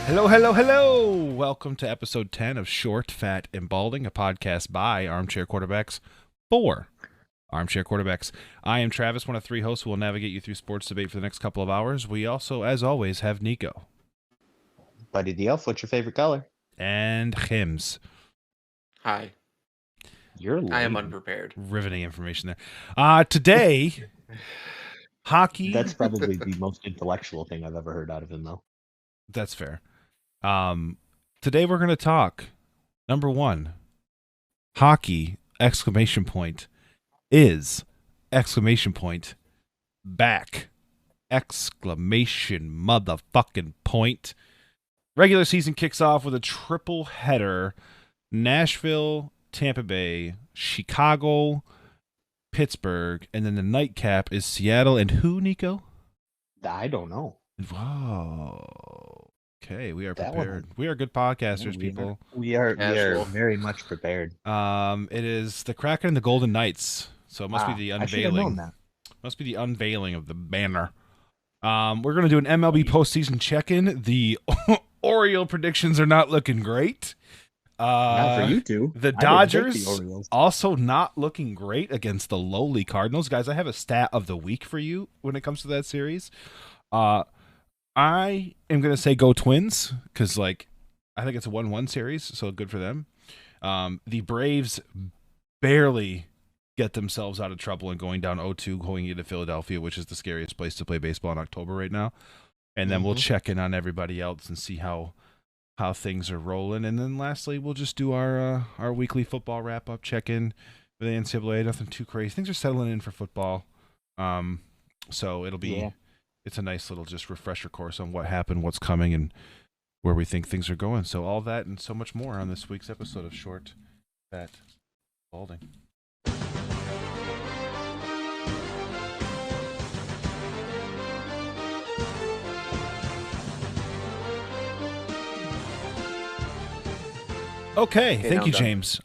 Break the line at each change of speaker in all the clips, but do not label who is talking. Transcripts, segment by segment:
Hello, hello, hello! Welcome to episode 10 of Short, Fat, and Balding, a podcast by Armchair Quarterbacks for Armchair Quarterbacks. I am Travis, one of three hosts who will navigate you through sports debate for the next couple of hours. We also, as always, have Nico.
Buddy the Elf, what's your favorite color?
And Hims.
Hi.
You're lame.
I am unprepared.
Riveting information there. Today, hockey.
That's probably the most intellectual thing I've ever heard out of him, though.
That's fair. Today we're going to talk, number one, hockey, ! Is, ! Back, ! Motherfucking point. Regular season kicks off with a triple header. Nashville, Tampa Bay, Chicago, Pittsburgh, and then the nightcap is Seattle and who, Nico?
I don't know.
Wow. Okay, we are
That
prepared.
one-
We are good podcasters, people.
We are
Casual.
very much prepared.
It is the Kraken and the Golden Knights, so it must be the
I should have known
unveiling.
that.
Must be the unveiling of the banner. We're gonna do an MLB postseason check-in. The Oriole predictions are not looking great.
Not for you two.
The
I didn't pick
Dodgers
the Orioles.
also not looking great against the lowly Cardinals. Guys, I have a stat of the week for you when it comes to that series. I am going to say go Twins because, I think it's a 1-1 series, so good for them. The Braves barely get themselves out of trouble and going down 0-2, going into Philadelphia, which is the scariest place to play baseball in October right now. And then we'll check in on everybody else and see how things are rolling. And then lastly, we'll just do our weekly football wrap-up, check-in with the NCAA. Nothing too crazy. Things are settling in for football. So it'll be...
Yeah.
It's a nice little just refresher course on what happened, what's coming, and where we think things are going. So all that and so much more on this week's episode of Short, Fat, Balding. Okay,
Okay,
thank
now
you,
done.
James.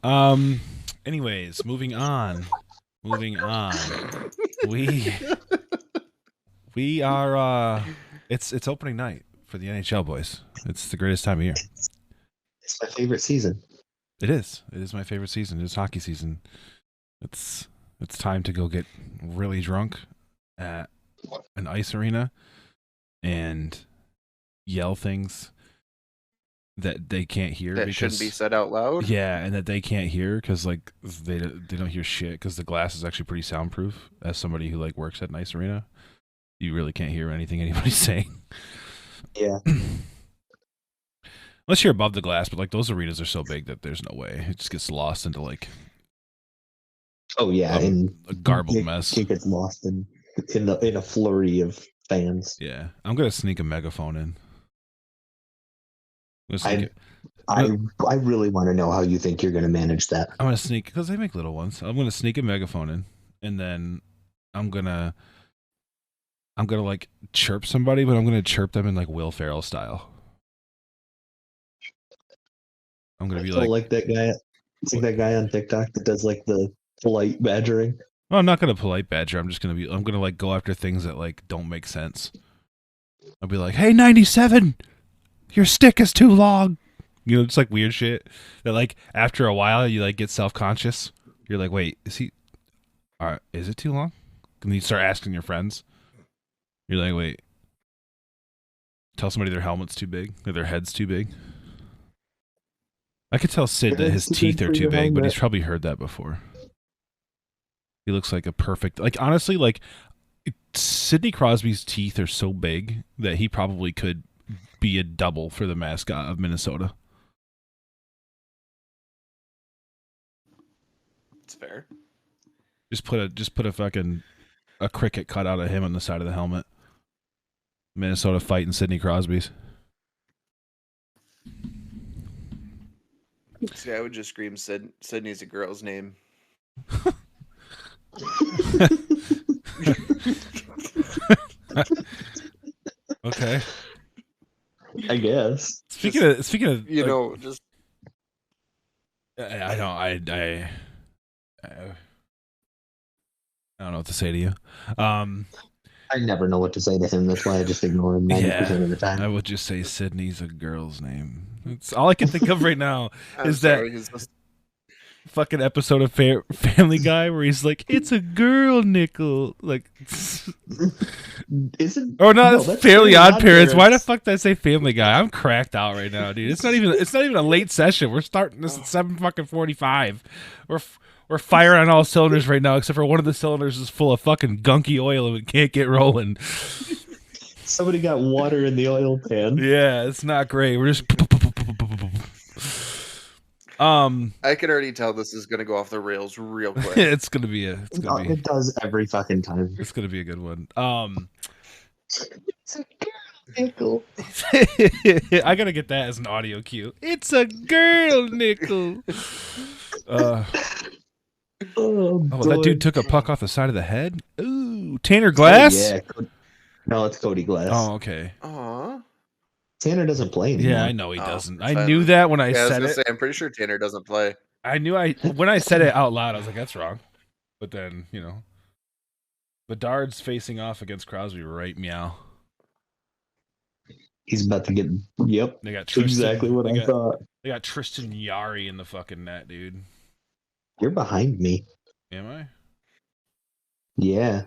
Anyways, moving on. We are it's opening night for the NHL boys. It's the greatest time of year.
It's my favorite season.
It is. It is my favorite season. It's hockey season. It's time to go get really drunk at an ice arena and yell things that they can't hear
That
because
shouldn't be said out loud.
yeah, and that they can't hear because they don't hear shit because the glass is actually pretty soundproof. As somebody who works at an ice arena, you really can't hear anything anybody's saying.
Yeah.
Unless you're above the glass, but those arenas are so big that there's no way. It just gets lost into
Oh yeah, and
a garbled mess.
It gets lost in a flurry of fans.
Yeah, I'm gonna sneak a megaphone in. I'm gonna sneak
I really want to know how you think you're going to manage that.
I'm gonna sneak because they make little ones. I'm gonna sneak a megaphone in, and then I'm gonna chirp somebody, but I'm gonna chirp them in Will Ferrell style. I'm gonna be
like that guy. It's like that guy on TikTok that does the polite badgering.
well, I'm not gonna polite badger. I'm gonna go after things that don't make sense. I'll be like, "Hey, 97, your stick is too long." Just weird shit that after a while you get self-conscious. You're like, wait, is it too long? And you start asking your friends. You're like, wait, tell somebody their helmet's too big or their head's too big. I could tell Sid that his teeth are too big, but he's probably heard that before. He looks like a perfect, honestly, Sidney Crosby's teeth are so big that he probably could be a double for the mascot of Minnesota.
It's fair.
Just put a fucking a cricket cut out of him on the side of the helmet. Minnesota fighting Sidney Crosby's.
See, I would just scream Sydney's a girl's name.
Okay.
I guess.
Speaking of,
just
I don't know what to say to you.
I never know what to say to him. That's why I just ignore him 90% of the time.
I would just say Sydney's a girl's name. It's all I can think of right now.
I'm
Is that-
sorry, he's just-
Fucking episode of Family Guy where he's like, "It's a girl, Nickel." Like,
Isn't
oh no,
No,
that's Fairly Odd Parents. Why the
Parents.
fuck did I say Family Guy? I'm cracked out right now, dude. It's not even a late session. We're starting this at 7:45. We're firing on all cylinders right now, except for one of the cylinders is full of fucking gunky oil and it can't get rolling.
somebody got water in the oil pan?
Yeah, it's not great. We're just
I can already tell this is going to go off the rails real quick.
it's gonna be
It does every fucking time.
it's gonna be a good one.
It's a girl, Nickel.
I gotta get that as an audio cue. It's a girl, Nickel.
Oh,
That dude took a puck off the side of the head. Ooh, Tanner Glass.
Yeah. No, it's Cody Glass.
Oh, okay.
Aw.
Tanner doesn't play anymore.
Yeah, I know he
Oh,
doesn't.
that's
I
fine.
knew that when I
Yeah, I was
said
gonna
it.
say, I'm pretty sure Tanner doesn't play.
When I said it out loud, I was like, "That's wrong." But then, Bedard's facing off against Crosby, right? Meow.
He's about to get. Yep.
They got Tristan,
Exactly what I thought.
They got Tristan Yari in the fucking net, dude.
You're behind me.
Am I?
Yeah.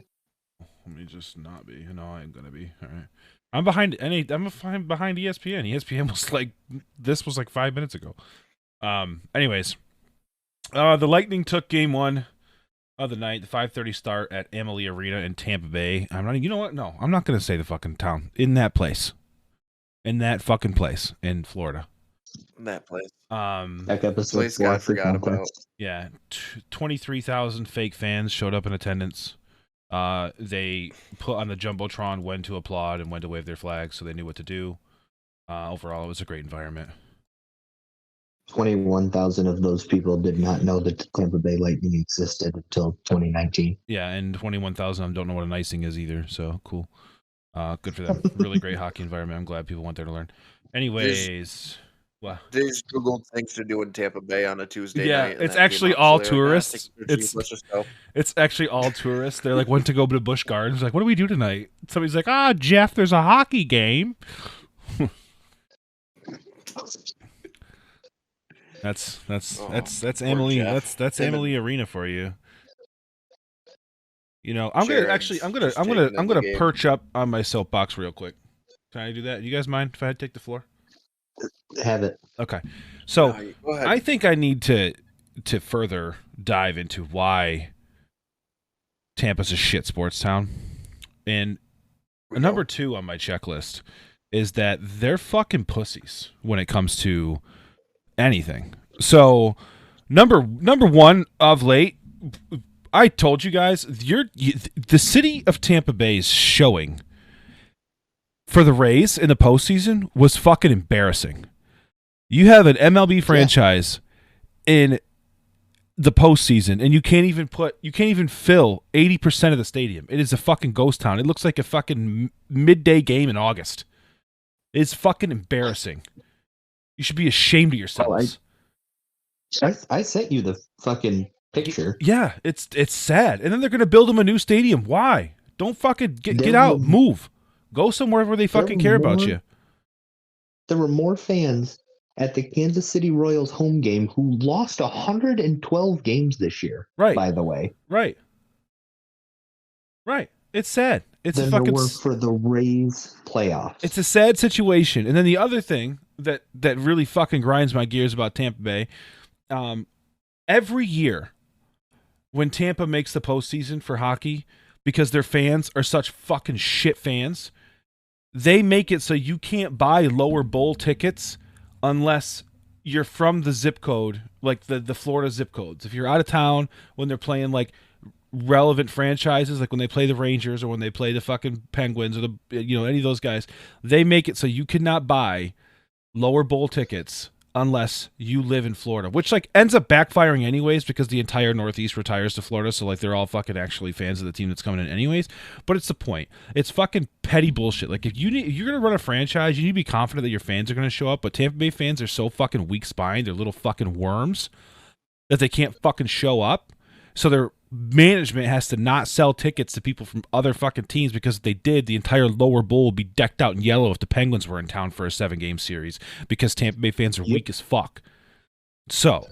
Let me just not be. No, I ain't gonna be. All right. I'm behind behind ESPN. ESPN was like, this was like 5 minutes ago. Anyways, the Lightning took game 1 of the night, the 5:30 start at MLB Arena in Tampa Bay. You know what? No, I'm not gonna say the fucking town. In that fucking place in Florida.
In that place.
Back episode
Place
4
got
for
forgot about.
context.
Yeah, 23,000 fake fans showed up in attendance. They put on the jumbotron when to applaud and when to wave their flags, so they knew what to do. Overall, it was a great environment.
21,000 of those people did not know that the Tampa Bay Lightning existed until 2019.
Yeah, and 21,000 of them don't know what an icing is either, so cool. Good for them. Really great hockey environment. I'm glad people went there to learn. Anyways, well,
They just Googled things to do in Tampa Bay on a Tuesday
Yeah,
night. and
it's
that came
actually
up,
all
so they were like, "Ah,
tourists.
take your
It's-
cheap, let's just go."
it's actually all tourists. They're like, went to go to Busch Gardens. Like, what do we do tonight? Somebody's like, Jeff, there's a hockey game. That's
poor
Emily.
Jeff.
That's
Him and-
Emily Arena for you. I'm
Jared's
gonna
just taking in the game.
perch up on my soapbox real quick. Can I do that? You guys mind if I take the floor?
Have it.
Okay. So
No, go ahead.
I think I need to further dive into why Tampa's a shit sports town. And number 2 on my checklist is that they're fucking pussies when it comes to anything. So number 1 of late, I told you guys, the city of Tampa Bay's showing for the Rays in the postseason was fucking embarrassing. You have an MLB franchise in the postseason, and you can't even fill 80% of the stadium. It is a fucking ghost town. It looks like a fucking midday game in August. It's fucking embarrassing. You should be ashamed of yourselves.
I sent you the fucking picture.
Yeah, it's sad. And then they're gonna build them a new stadium. Why? Don't fucking get out, move, go somewhere where they fucking care about you.
There were more fans at the Kansas City Royals home game who lost 112 games this year.
Right.
By the way,
Right. It's sad. It's a
than
fucking.
there were for the Rays playoffs.
It's a sad situation. And then the other thing that really fucking grinds my gears about Tampa Bay, every year when Tampa makes the postseason for hockey, because their fans are such fucking shit fans, they make it so you can't buy lower bowl tickets unless you're from the zip code, like the Florida zip codes. If you're out of town when they're playing like relevant franchises, like when they play the Rangers or when they play the fucking Penguins or the any of those guys, they make it so you cannot buy lower bowl tickets unless you live in Florida, which like ends up backfiring anyways because the entire Northeast retires to Florida, so like they're all fucking actually fans of the team that's coming in anyways. But it's the point. It's fucking petty bullshit. Like if you're gonna run a franchise, you need to be confident that your fans are gonna show up. But Tampa Bay fans are so fucking weak spined, they're little fucking worms that they can't fucking show up. So they're management has to not sell tickets to people from other fucking teams, because if they did, the entire lower bowl would be decked out in yellow if the Penguins were in town for a 7-game series, because Tampa Bay fans are weak as fuck. So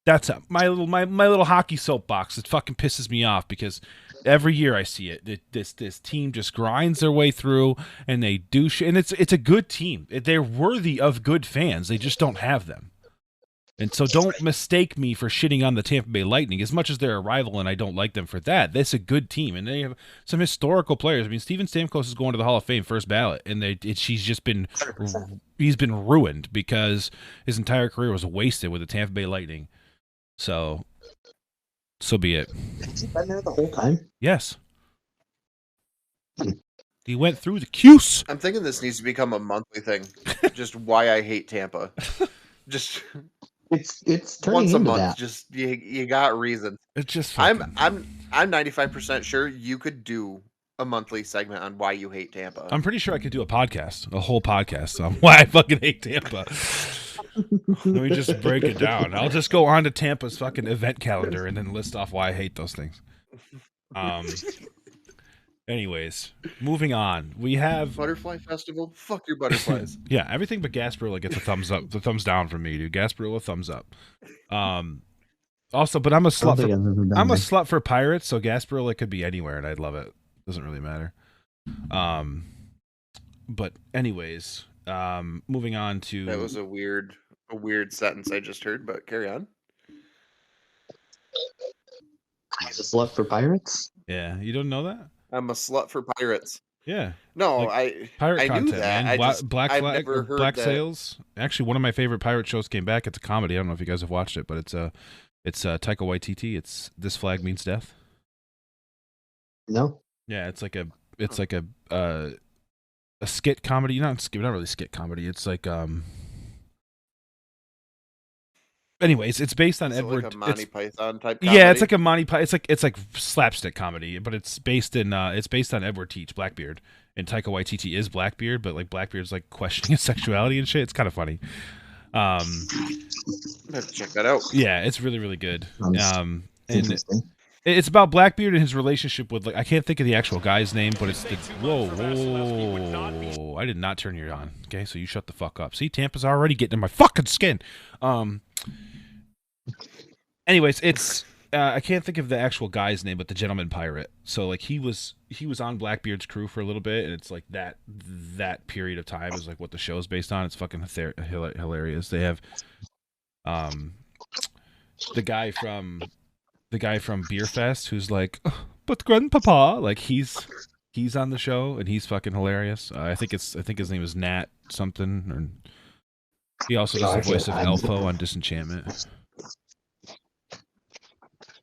that's my little hockey soapbox. It fucking pisses me off because every year I see it. This team just grinds their way through, and they do shit. And it's a good team. They're worthy of good fans. They just don't have them. And so don't mistake me for shitting on the Tampa Bay Lightning. As much as they're a rival and I don't like them for that, that's a good team. And they have some historical players. I mean, Steven Stamkos is going to the Hall of Fame first ballot, and he's been ruined because his entire career was wasted with the Tampa Bay Lightning. So be it.
Has he been there the whole time?
Yes. He went through the Cuse.
I'm thinking this needs to become a monthly thing. Just why I hate Tampa. Just
it's turning
once a
into
month.
that.
Just you got reasons.
It's just
I'm 95% sure you could do a monthly segment on why you hate Tampa.
I'm pretty sure I could do a whole podcast on why I fucking hate Tampa. Let me just break it down. I'll just go on to Tampa's fucking event calendar and then list off why I hate those things. Anyways, moving on. We have
Butterfly Festival. Fuck your butterflies.
yeah, everything but Gasparilla gets a thumbs up, the thumbs down from me, dude. Gasparilla, thumbs up. Also, but I'm a slut for pirates, so Gasparilla could be anywhere, and I'd love it. Doesn't really matter. But anyways, moving on to
That was a weird sentence I just heard, but carry on.
He's a slut for pirates?
Yeah, you don't know that?
I'm a slut for pirates.
Yeah.
No,
pirate
I
content,
knew that.
man.
I've
Black
never heard
Black
that.
Sails. Actually, one of my favorite pirate shows came back. It's a comedy. I don't know if you guys have watched it, but it's Taika Waititi. It's This Flag Means Death.
No.
Yeah, it's like a skit comedy. Not really skit comedy. It's like Anyways, it's based on Edward.
Like a Monty Python type comedy?
Yeah, it's like a Monty Python. It's like slapstick comedy, but it's based on Edward Teach, Blackbeard, and Taika Waititi is Blackbeard, but like Blackbeard's like questioning his sexuality and shit. It's kind of funny.
I have to check that out.
Yeah, it's really, really good. And
Interesting.
it's about Blackbeard and his relationship with, like, I can't think of the actual guy's name, but it's the whoa. I did not turn you on. Okay, so you shut the fuck up. See, Tampa's already getting in my fucking skin. Anyways, it's I can't think of the actual guy's name, but the gentleman pirate. So like he was on Blackbeard's crew for a little bit, and it's like that period of time is like what the show's based on. It's fucking hilarious. They have the guy from Beer Fest who's like, oh, but grandpapa, like he's on the show and he's fucking hilarious. I think his name is Nat something, or he also does the voice of Elfo on Disenchantment.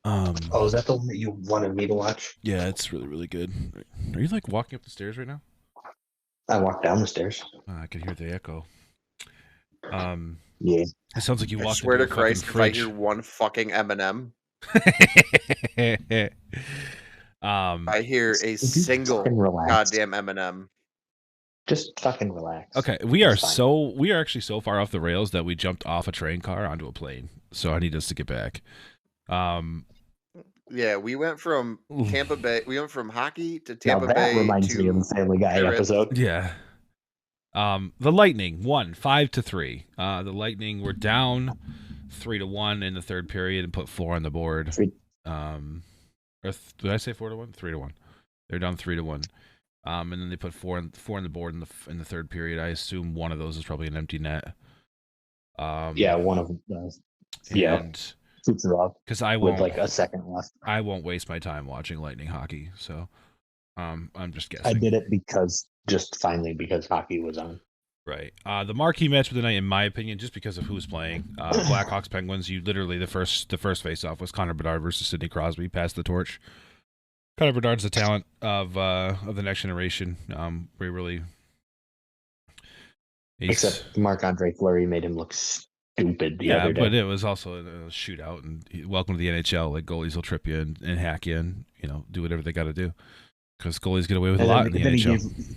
Is that the one that you wanted me to watch?
Yeah, it's really, really good. Are you like walking up the stairs right now?
I walked down the stairs.
I can hear the echo.
Yeah.
It sounds like you walked.
I swear to
into a
Christ, if I
fridge.
hear one fucking M&M, I hear a single goddamn M&M.
Just fucking relax.
Okay, we are actually so far off the rails that we jumped off a train car onto a plane. So I need us to get back.
Yeah, we went from Tampa Bay. We went from hockey to Tampa Bay.
That reminds me of the Family Guy episode.
Yeah. The Lightning won 5-3. The Lightning were down 3-1 in the third period and put 4 on the board. Did I say 4-1? 3-1. They're down 3-1. And then they put 4 on the board in the third period. I assume one of those is probably an empty net.
Yeah, one of them does. Yeah. Because
I won't,
with like a second left.
I won't waste my time watching Lightning hockey. So, I'm just guessing.
I did it because hockey was on.
Right. The marquee match of the night, in my opinion, just because of who's playing, Blackhawks Penguins. You literally the first face-off was Connor Bedard versus Sidney Crosby. Passed the torch. Connor Bedard's the talent of the next generation. We really.
Except Marc-Andre Fleury made him look stupid the other day.
But it was also a shootout, and welcome to the NHL. Like, goalies will trip you and hack you and, do whatever they got to do, because goalies get away with a lot in the NHL.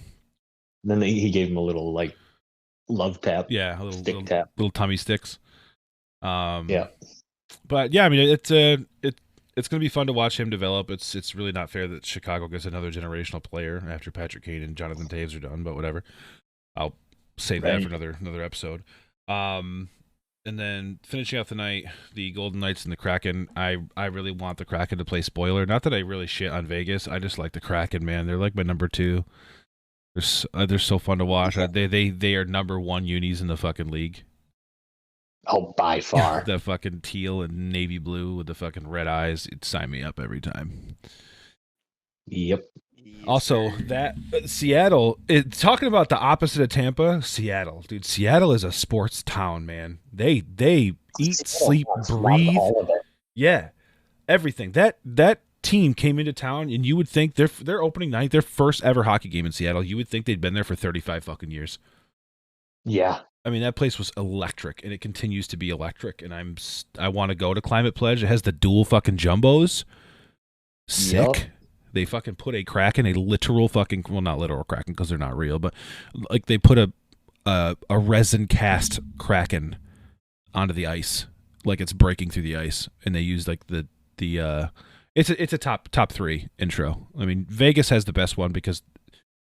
Then he gave him a little like love tap.
Yeah, a little
stick tap,
little tummy sticks.
Yeah.
But yeah, I mean it's going to be fun to watch him develop. It's really not fair that Chicago gets another generational player after Patrick Kane and Jonathan Taves are done, but whatever. I'll save that for another episode. And then finishing out the night, the Golden Knights and the Kraken. I really want the Kraken to play spoiler. Not that I really shit on Vegas. I just like the Kraken, man. They're like my number 2. They're so fun to watch. They are number 1 unis in the fucking league.
Oh, by far.
The fucking teal and navy blue with the fucking red eyes. It'd sign me up every time.
Yep.
Also, that Seattle, talking about the opposite of Tampa, Seattle. Dude, Seattle is a sports town, man. They eat, sleep, breathe.
All of it.
Yeah, everything. That team came into town, and you would think their opening night, their first ever hockey game in Seattle, you would think they'd been there for 35 fucking years.
Yeah.
I mean, that place was electric, and it continues to be electric, and I want to go to Climate Pledge. It has the dual fucking jumbos. Sick. Yep. They fucking put a Kraken, a literal fucking, well, not literal Kraken because they're not real, but like they put a resin cast Kraken onto the ice, like it's breaking through the ice, and they use like the it's a top 3 intro. I mean, Vegas has the best one because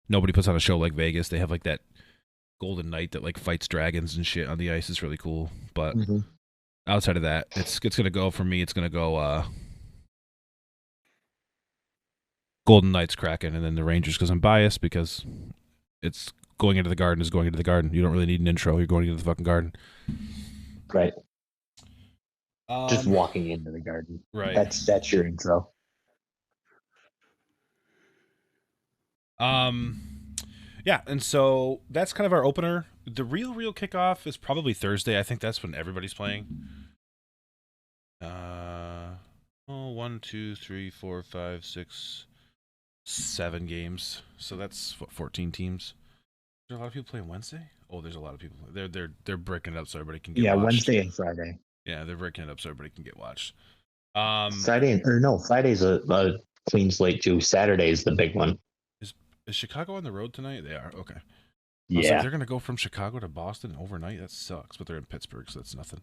nobody puts on a show like Vegas. They have like that Golden Knight that like fights dragons and shit on the ice. It's really cool, but outside of that, it's gonna go for me. It's gonna go Golden Knights, Kraken, and then the Rangers because I'm biased because it's going into the Garden is going into the Garden. You don't really need an intro. You're going into the fucking Garden.
Right. Just walking into the Garden.
Right.
That's your intro.
Yeah, and so that's kind of our opener. The real kickoff is probably Thursday. I think that's when everybody's playing. 1, 2, 3, 4, 5, 6, 7 games. So that's what, 14 teams. Are there a lot of people playing Wednesday? Oh, there's a lot of people. They're breaking it up so everybody can get watched.
Wednesday and Friday.
Yeah, they're breaking it up so everybody can get watched.
Friday's a clean slate too. Saturday is the big one.
Is Chicago on the road tonight? They are. Okay.
Yeah.
Like, they're going to go from Chicago to Boston overnight? That sucks, but they're in Pittsburgh, so that's nothing.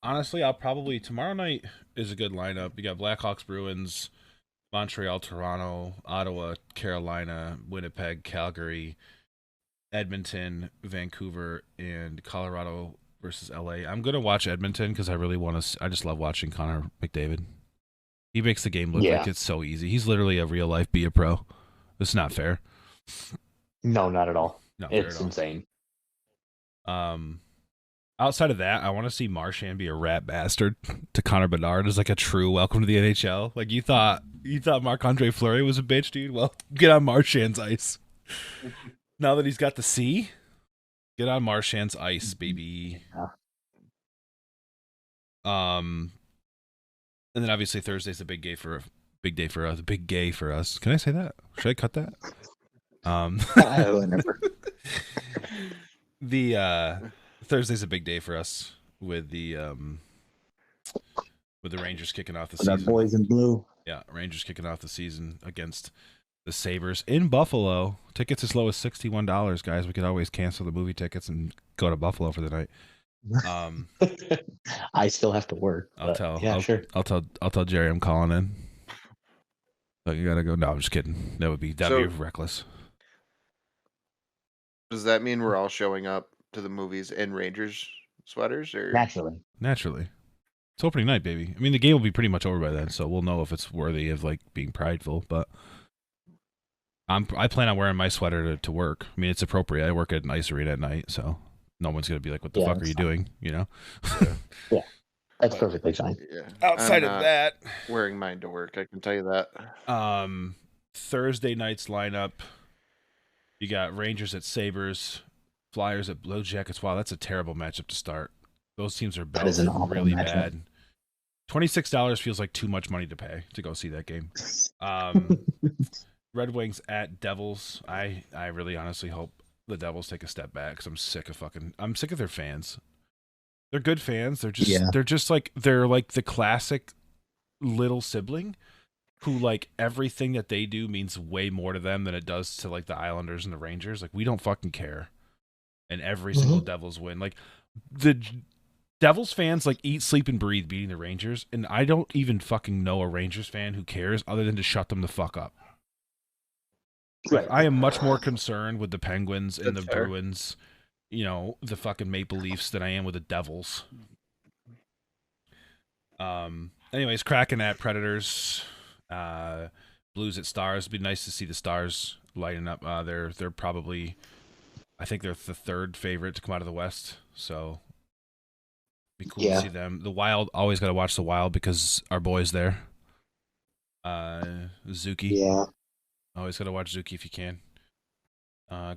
Honestly, I'll probably... Tomorrow night is a good lineup. You got Blackhawks, Bruins, Montreal, Toronto, Ottawa, Carolina, Winnipeg, Calgary, Edmonton, Vancouver, and Colorado versus LA. I'm going to watch Edmonton because I really want to... I just love watching Connor McDavid. He makes the game look like it's so easy. He's literally a real life be a pro. It's not fair.
No, not at all.
Not
it's
fair at all.
Insane.
Outside of that, I want to see Marchand be a rat bastard to Connor Bedard as like a true welcome to the NHL. Like you thought Marc-Andre Fleury was a bitch, dude. Well, get on Marchand's ice. Now that he's got the C, get on Marchand's ice, baby. And then obviously Thursday's the big day for us. Big gay for us. Can I say that? Should I cut that?
Whatever.
The Thursday's a big day for us with the Rangers kicking off the season.
That boys in blue.
Yeah, Rangers kicking off the season against the Sabres in Buffalo. Tickets as low as $61, guys. We could always cancel the movie tickets and go to Buffalo for the night.
I still have to work.
I'll tell Jerry I'm calling in. But you gotta go. No, I'm just kidding. That'd be reckless.
Does that mean we're all showing up to the movies in Rangers sweaters, or
naturally?
It's opening night, baby. I mean, the game will be pretty much over by then, so we'll know if it's worthy of like being prideful. But I plan on wearing my sweater to work. I mean, it's appropriate. I work at an ice arena at night, so no one's gonna be like, "What the fuck are you doing?" You know?
Yeah, that's perfectly fine.
Yeah.
Outside of that,
wearing mine to work, I can tell you that.
Thursday night's lineup. You got Rangers at Sabres, Flyers at Blue Jackets. Wow, that's a terrible matchup to start. Those teams are both really bad. $26 feels like too much money to pay to go see that game. Red Wings at Devils. I really honestly hope the Devils take a step back because I'm sick of their fans. They're good fans. They're like the classic little sibling who like everything that they do means way more to them than it does to like the Islanders and the Rangers. Like we don't fucking care. And every single Devils win. Like Devils fans like eat, sleep, and breathe beating the Rangers, and I don't even fucking know a Rangers fan who cares other than to shut them the fuck up.
Right.
I am much more concerned with the Penguins and
That's
the
fair.
Bruins, the fucking Maple Leafs than I am with the Devils. Anyways, Kraken at Predators, Blues at Stars. It'd be nice to see the Stars lighting up. They're probably, I think they're the third favorite to come out of the West, so it'd be cool to see them. The Wild, always got to watch the Wild because our boy's there. Zuki.
Yeah.
Always got to watch Zuki if you can.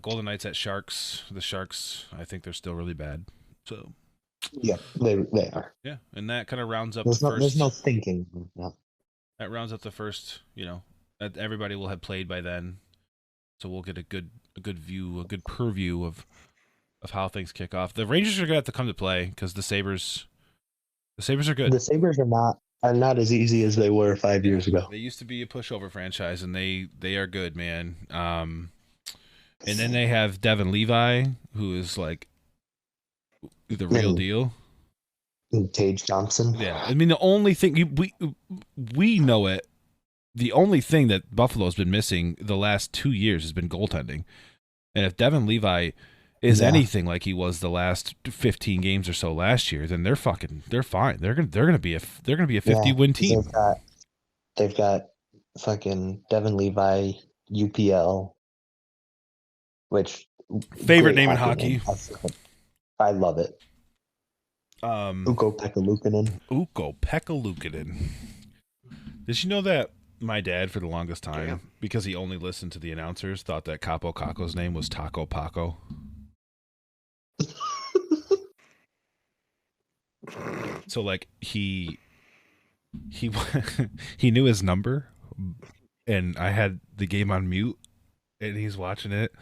Golden Knights at Sharks. The Sharks, I think they're still really bad. So.
Yeah, they are.
Yeah, and that kind of rounds up
There's
first.
There's no thinking. No.
That rounds up the first. That everybody will have played by then, so we'll get a good view, a good purview of how things kick off. The Rangers are gonna have to come to play because the Sabres are good.
The Sabres are not as easy as they were 5 years ago.
They used to be a pushover franchise, and they are good, man. And then they have Devin Levi, who is like the real deal.
Tage Thompson.
Yeah, I mean the only thing we know it. The only thing that Buffalo's been missing the last 2 years has been goaltending, and if Devin Levi is anything like he was the last 15 games or so last year, then they're fine. They're gonna be a 50-win team.
They've got fucking Devin Levi, UPL, which
favorite name in hockey.
I love it.
Ukko Pekka-Luukkonen. Did you know that my dad, for the longest time, because he only listened to the announcers, thought that Capo Caco's name was Taco Paco? So like he knew his number, and I had the game on mute, and he's watching it,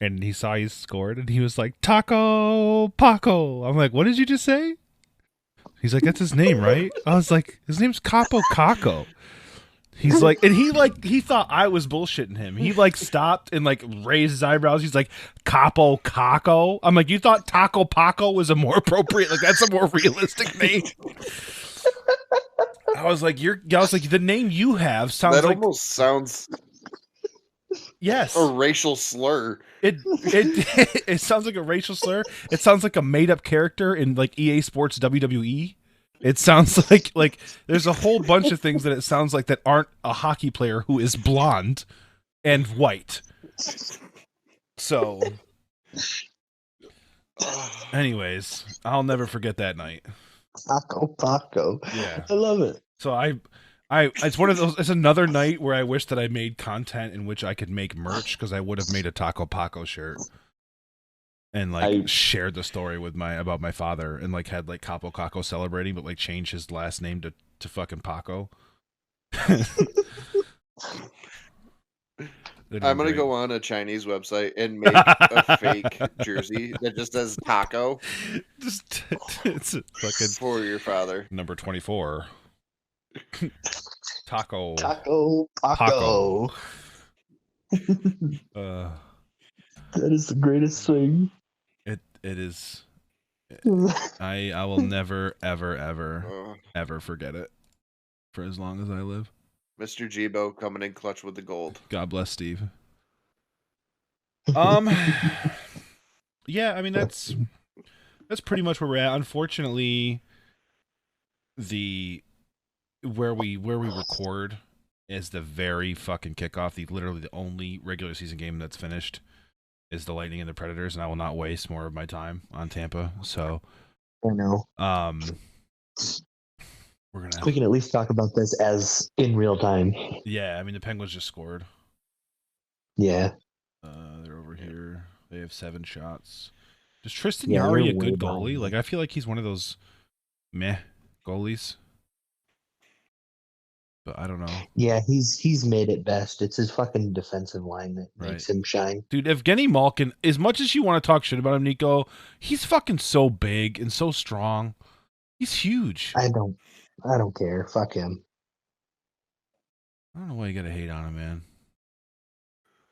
and he saw he scored, and he was like, Taco Paco. I'm like, what did you just say? He's like, that's his name, right? I was like, his name's Capo Caco. He's like, and he thought I was bullshitting him. He like stopped and like raised his eyebrows. He's like, Capo Caco. I'm like, you thought Taco Paco was a more appropriate, like that's a more realistic name. I was like, the name you have sounds
that
like
almost sounds
yes
a racial slur.
It sounds like a racial slur. It sounds like a made up character in like EA Sports WWE. It sounds like there's a whole bunch of things that it sounds like that aren't a hockey player who is blonde and white. So, anyways, I'll never forget that night.
Taco Paco.
Yeah,
I love it.
So it's one of those. It's another night where I wish that I made content in which I could make merch because I would have made a Taco Paco shirt. And like shared the story with about my father and like had like Capo Caco celebrating, but like changed his last name to fucking Paco.
I'm gonna go on a Chinese website and make a fake jersey that just says taco.
It's fucking
for your father.
Number 24. Taco
Paco. That is the greatest thing.
It is. I will never ever forget it for as long as I live.
Mr. Jibo coming in clutch with the gold.
God bless Steve. Yeah, I mean that's pretty much where we're at. Unfortunately, where we record is the very fucking kickoff. Literally the only regular season game that's finished is the Lightning and the Predators, and I will not waste more of my time on Tampa. So
I know. We can at least talk about this as in real time.
Yeah, I mean the Penguins just scored.
Yeah.
They're over here. They have 7 shots. Is Tristan Jarry a good goalie? Like I feel like he's one of those meh goalies. But I don't know.
Yeah, he's made it best. It's his fucking defensive line that makes him shine.
Dude, Evgeny Malkin, as much as you want to talk shit about him, Nico, he's fucking so big and so strong. He's huge.
I don't care. Fuck him.
I don't know why you gotta hate on him, man.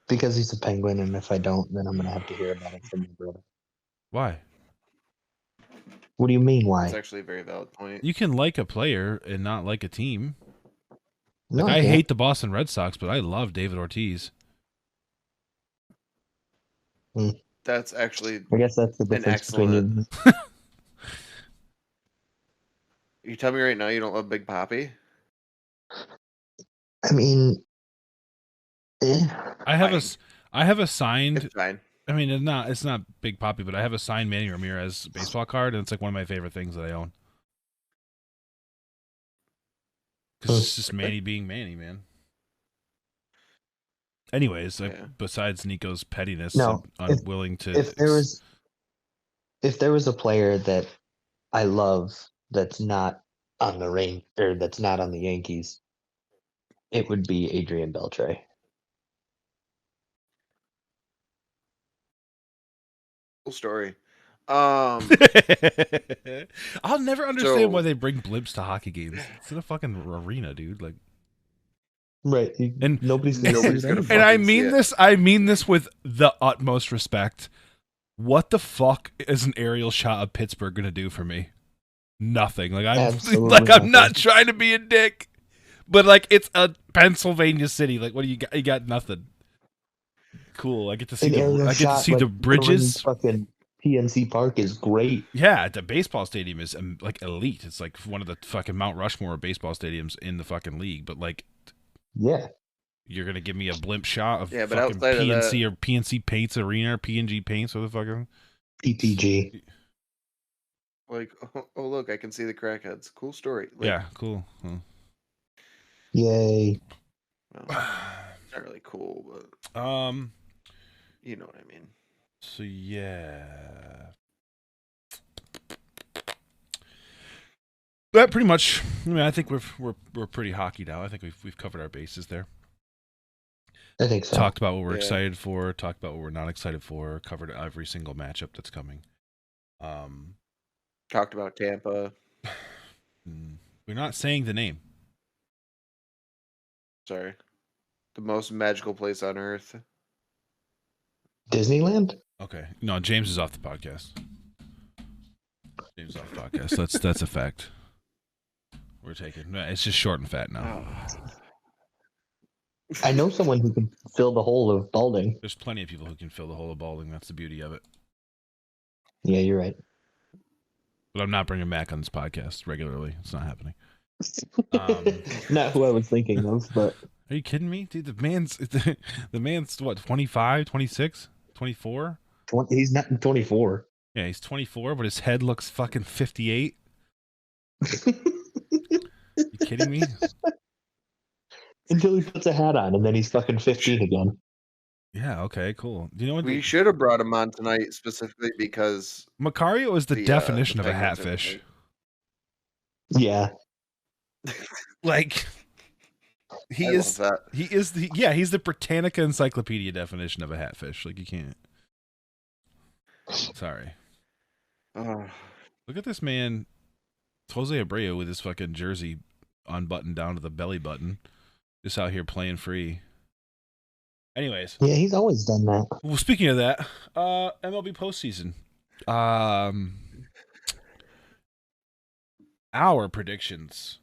Because he's a Penguin, and if I don't, then I'm gonna have to hear about it from your brother.
Why?
What do you mean?
That's
Why?
actually a very valid point.
You can like a player and not like a team.
No,
Like
I
I
can't.
hate the Boston Red Sox, but I love David Ortiz.
That's actually
I guess that's the
an
difference
excellent.
between
You tell me right now you don't love Big Papi?
I mean,
I have
Fine.
I have a signed.
It's fine.
I mean, it's not Big Poppy, but I have a signed Manny Ramirez baseball card, and it's like one of my favorite things that I own. Because it's just Manny being Manny, man. Anyways,
Yeah.
besides Nico's pettiness,
No,
I'm unwilling to.
if there was a player that I love that's not on the that's not on the Yankees, it would be Adrian Beltre.
Cool story.
I'll never understand why
So-
they bring blimps to hockey games. It's in a fucking arena, dude. Like,
Right.
And-
nobody's
Nobody's
gonna
gonna
see it
and I
fucking see
mean
it.
this. I mean this with the utmost respect. What the fuck is an aerial shot of Pittsburgh gonna do for me? Nothing. Like I'm
Absolutely
like I'm not
nothing.
trying to be a dick, but like it's a Pennsylvania city. Like what do you got? You got nothing. Cool. I get to see the bridges.
Fucking PNC Park is great.
Yeah, the baseball stadium is like elite. It's like one of the fucking Mount Rushmore of baseball stadiums in the fucking league. But like,
Yeah.
you're gonna give me a blimp shot of
Yeah, but
fucking
outside of
PNC
that-
or PNC Paints Arena or PNG Paints or the fucking
PPG.
Like, oh look, I can see the crackheads. Cool story. Like,
yeah, cool. Huh.
Yay.
well, it's not really cool, but you know what I mean.
So yeah, that pretty much. I mean, I think we're pretty hockeyed out. I think we've covered our bases there.
I think so.
Talked about what we're
Yeah.
excited for. Talked about what we're not excited for. Covered every single matchup that's coming.
Talked about Tampa.
We're not saying the name.
Sorry. The most magical place on earth.
Disneyland?
Okay. No, James is off the podcast. James is off the podcast. That's a fact. We're taking. It's just short and fat now.
Oh.
I know someone who can fill the hole of Balding.
There's plenty of people who can fill the hole of Balding. That's the beauty of it.
Yeah, you're right.
But I'm not bringing Mac on this podcast regularly. It's not happening.
Not who I was thinking of, but
Are you kidding me? Dude, the man's what, 25, 26, 24?
he's not 24.
Yeah, he's 24, but his head looks fucking 58. You kidding me?
Until he puts a hat on, and then he's fucking 15 again.
Yeah, okay, cool. Do you know what?
We should have brought him on tonight specifically because
Macario is the definition of a
Penguins are
hatfish.
playing.
Yeah.
Like, he
I
is.
love that.
He is the he's the Britannica Encyclopedia definition of a hatfish. Like you can't. Sorry.
Oh,
Look at this man, Jose Abreu, with his fucking jersey unbuttoned down to the belly button, just out here playing free. Anyways,
Yeah, he's always done that.
well, speaking of that, MLB postseason. Our predictions.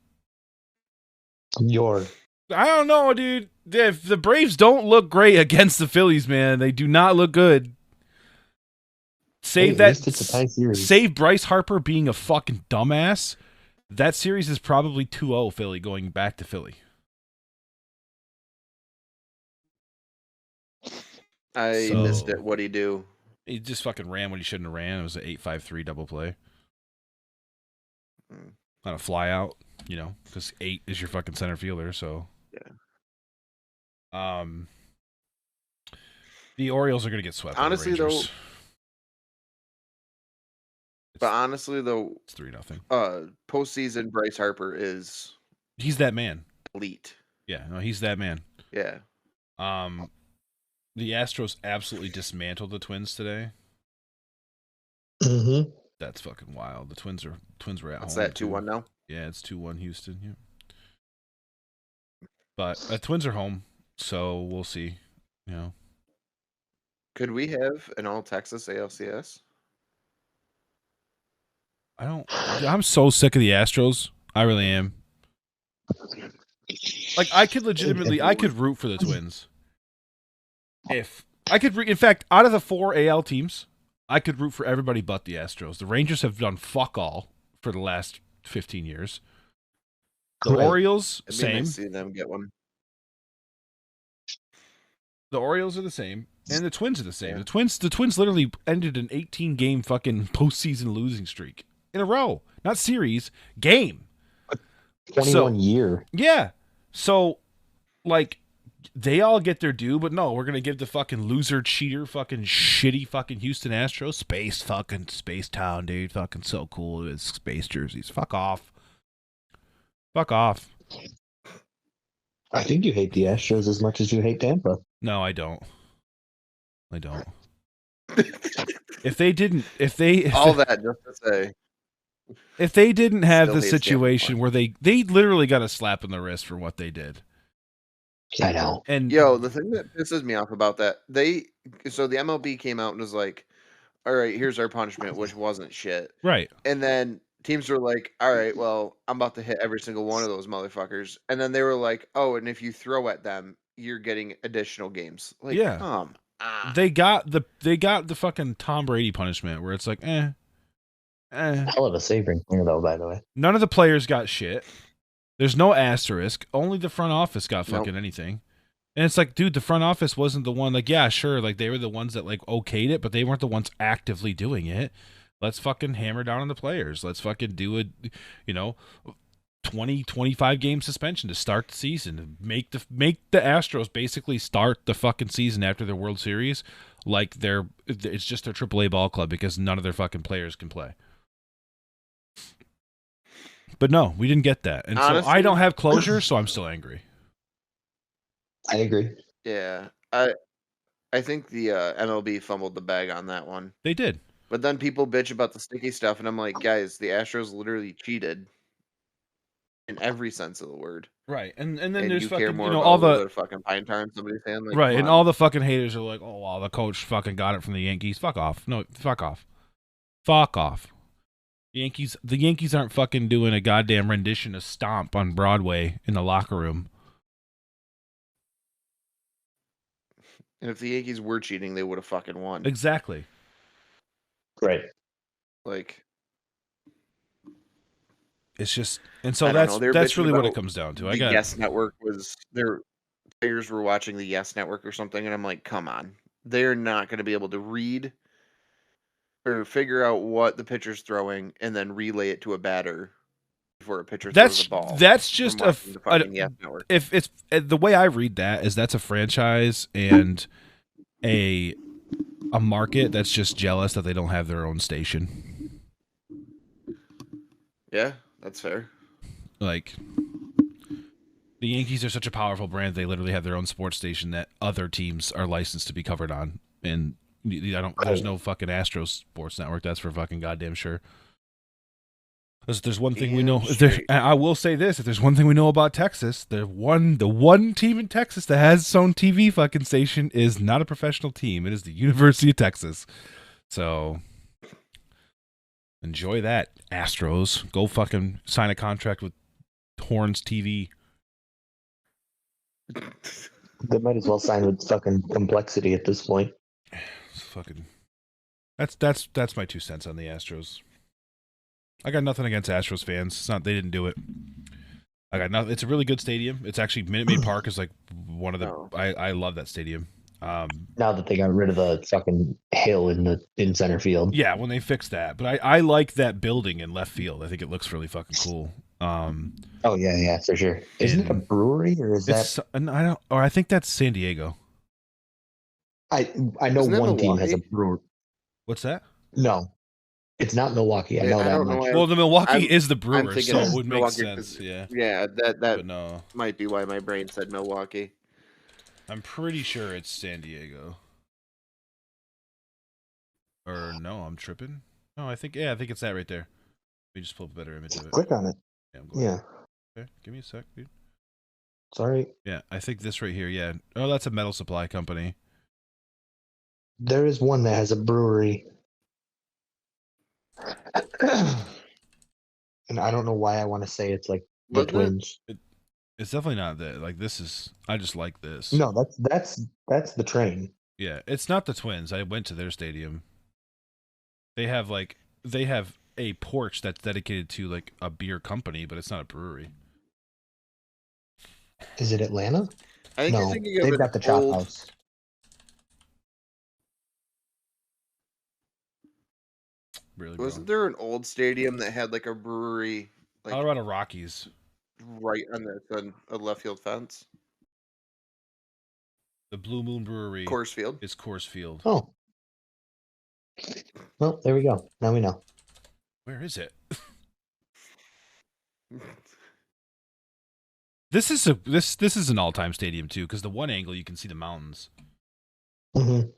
I
don't know, dude. If the Braves don't look great against the Phillies, man, they do not look good. Save
At least it's a tie series.
Save Bryce Harper being a fucking dumbass. That series is probably 2-0 Philly going back to Philly.
I missed it. What'd he do?
He just fucking ran when he shouldn't have ran. It was an 8-5-3 double play. On a fly out, you know, because 8 is your fucking center fielder, so.
Yeah.
The Orioles are going to get swept.
Honestly,
by the
though.
Rangers.
But honestly, though,
It's 3-0.
Postseason Bryce Harper is
He's that man.
elite.
Yeah, no, he's that man.
Yeah.
The Astros absolutely dismantled the Twins today.
Mm-hmm.
That's fucking wild. The Twins were at
What's
home.
that, 2-1 now?
Yeah, it's 2-1 Houston. Yeah. But Twins are home, so we'll see. You know.
Could we have an all Texas ALCS?
I'm so sick of the Astros. I really am. Like, I could root for the Twins. If I could, in fact, out of the 4 AL teams, I could root for everybody but the Astros. The Rangers have done fuck all for the last 15 years. The Orioles,
It'd be
same.
nice to see them get one.
The Orioles are the same, and the Twins are the same.
Yeah.
The Twins literally ended an 18-game fucking postseason losing streak in a row, not series, game.
21 year.
Yeah, so like they all get their due, but no, we're gonna give the fucking loser, cheater, fucking shitty, fucking Houston Astros space town, dude, fucking so cool with space jerseys. Fuck off. Fuck off.
I think you hate the Astros as much as you hate Tampa.
No, I don't. If they didn't have
Still
the
hates
situation
Tampa.
where they literally got a slap in the wrist for what they did.
I know.
And
the thing that pisses me off about that, so the MLB came out and was like, all right, here's our punishment, which wasn't shit.
right.
And then teams were like, all right, well, I'm about to hit every single one of those motherfuckers. And then they were like, oh, and if you throw at them, you're getting additional games. Like,
Yeah.
come on.
They got the fucking Tom Brady punishment where it's like,
Hell of a saving thing, though, by the way.
None of the players got shit. There's no asterisk. Only the front office got fucking anything. And it's like, dude, the front office wasn't the one, like, yeah, sure, like, they were the ones that, like, okayed it, but they weren't the ones actively doing it. Let's fucking hammer down on the players. Let's fucking do it, 20, 25 game suspension to start the season. Make the Astros basically start the fucking season after their World Series like it's just their AAA ball club because none of their fucking players can play. But no, we didn't get that. And honestly, so I don't have closure, so I'm still angry.
I agree.
Yeah. I think the MLB fumbled the bag on that one.
They did.
But then people bitch about the sticky stuff, and I'm like, guys, the Astros literally cheated in every sense of the word.
Right. And then there's
you
fucking,
care more
about
all the fucking pine tar somebody saying, like,
right, and all the fucking haters are like, oh, well, the coach fucking got it from the Yankees. Fuck off. No, fuck off. Fuck off. The Yankees aren't fucking doing a goddamn rendition of Stomp on Broadway in the locker room.
And if the Yankees were cheating, they would have fucking won.
Exactly.
Right.
Like,
it's just, and so that's really what it comes down to.
Yes Network their players were watching the Yes Network or something, and I'm like, come on, they're not going to be able to read or figure out what the pitcher's throwing and then relay it to a batter before a pitcher throws the ball.
That's just
Yes Network.
If it's the way I read that is that's a franchise and a market that's just jealous that they don't have their own station.
Yeah, that's fair.
Like, the Yankees are such a powerful brand; they literally have their own sports station that other teams are licensed to be covered on, and there's no fucking Astros sports network. That's for fucking goddamn sure. There's one thing we know. I will say this: if there's one thing we know about Texas, the one team in Texas that has its own TV fucking station is not a professional team. It is the University of Texas. So enjoy that, Astros. Go fucking sign a contract with Horns TV.
They might as well sign with fucking Complexity at this point.
Fucking. That's my 2 cents on the Astros. I got nothing against Astros fans. It's not they didn't do it. I got nothing. It's a really good stadium. It's actually Minute Maid Park is like one of the. I love that stadium.
Now that they got rid of the fucking hill in center field.
Yeah, when they fixed that, but I like that building in left field. I think it looks really fucking cool.
Oh yeah, for sure. Isn't it a brewery or is that?
I think that's San Diego.
I know one team has a brewery.
What's that?
No. It's not Milwaukee. I know that much.
Well, the Milwaukee is the Brewers, so it would make sense. Yeah.
Yeah, that
no.
might be why my brain said Milwaukee.
I'm pretty sure it's San Diego. Or no, I'm tripping. No, I think it's that right there. Let me just pull up a better image of it.
Click on it. Yeah.
Okay, give me a sec, dude.
Sorry.
Yeah, I think this right here. Yeah. Oh, that's a metal supply company.
There is one that has a brewery. And I don't know why I want to say it's like the
Wasn't it?
Twins.
It's definitely not that. Like this is. I just like this.
No, that's the Train.
Yeah, it's not the Twins. I went to their stadium. They have a porch that's dedicated to like a beer company, but it's not a brewery.
Is it Atlanta?
I think you're
No,
thinking of
they've
an
got the Chop
old.
House.
Really, bro.
Wasn't there an old stadium that had like a brewery, like
Colorado Rockies.
right on a left field fence?
The Blue Moon Brewery
Coors Field.
is Coors Field.
Oh. Well, there we go. Now we know.
Where is it? This is an all-time stadium too, because the one angle you can see the mountains.
Mm-hmm.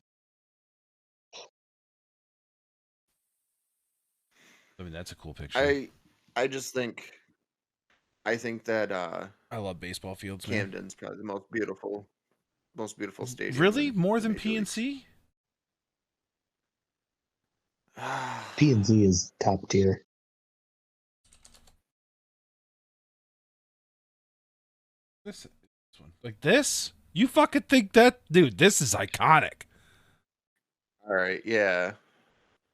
I mean, that's a cool picture.
I just think that
I love baseball fields, man.
Camden's probably the most beautiful stadium.
Really,
in
more
the
than
Major Leagues.
PNC?
PNC is top tier.
This one, like this? You fucking think that, dude? This is iconic.
All right, yeah,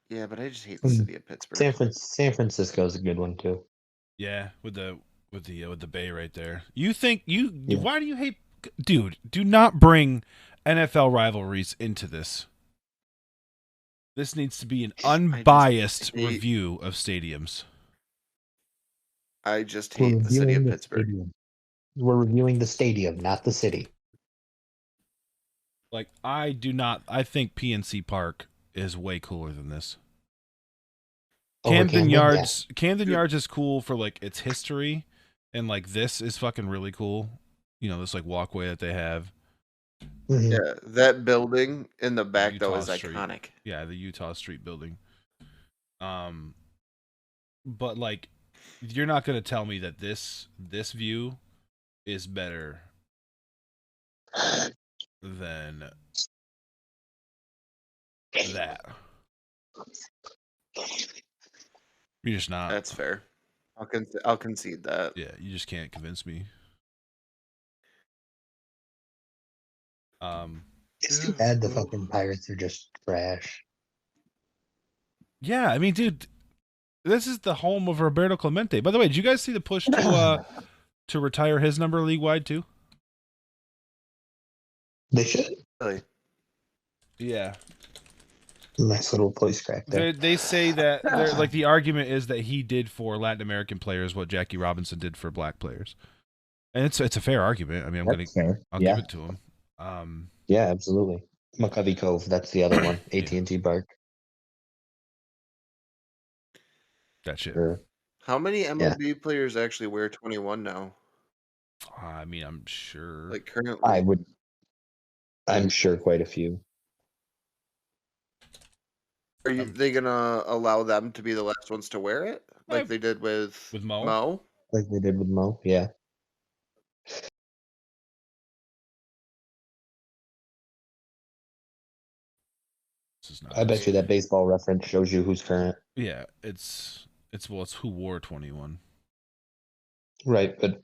but I just hate the city of Pittsburgh.
San Francisco is a good one too.
Yeah, with the bay right there. You think why do you hate, dude? Do not bring NFL rivalries into this. This needs to be an unbiased review of stadiums.
I just hate the city of Pittsburgh.
Stadium. We're reviewing the stadium, not the city.
Like, I think PNC Park is way cooler than this. Camden Yards is cool for like its history, and like this is fucking really cool. You know, this like walkway that they have.
Mm-hmm.
Yeah, that building in the back though is
Street.
iconic.
Yeah, the Utah Street building. But like, you're not gonna tell me that this view is better than that. You're just not.
That's fair. I'll concede that.
Yeah, you just can't convince me.
It's too bad the fucking Pirates are just trash.
Yeah, I mean, dude, this is the home of Roberto Clemente. By the way, did you guys see the push to retire his number league wide too?
They should.
Really?
Yeah.
Nice little voice crack there.
They say that like the argument is that he did for Latin American players what Jackie Robinson did for black players, and it's a fair argument. I mean, I'll give it to him.
Yeah, absolutely. McCovey Cove, that's the other one. AT&T Park.
That shit.
Sure.
How many MLB players actually wear 21 now?
I mean, I'm sure.
Like currently,
I'm sure quite a few.
Are they gonna allow them to be the last ones to wear it, like they did with Mo?
Like they did with Mo, yeah. I bet you that Baseball Reference shows you who's current.
Yeah, it's who wore 21.
Right, but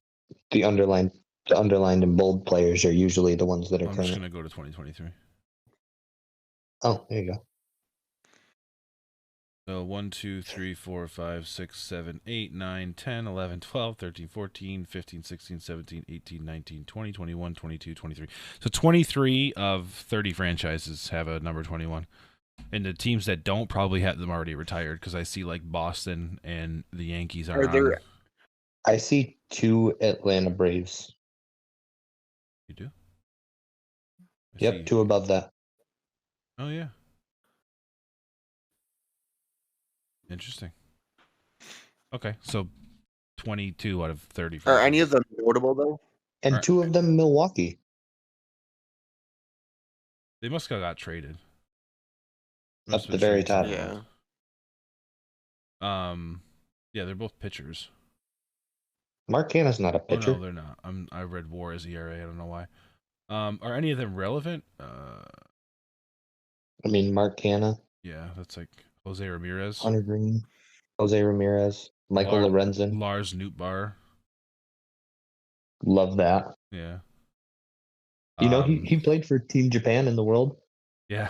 the underlined and bold players are usually the ones that are current.
I'm just gonna go to 2023.
Oh, there you go.
So 1, 2, 3, 4, 5, 6, 7, 8, 9, 10, 11, 12, 13, 14, 15, 16, 17, 18, 19, 20, 21, 22, 23. So 23 of 30 franchises have a number 21. And the teams that don't probably have them already retired, because I see like Boston and the Yankees are on.
I see 2 Atlanta Braves.
You do?
Yep, 2 above that.
Oh, yeah. Interesting. Okay, so 22 out of 30.
Are any of them notable, though?
And 2 of them Milwaukee.
They must have got traded.
Up the very top.
Yeah.
Yeah, they're both pitchers.
Mark Canna's not a pitcher.
Oh, no, they're not. I read WAR as ERA. I don't know why. Are any of them relevant?
I mean, Mark Canna.
Yeah, that's like Jose Ramirez.
Hunter Green. Jose Ramirez. Michael Lorenzen.
Lars Nootbaar.
Love that.
Yeah.
You know, he played for Team Japan in the World.
Yeah.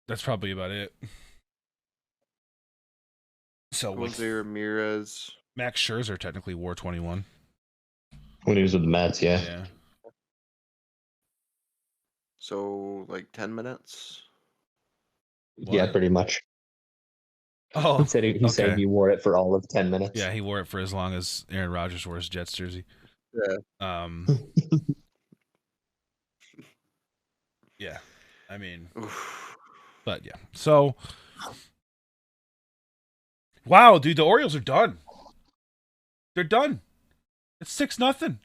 That's probably about it. So
Jose Ramirez.
Max Scherzer technically wore 21.
When he was with the Mets, yeah.
Yeah.
So, like 10 minutes?
Yeah,
What?
pretty much.
Oh,
He said he wore it for all of 10 minutes.
Yeah, he wore it for as long as Aaron Rodgers wore his Jets jersey.
Yeah.
Yeah. I mean,
Oof.
but yeah. So, wow, dude, the Orioles are done. They're done. It's 6-0.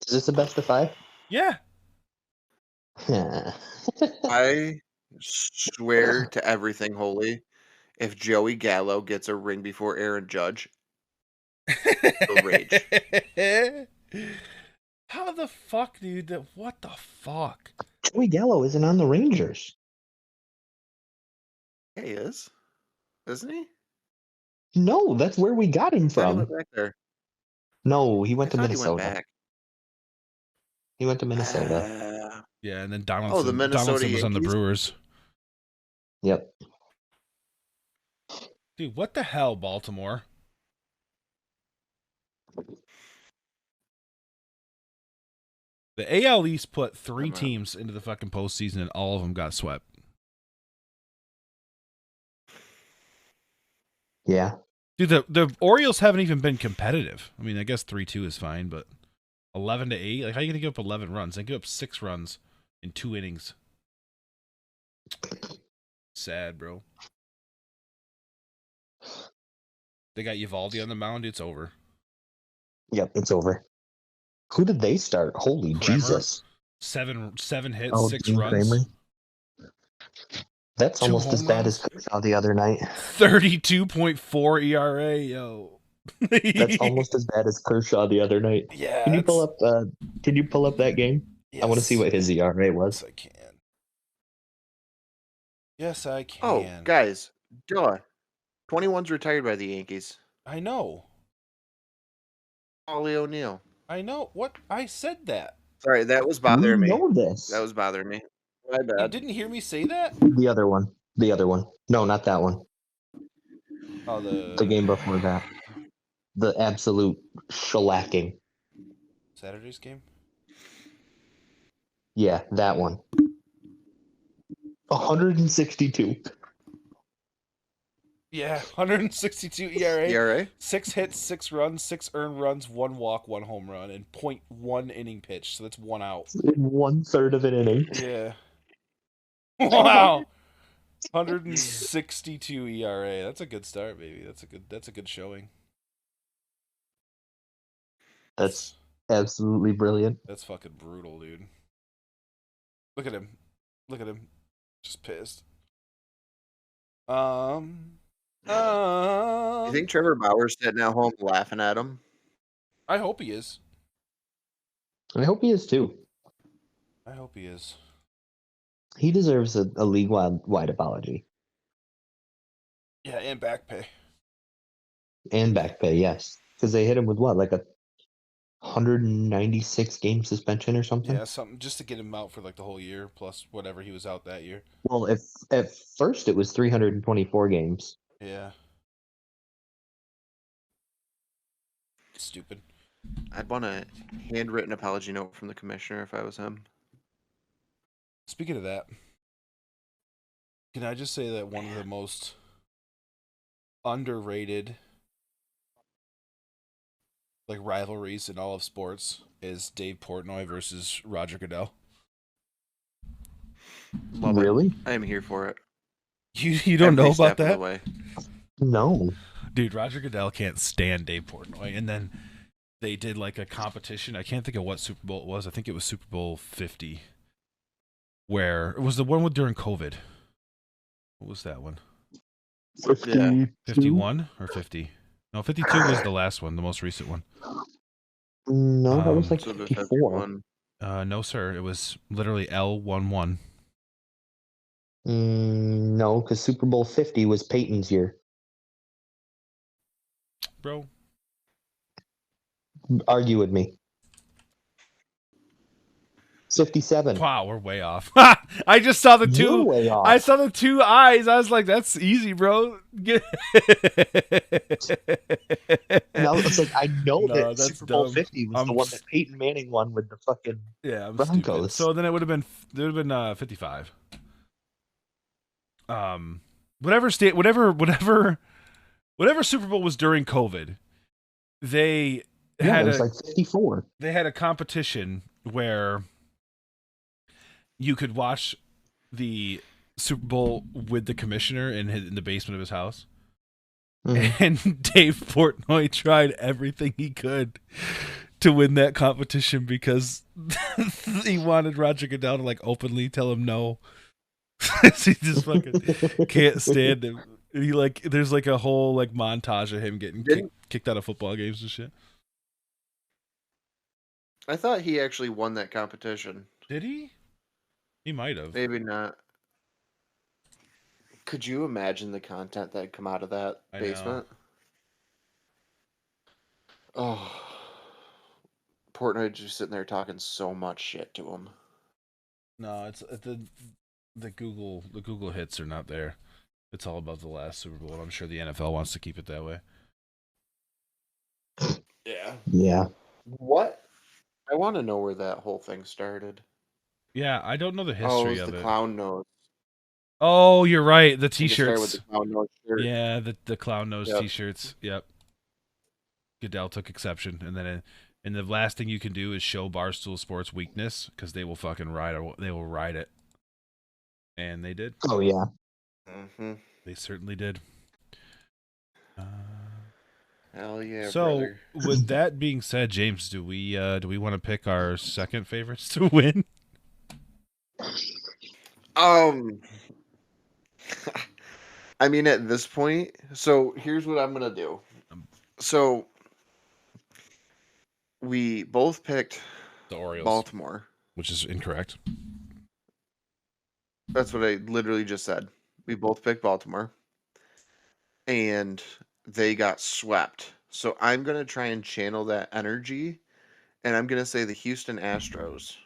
Is this a best of 5?
Yeah.
I swear to everything holy, if Joey Gallo gets a ring before Aaron Judge, he'll rage.
How the fuck, dude? What the fuck?
Joey Gallo isn't on the Rangers.
Yeah, he is. Isn't he?
No, that's where we got him
I thought he
from.
went back there.
No, he went
I
to
thought
Minnesota.
he went back.
He went to Minnesota.
Yeah, and then Donaldson,
Oh, the Minnesota
Donaldson was on the
Yankees?
Brewers.
Yep.
Dude, what the hell, Baltimore? The AL East put 3 teams into the fucking postseason, and all of them got swept.
Yeah.
Dude, the Orioles haven't even been competitive. I mean, I guess 3-2 is fine, but 11-8? Like, how are you going to give up 11 runs? They give up 6 runs in 2 innings. Sad, bro. They got Eovaldi on the mound. It's over.
Yep, it's over. Who did they start? Holy
Kremer.
Jesus.
7 hits, 6
Dean
runs.
Kramer. That's
2
almost as bad as Kershaw the other night.
32.4 ERA, yo.
That's almost as bad as Kershaw the other night.
Yeah.
Can you pull up that game?
Yes.
I want to see what his ERA was.
Yes, I can. Yes, I can.
Oh, guys, duh. 21's retired by the Yankees.
I know.
Ollie O'Neill.
I know. What? I said that.
Sorry, that was bothering me.
know this.
That was bothering me. My
You
bad.
didn't hear me say that?
The other one. No, not that one.
Oh,
The game before that. The absolute shellacking.
Saturday's game?
Yeah, that one. 162.
Yeah, 162 ERA.
ERA?
6 hits, 6 runs, 6 earned runs, 1 walk, 1 home run, and .1 inning pitch. So that's 1 out.
In 1/3 of an inning.
Yeah. Wow. 162 ERA. That's a good start, baby. That's a good showing.
That's absolutely brilliant.
That's fucking brutal, dude. Look at him. Look at him. Just pissed.
You think Trevor Bauer's sitting at home laughing at him?
I hope he is.
I hope he is too.
I hope he is.
He deserves a league-wide apology.
Yeah, and back pay.
And back pay, yes. Because they hit him with what, like a 196 game suspension or something?
Yeah, something just to get him out for like the whole year, plus whatever he was out that year.
Well, at first it was 324 games.
Yeah. Stupid.
I'd want a handwritten apology note from the commissioner if I was him.
Speaking of that, can I just say that one of the most underrated like rivalries in all of sports is Dave Portnoy versus Roger Goodell?
Love
Really?
it. I am here for it.
You don't know about that?
Way.
No.
Dude, Roger Goodell can't stand Dave Portnoy. And then they did like a competition. I can't think of what Super Bowl it was. I think it was Super Bowl 50. Where it was the one with during COVID. What was that one? 51 or 50? No, 52 was the last one, the most recent one.
No, that was like
So the
54.
No, sir. It was literally L11.
No, because Super Bowl 50 was Peyton's year.
bro?
Argue with me. 57.
Wow, we're way off. I just saw the
You're
two.
way off.
I saw the two eyes. I was like, "That's easy, bro."
No, it's like I know
No,
that
that's
Super Bowl
dumb.
50 was the one that Peyton Manning won with the fucking
Yeah, I'm stupid.
Broncos.
So then it would have been 55. Whatever Super Bowl was during COVID, they
Yeah,
had
it was like 54.
they had a competition where you could watch the Super Bowl with the commissioner in the basement of his house.
Mhm.
And Dave Portnoy tried everything he could to win that competition because he wanted Roger Goodell to like openly tell him no. He just fucking can't stand him. And he like there's like a whole like montage of him getting kicked out of football games and shit.
I thought he actually won that competition.
Did he? He might have.
Maybe not. Could you imagine the content that come out of that
I
basement? Oh, Portnoy just sitting there talking so much shit to him.
No, it's the Google hits are not there. It's all about the last Super Bowl. And I'm sure the NFL wants to keep it that way.
Yeah.
Yeah.
What? I want to know where that whole thing started.
Yeah, I don't know the
Oh,
history
it was
of
the
it.
clown nose.
Oh, you're right. The
I think it started with
t-shirts.
the clown nose shirt.
Yeah, the clown nose
Yep.
t-shirts. Yep. Goodell took exception, and then and the last thing you can do is show Barstool Sports weakness because they will fucking they will ride it, and they did.
Oh, yeah.
Mm-hmm.
They certainly did.
Hell yeah,
So,
brother.
with that being said, James, do we want to pick our second favorites to win?
I mean, at this point, so here's what I'm gonna do. So we both picked
The Orioles,
Baltimore,
which is incorrect.
That's what I literally just said. We both picked Baltimore, and they got swept. So I'm gonna try and channel that energy, and I'm gonna say the Houston Astros.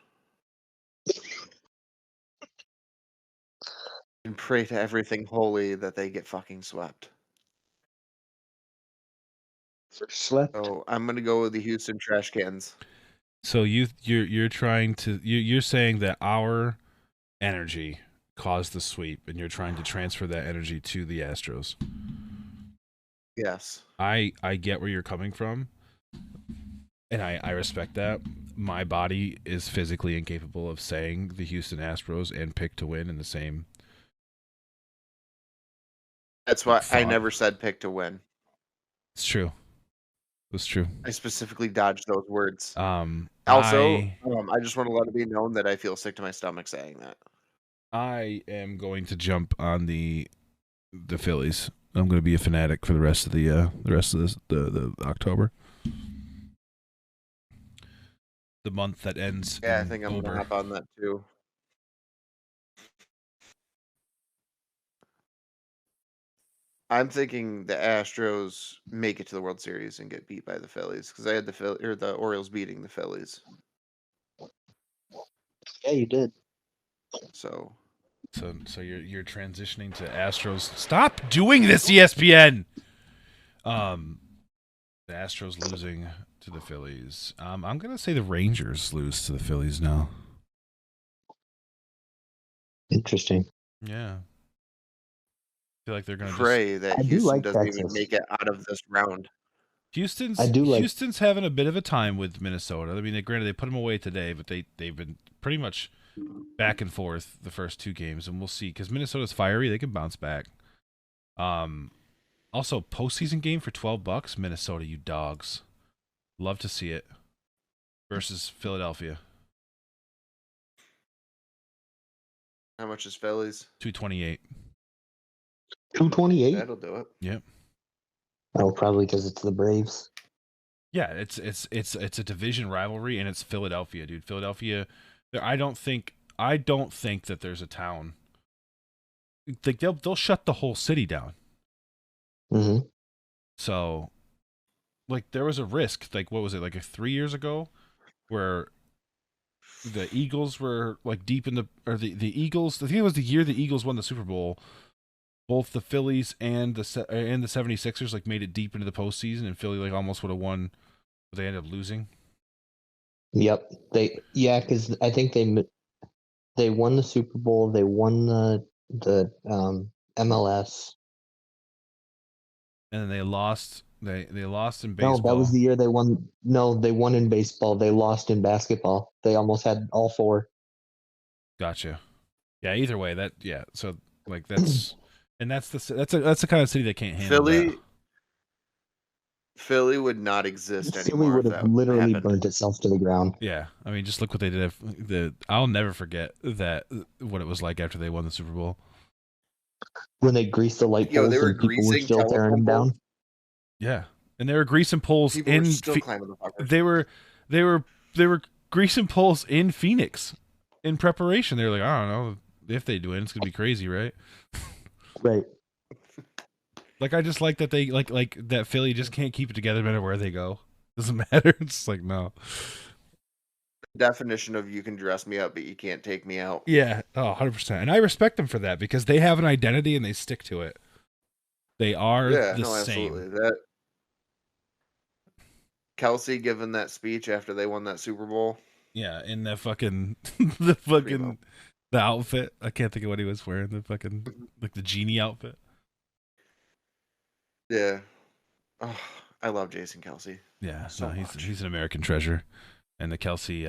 And pray to everything holy that they get fucking swept.
Slept.
So I'm gonna go with the Houston Trash Cans.
So you're trying to you're saying that our energy caused the sweep, and you're trying to transfer that energy to the Astros.
Yes.
I get where you're coming from, and I respect that. My body is physically incapable of saying the Houston Astros and pick to win in the same.
That's why I
Thought.
never said pick to win.
It's true. It's true.
I specifically dodged those words.
Also,
I just want to let it be known that I feel sick to my stomach saying that.
I am going to jump on the Phillies. I'm going to be a fanatic for the rest of the October. The month that ends.
Yeah, I think I'm gonna hop on that too. I'm thinking the Astros make it to the World Series and get beat by the Phillies because I had the Orioles beating the Phillies.
Yeah, you did.
So you're transitioning to Astros. Stop doing this, ESPN. The Astros losing to the Phillies. I'm gonna say the Rangers lose to the Phillies now.
Interesting.
Yeah. I feel like they're gonna
pray that Houston doesn't even make it out of this round.
Houston's having a bit of a time with Minnesota. I mean, granted they put them away today, but they've been pretty much back and forth the first two games, and we'll see because Minnesota's fiery. They can bounce back. Also, postseason game for $12, Minnesota, you dogs. Love to see it. Versus Philadelphia.
How much is Phillies?
$228.
228.
That'll do it.
Yep.
Oh, probably because it's the Braves.
Yeah, it's a division rivalry, and it's Philadelphia, dude. Philadelphia. I don't think that there's a town. Like they'll shut the whole city down.
Mm-hmm.
So, like there was a risk. Like what was it? Like 3 years ago, where the Eagles were like deep in the Eagles. I think it was the year the Eagles won the Super Bowl. Both the Phillies and the 76ers like made it deep into the postseason, and Philly like almost would have won, but they ended up losing.
Yep. Because I think they won the Super Bowl. They won the MLS.
And then they lost. They lost in
No,
baseball.
that was the year they won. No, they won in baseball. They lost in basketball. They almost had all four.
Gotcha. Yeah. Either way, So like that's the kind of city that can't handle that.
Philly would not exist
Philly
anymore
would
if
have
that
literally
happened.
burnt itself to the ground.
Yeah, I mean, just look what they did. I'll never forget what it was like after they won the Super Bowl.
When they greased the light poles
They were
and people were
greasing
still tearing them
telephone
down.
poles.
Yeah, and they were greasing poles
People were still climbing the fucker.
They were greasing poles in Phoenix in preparation. They were like, I don't know if they do it, it's gonna be crazy, right?
Right.
Like I just like that they like that Philly just can't keep it together no matter where they go. Doesn't matter. It's like no.
Definition of you can dress me up, but you can't take me out.
Yeah, 100%. And I respect them for that because they have an identity and they stick to it. They are the same.
Absolutely. That Kelsey giving that speech after they won that Super Bowl.
Yeah, in the fucking
Primo.
the outfit. I can't think of what he was wearing. The fucking like the genie outfit.
Yeah. Oh, I love Jason Kelsey.
Yeah,
So much.
he's an American treasure. And the Kelsey,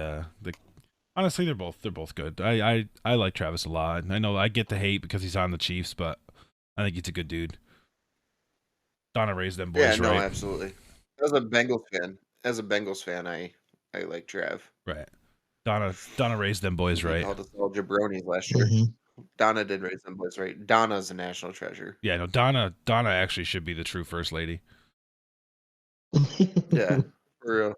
honestly, they're both good. I like Travis a lot. I know I get the hate because he's on the Chiefs, but I think he's a good dude. Donna raised them boys, right?
Absolutely. As a Bengals fan, I like Trav.
Right. Donna raised them boys, right?
Called us all jabronis last year.
Mm-hmm.
Donna did raise them boys, right? Donna's a national treasure.
Yeah, no, Donna actually should be the true first lady.
Yeah, for real.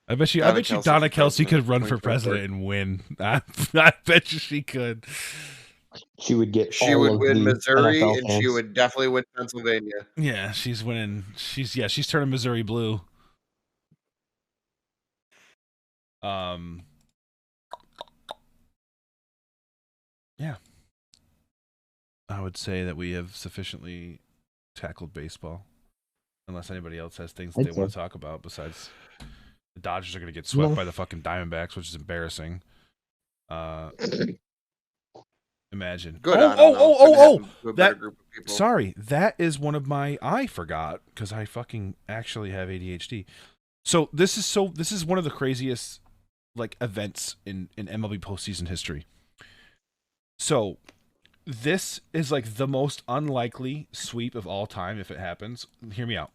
I bet you Donna Kelsey could run for president and win. I bet you she could.
She would
win Missouri
NFL
and
fans.
she would definitely win Pennsylvania.
Yeah, she's winning. She's turning Missouri blue. Yeah. I would say that we have sufficiently tackled baseball. Unless anybody else has things that they want to talk about besides the Dodgers are going to get swept by the fucking Diamondbacks, which is embarrassing. Imagine.
Good.
Sorry, that is one of my. I forgot because I fucking actually have ADHD. So this is one of the craziest like events in MLB postseason history. So this is like the most unlikely sweep of all time if it happens. Hear me out.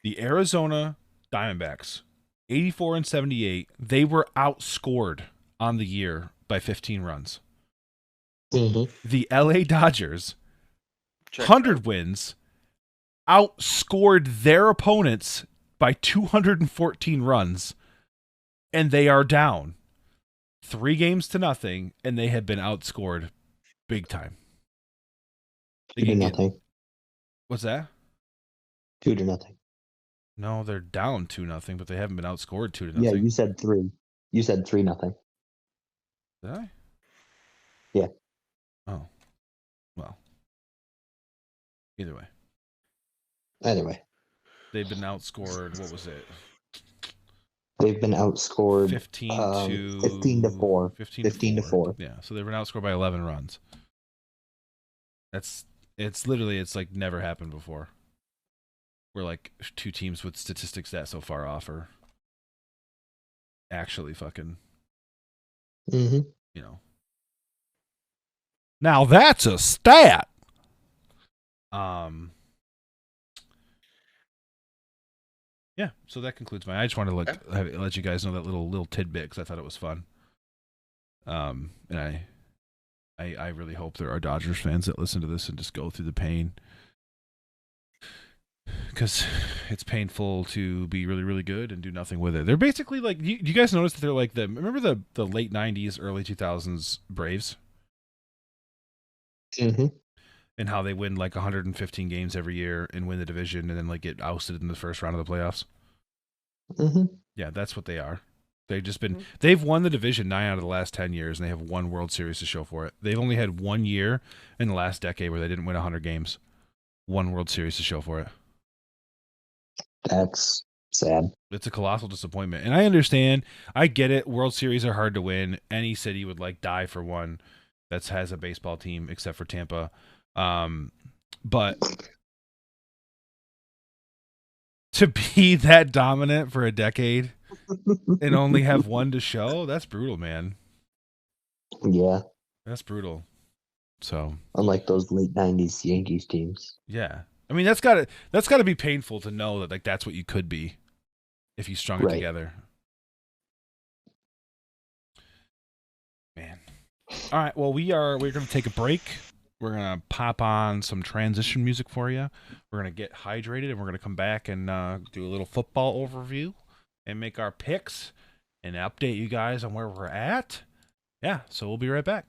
The Arizona Diamondbacks, 84-78, they were outscored on the year by 15 runs.
Mm-hmm.
The LA Dodgers, 100 wins, outscored their opponents by 214 runs, and they are down 3-0, and they have been outscored big time.
2-0.
What's that?
2-0.
No, they're down 2-0, but they haven't been outscored 2-0.
Yeah, you said 3. You said 3-0.
Did I?
Yeah.
Oh. Well. Either way.
Anyway.
They've been outscored, what was it?
They've been outscored
15 to
4.
15 to
4.
Yeah, so they've been outscored by 11 runs. It's like never happened before. Where like two teams with statistics that so far off are actually fucking,
you
know. Now that's a stat. Yeah, so that concludes I just wanted to let you guys know that little tidbit because I thought it was fun. And I really hope there are Dodgers fans that listen to this and just go through the pain. Because it's painful to be really, really good and do nothing with it. They're basically like, you guys notice that they're like remember the late 90s, early 2000s Braves?
Mm-hmm.
and how they win like 115 games every year and win the division and then like get ousted in the first round of the playoffs.
Mm-hmm.
Yeah, that's what they are.
Mhm.
They've won the division 9 out of the last 10 years, and they have one World Series to show for it. They've only had 1 year in the last decade where they didn't win 100 games. One World Series to show for it.
That's sad.
It's a colossal disappointment. And I understand. I get it. World Series are hard to win. Any city would like die for one that has a baseball team, except for Tampa. But to be that dominant for a decade and only have one to show, that's brutal, man.
Yeah.
That's brutal. So,
Unlike those late '90s Yankees teams.
yeah. I mean, that's gotta be painful to know that like that's what you could be if you strung it
Right.
together. Man. All right, well we're going to take a break. We're going to pop on some transition music for you. We're going to get hydrated and we're going to come back and do a little football overview and make our picks and update you guys on where we're at. Yeah, so we'll be right back.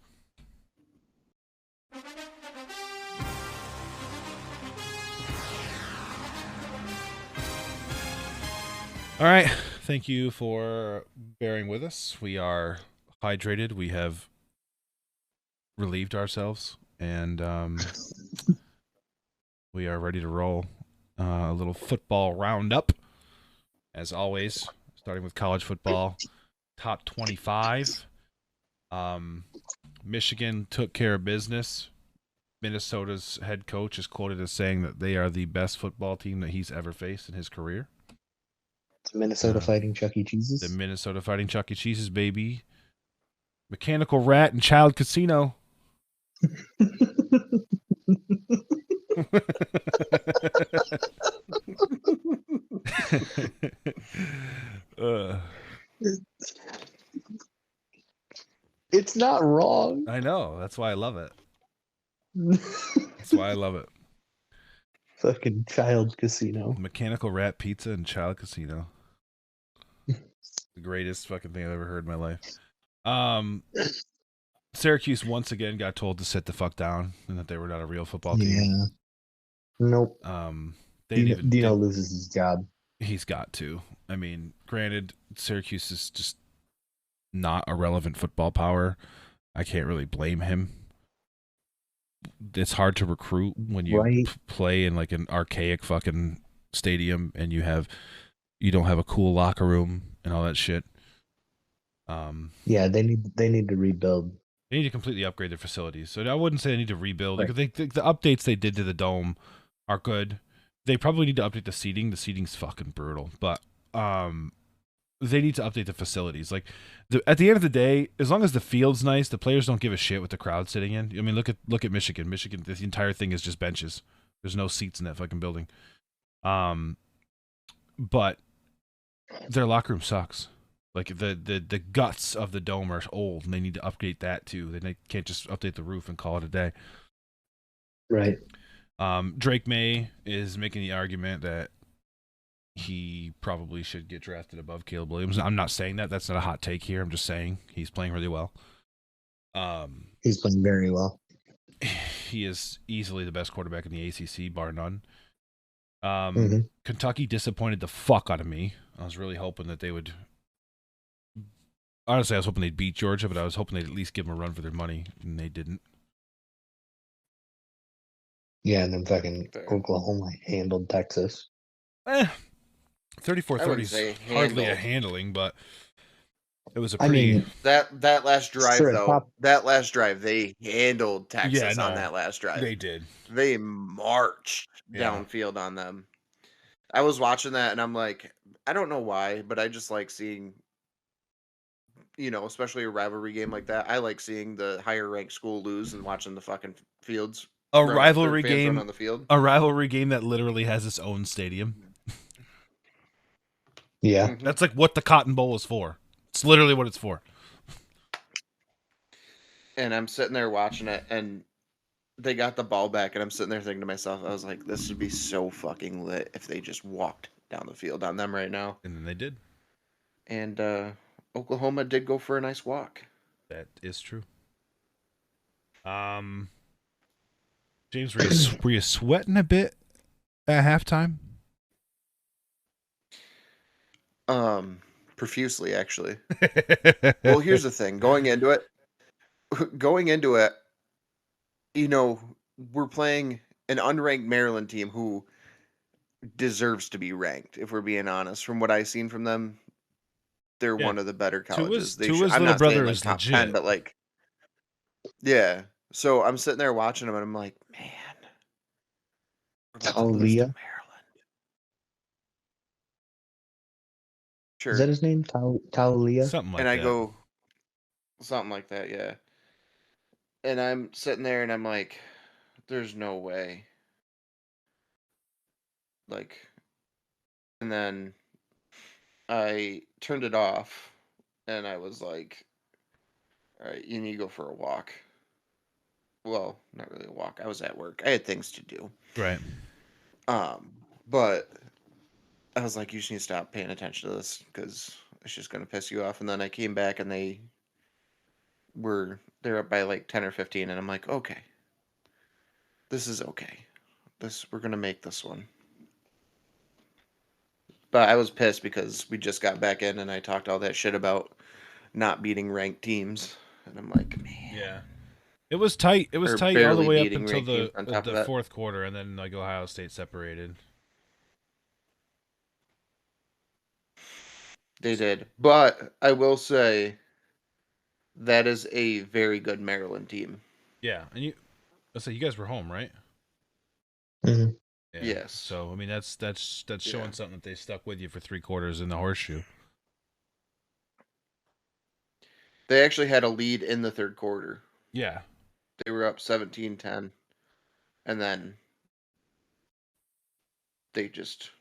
All right. Thank you for bearing with us. We are hydrated. We have relieved ourselves, and we are ready to roll. A little football roundup, as always, starting with college football. Top 25. Michigan took care of business. Minnesota's head coach is quoted as saying that they are the best football team that he's ever faced in his career.
It's Minnesota fighting Chuck E.
The
Cheese's.
Minnesota fighting Chuck E. Cheese's, baby. Mechanical Rat and Child Casino.
It's not wrong.
I know. That's why I love it. That's why I love it.
Fucking Child Casino.
Mechanical Rat Pizza and Child Casino. The greatest fucking thing I've ever heard in my life. Syracuse once again got told to sit the fuck down and that they were not a real football team.
Yeah. Nope. Dino loses his job.
He's got to. I mean, granted, Syracuse is just not a relevant football power. I can't really blame him. It's hard to recruit when you play in like an archaic fucking stadium and you don't have a cool locker room and all that shit.
Yeah, they need to rebuild.
They need to completely upgrade their facilities. So I wouldn't say they need to rebuild. Right. Like the updates they did to the dome are good. They probably need to update the seating. The seating's fucking brutal, but they need to update the facilities. Like at the end of the day, as long as the field's nice, the players don't give a shit with the crowd sitting in. I mean, look at Michigan. Michigan, the entire thing is just benches. There's no seats in that fucking building. But their locker room sucks. Like the guts of the dome are old, and they need to update that too. They can't just update the roof and call it a day.
Right.
Drake May is making the argument that he probably should get drafted above Caleb Williams. I'm not saying that. That's not a hot take here. I'm just saying he's playing really well.
He's playing very well.
He is easily the best quarterback in the ACC, bar none.
Mm-hmm.
Kentucky disappointed the fuck out of me. I was really hoping that they would. Honestly, I was hoping they'd beat Georgia, but I was hoping they'd at least give them a run for their money, and they didn't.
Yeah, and then fucking Oklahoma handled Texas.
34-30 is hardly a handling, but it was a pretty.
I mean,
that last drive though. That last drive, they handled Texas on that last drive.
They did.
They marched downfield on them. I was watching that, and I'm like, I don't know why, but I just like seeing. Especially a rivalry game like that. I like seeing the higher ranked school lose and watching the fucking fields.
A rivalry game
on the field.
A rivalry game that literally has its own stadium.
Yeah.
That's like what the Cotton Bowl is for. It's literally what it's for.
And I'm sitting there watching it, and they got the ball back, and I'm sitting there thinking to myself, I was like, this would be so fucking lit if they just walked down the field on them right now.
And then they did.
And Oklahoma did go for a nice walk.
That is true. James, were you sweating a bit at halftime?
Profusely actually. Well, here's the thing. Going into it, you know, we're playing an unranked Maryland team who deserves to be ranked, if we're being honest. From what I've seen from them, they're
Yeah,
one of the better colleges.
Tua's
I'm
little
not saying
brother
like
is
top 10,
legit.
but like, yeah. So I'm sitting there watching them and I'm like, man, we're about to lose to
Talia?
Maryland.
Is that
Sure.
his name? Talia?
Something
And
like
I
that.
go, something like that, yeah. And I'm sitting there and I'm like, there's no way. Like, and then I turned it off and I was like, all right, you need to go for a walk. Well, not really a walk. I was at work. I had things to do.
Right.
Um, but I was like, you just need to stop paying attention to this because it's just gonna piss you off. And then I came back and they're up by like 10 or 15, and I'm like, okay, this is okay. We're gonna make this one. But I was pissed because we just got back in and I talked all that shit about not beating ranked teams. And I'm like, man.
Yeah. It was tight. It was
Or
tight all the
barely
way up
beating
until
ranked teams
the
on top of
the
that.
fourth quarter, and then like Ohio State separated.
They did. But I will say that is a very good Maryland team.
Yeah, and let's say you guys were home, right?
Mhm.
Yeah.
Yes.
So I mean, that's showing
Yeah.
something that they stuck with you for 3 quarters in the horseshoe.
They actually had a lead in the third quarter.
Yeah.
They were up 17-10. And then they just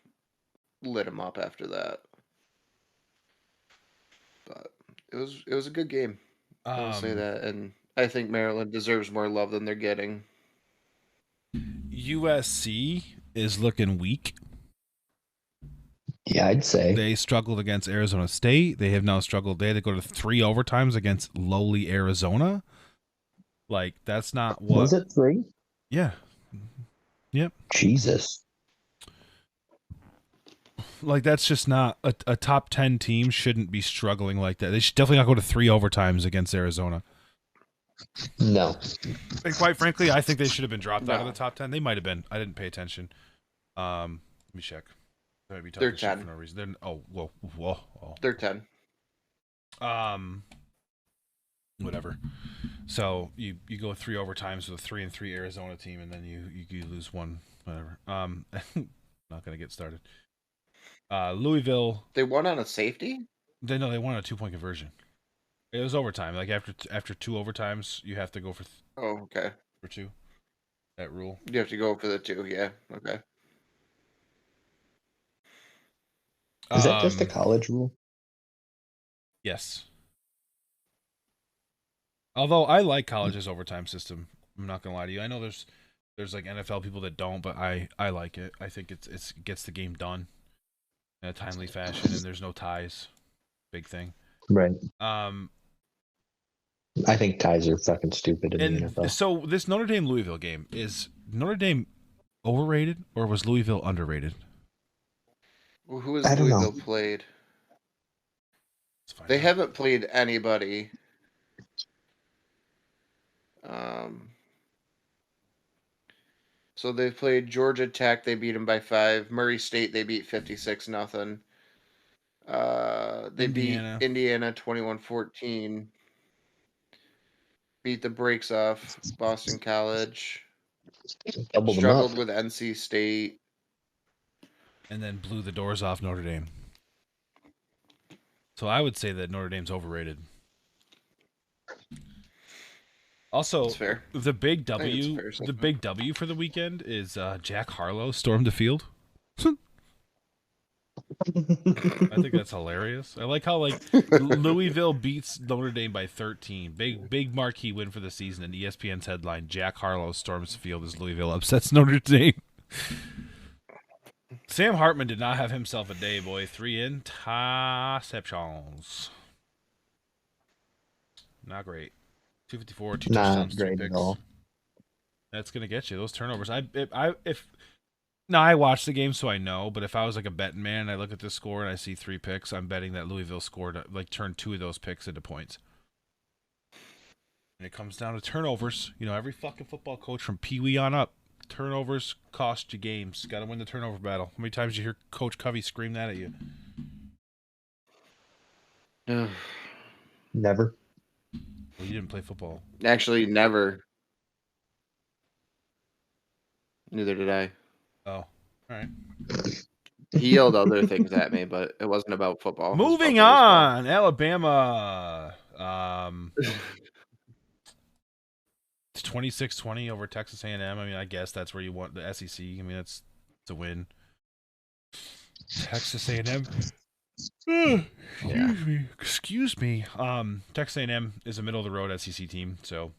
lit them up after that. But it was a good game. I will say that, and I think Maryland deserves more love than they're getting.
USC is looking weak.
Yeah, I'd say.
They struggled against Arizona State. They have now struggled. They had to go to 3 overtimes against lowly Arizona. Like, that's not what.
Was it 3?
Yeah. Yep.
Jesus.
Like, that's just not a top 10 team shouldn't be struggling like that. They should definitely not go to 3 overtimes against Arizona.
No.
And quite frankly, I think they should have been dropped out of
No.
the top 10. They might have been. I didn't pay attention. Let me check. I might be
They're
talking shit
10.
for no reason. Whoa.
They're 10.
Whatever. So you go 3 overtimes with a 3-3 Arizona team, and then you lose one. Whatever. Not gonna get started. Louisville.
They won on a safety?
They won a 2-point conversion. It was overtime. Like after 2 overtimes, you have to go for
Oh, okay.
for 2. That rule.
You have to go for the 2, yeah. Okay.
Is that just a college rule?
Yes. Although I like college's overtime system. I'm not gonna lie to you. I know there's like NFL people that don't, but I like it. I think it gets the game done in a timely fashion, and there's no ties. Big thing.
Right.
Um,
I think ties are fucking stupid in the
and
NFL.
so this Notre Dame Louisville game, is Notre Dame overrated or was Louisville underrated?
Well, who has
I don't know.
Louisville played?
Let's find
They
out.
haven't played anybody. So they've played Georgia Tech. They beat them by 5. Murray State. They beat 56-0. They
Indiana.
beat Indiana 21-14. Beat the brakes off Boston College.
Double them
Struggled
up.
with NC State.
And then blew the doors off Notre Dame. So I would say that Notre Dame's overrated. Also,
That's fair.
the big
I think it's a
W,
fair
the
assessment.
big W for the weekend is Jack Harlow stormed the field. I think that's hilarious. I like how like Louisville beats Notre Dame by 13. Big marquee win for the season. And ESPN's headline: Jack Harlow storms the field as Louisville upsets Notre Dame. Sam Hartman did not have himself a day, boy. 3 interceptions. Not great. 254, 2
Not
touchdowns, 3
great at
picks.
all.
That's gonna get you those turnovers. Now I watch the game, so I know. But if I was like a betting man, and I look at the score and I see 3 picks, I'm betting that Louisville scored like turned 2 of those picks into points. And it comes down to turnovers. You know, every fucking football coach from Pee Wee on up, turnovers cost you games. Got to win the turnover battle. How many times did you hear Coach Covey scream that at you?
Never.
Well, you didn't play football.
Actually, never. Neither did I.
Oh, all right.
He yelled other things at me, but it wasn't about football. It was about
Moving
baseball.
on, Alabama. It's 26-20 over Texas A&M. I mean, I guess that's where you want the SEC. I mean, it's a win. Texas A&M. Excuse me. Texas A&M is a middle of the road SEC team, so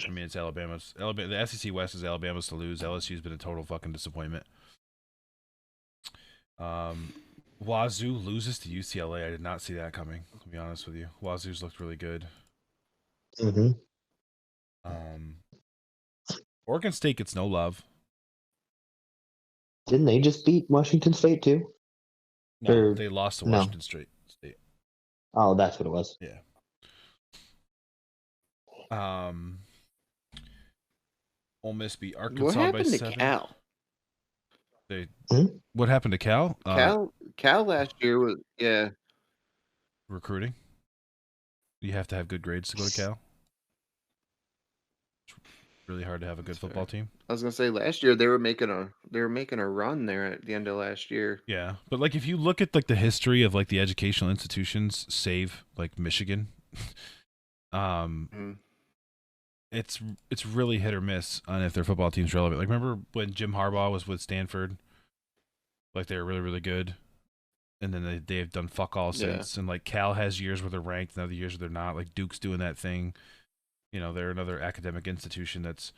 I mean it's Alabama's. The SEC West is Alabama's to lose. LSU's been a total fucking disappointment. Wazoo loses to UCLA. I did not see that coming, to be honest with you. Wazoo's looked really good.
Mm-hmm.
Oregon State gets no love.
Didn't they just beat Washington State too?
No, they lost to Washington State.
Oh, that's what it was.
Yeah. Ole Miss beat Arkansas
What happened
by
to
7.
Cal?
What happened to Cal?
Cal last year was
Recruiting. You have to have good grades to go to Cal. It's really hard to have a good football team.
I was gonna say last year they were making a run there at the end of last year.
Yeah, but like if you look at like the history of like the educational institutions, save like Michigan, it's really hit or miss on if their football team's relevant. Like remember when Jim Harbaugh was with Stanford, like they were really really good, and then they've done fuck all since. And like Cal has years where they're ranked, and other years where they're not. Like Duke's doing that thing. You know, they're another academic institution that's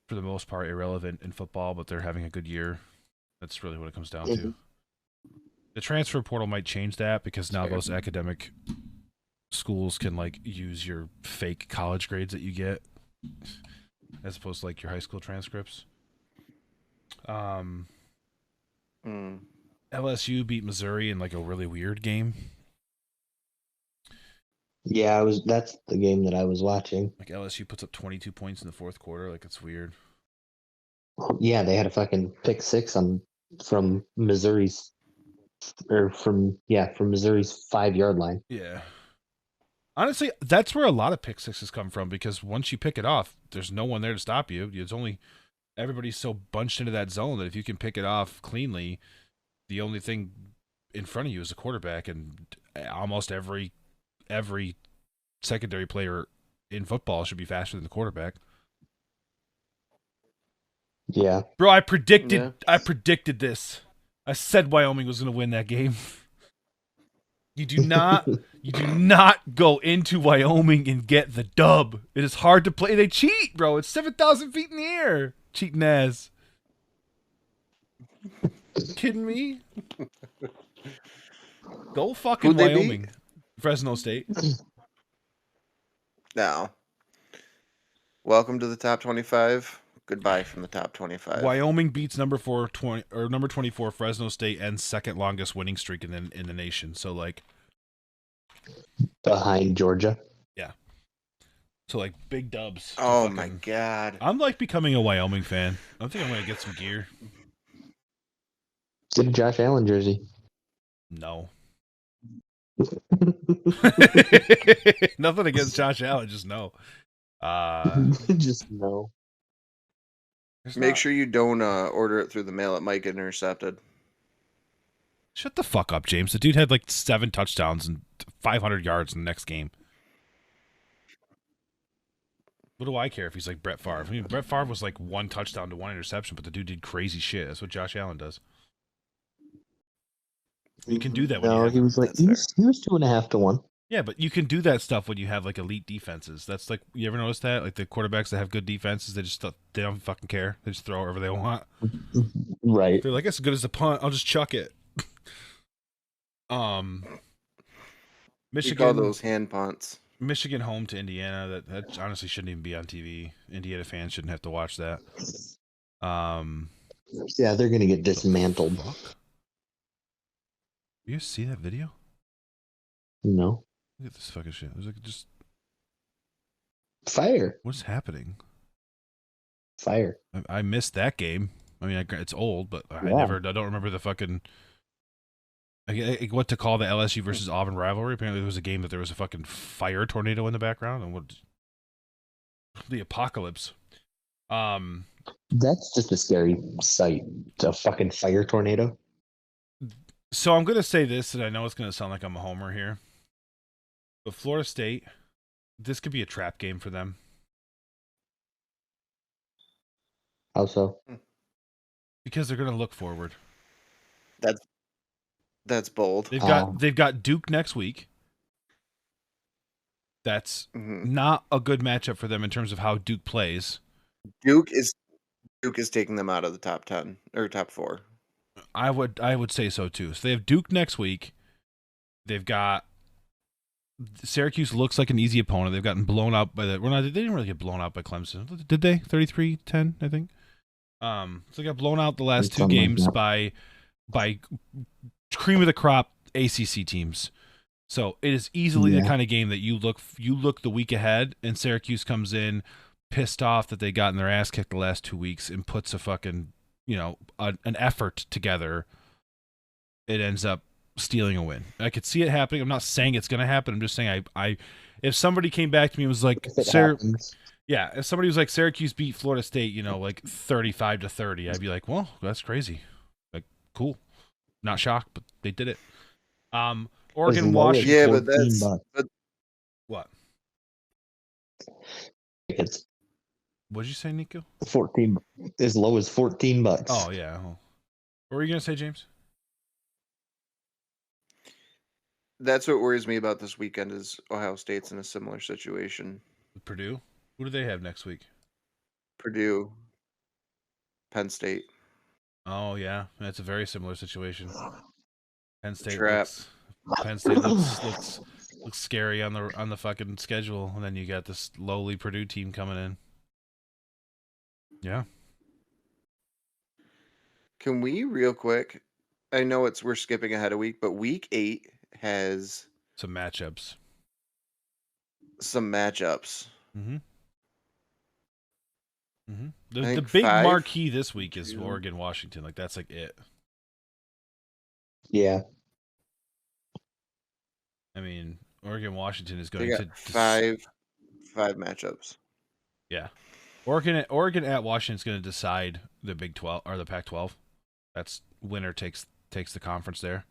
for the most part irrelevant in football, but they're having a good year. That's really what it comes down to. The transfer portal might change that because now those academic schools can like use your fake college grades that you get as opposed to like your high school transcripts. LSU beat Missouri in like a really weird game.
Yeah, that's the game that I was watching.
Like LSU puts up 22 points in the fourth quarter. Like it's weird.
Yeah, they had a fucking pick 6 from Missouri's 5-yard line.
Yeah. Honestly, that's where a lot of pick sixes come from because once you pick it off, there's no one there to stop you. It's only everybody's so bunched into that zone that if you can pick it off cleanly, the only thing in front of you is a quarterback, and almost every secondary player in football should be faster than the quarterback.
Yeah.
Bro, I predicted this. I said Wyoming was going to win that game. You do not go into Wyoming and get the dub. It is hard to play. They cheat, bro. It's 7,000 feet in the air. Cheating ass. Kidding me? Go fucking Wyoming. Fresno State.
No. Welcome to the top 25. Goodbye from the top 25.
Wyoming beats number 24 Fresno State and second longest winning streak in the nation. So like
behind Georgia.
Yeah. So like big dubs.
Oh my god.
I'm like becoming a Wyoming fan. I think I'm gonna get some gear.
Get a Josh Allen jersey.
No. Nothing against Josh Allen, just no.
Just no.
Make sure you don't order it through the mail. It might get intercepted.
Shut the fuck up, James. The dude had like 7 touchdowns and 500 yards in the next game. What do I care if he's like Brett Favre? I mean, Brett Favre was like 1 touchdown to 1 interception, but the dude did crazy shit. That's what Josh Allen does. You can do that.
He was 2.5 to 1.
Yeah, but you can do that stuff when you have like elite defenses. That's like, you ever notice that? Like the quarterbacks that have good defenses, they don't fucking care. They just throw wherever they want.
Right.
They're like, it's as good as a punt. I'll just chuck it.
Michigan. We call those hand punts.
Michigan home to Indiana. That honestly shouldn't even be on TV. Indiana fans shouldn't have to watch that.
Yeah, they're gonna get
The
dismantled.
fuck? You see that video?
No
Look at this fucking shit. It was like just
fire.
what's happening?
Fire.
I missed that game. I mean, it's old, but I
Yeah.
don't remember the fucking. What to call the LSU versus Auburn rivalry? Apparently, there was a game that there was a fucking fire tornado in the background, and what the apocalypse.
That's just a scary sight. It's a fucking fire tornado.
So I'm gonna say this, and I know it's gonna sound like I'm a homer here, but Florida State, this could be a trap game for them.
How so?
Because they're gonna look forward.
That's bold.
They've got Duke next week. That's not a good matchup for them in terms of how Duke plays.
Duke is taking them out of the top 10 or top 4.
I would say so too. So they have Duke next week. They've got Syracuse looks like an easy opponent. They've gotten blown out by they didn't really get blown out by Clemson, did they? 33-10, I think. So they got blown out the last two games by cream of the crop ACC teams. So it is easily the kind of game that you look the week ahead, and Syracuse comes in pissed off that they gotten their ass kicked the last 2 weeks and puts a fucking an effort together. It ends up stealing a win. I could see it happening. I'm not saying it's going to happen. I'm just saying I if somebody came back to me and was like, if somebody was like Syracuse beat Florida State, like 35-30, I'd be like, well, that's crazy. Like, cool. Not shocked, but they did it. Oregon, Washington.
Yeah, but that's
what?
It's
What'd you say, Nico?
14, as low as $14.
Oh yeah. What were you gonna say, James?
That's what worries me about this weekend is Ohio State's in a similar situation.
Purdue? Who do they have next week?
Purdue, Penn State.
Oh yeah, that's a very similar situation. Penn State
Trap.
looks scary on the fucking schedule, and then you got this lowly Purdue team coming in. Yeah.
Can we real quick? I know we're skipping ahead a week, but week 8 has
some matchups. Mm-hmm. The big marquee this week is Oregon, Washington. Like that's like it.
Yeah.
I mean, Oregon, Washington is going to
five matchups.
Yeah. Oregon at Washington is going to decide the Big 12 or the Pac-12. That's winner takes the conference there.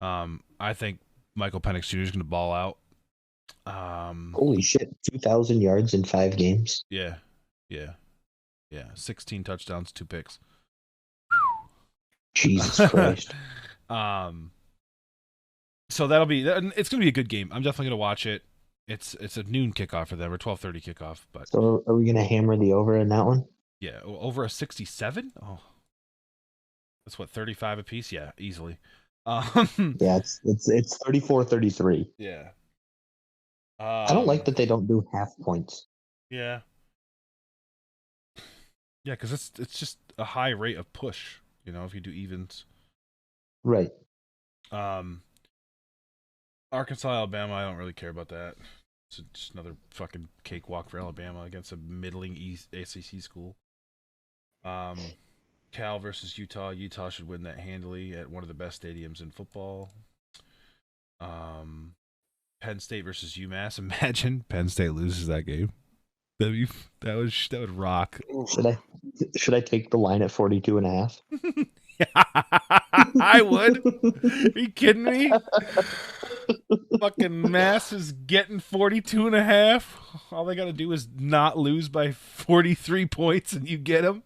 I think Michael Penix Jr. is going to ball out.
Holy shit! 2,000 yards in 5 games.
Yeah. 16 touchdowns, 2 picks.
Jesus Christ.
So it's going to be a good game. I'm definitely going to watch it. It's a noon kickoff for them or 12:30 kickoff. But
so are we going to hammer the over in that one?
Yeah, over a 67. Oh, that's what 35 apiece. Yeah, easily.
Yeah, it's 34-33.
Yeah.
I don't like that they don't do half points.
Yeah. Yeah, because it's just a high rate of push. If you do evens.
Right.
Arkansas, Alabama. I don't really care about that. It's just another fucking cakewalk for Alabama against a middling ACC school. Cal versus Utah. Utah should win that handily at one of the best stadiums in football. Penn State versus UMass. Imagine Penn State loses that game. That would rock.
Should I take the line at 42.5?
I would. Are you kidding me? Fucking Mass is getting 42.5. All they got to do is not lose by 43 points, and you get them.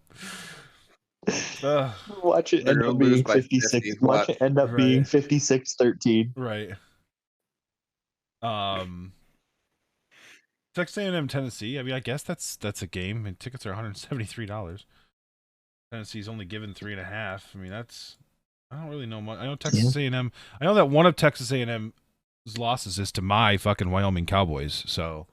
Watch it end up being 56. Watch it end up being 56-13.
Right. Texas A&M, Tennessee. I mean, I guess that's a game. I mean, tickets are $173. Tennessee's only given 3.5. I mean, I don't really know much. I know Texas A&M. I know that one of Texas A&M losses is to my fucking Wyoming Cowboys. So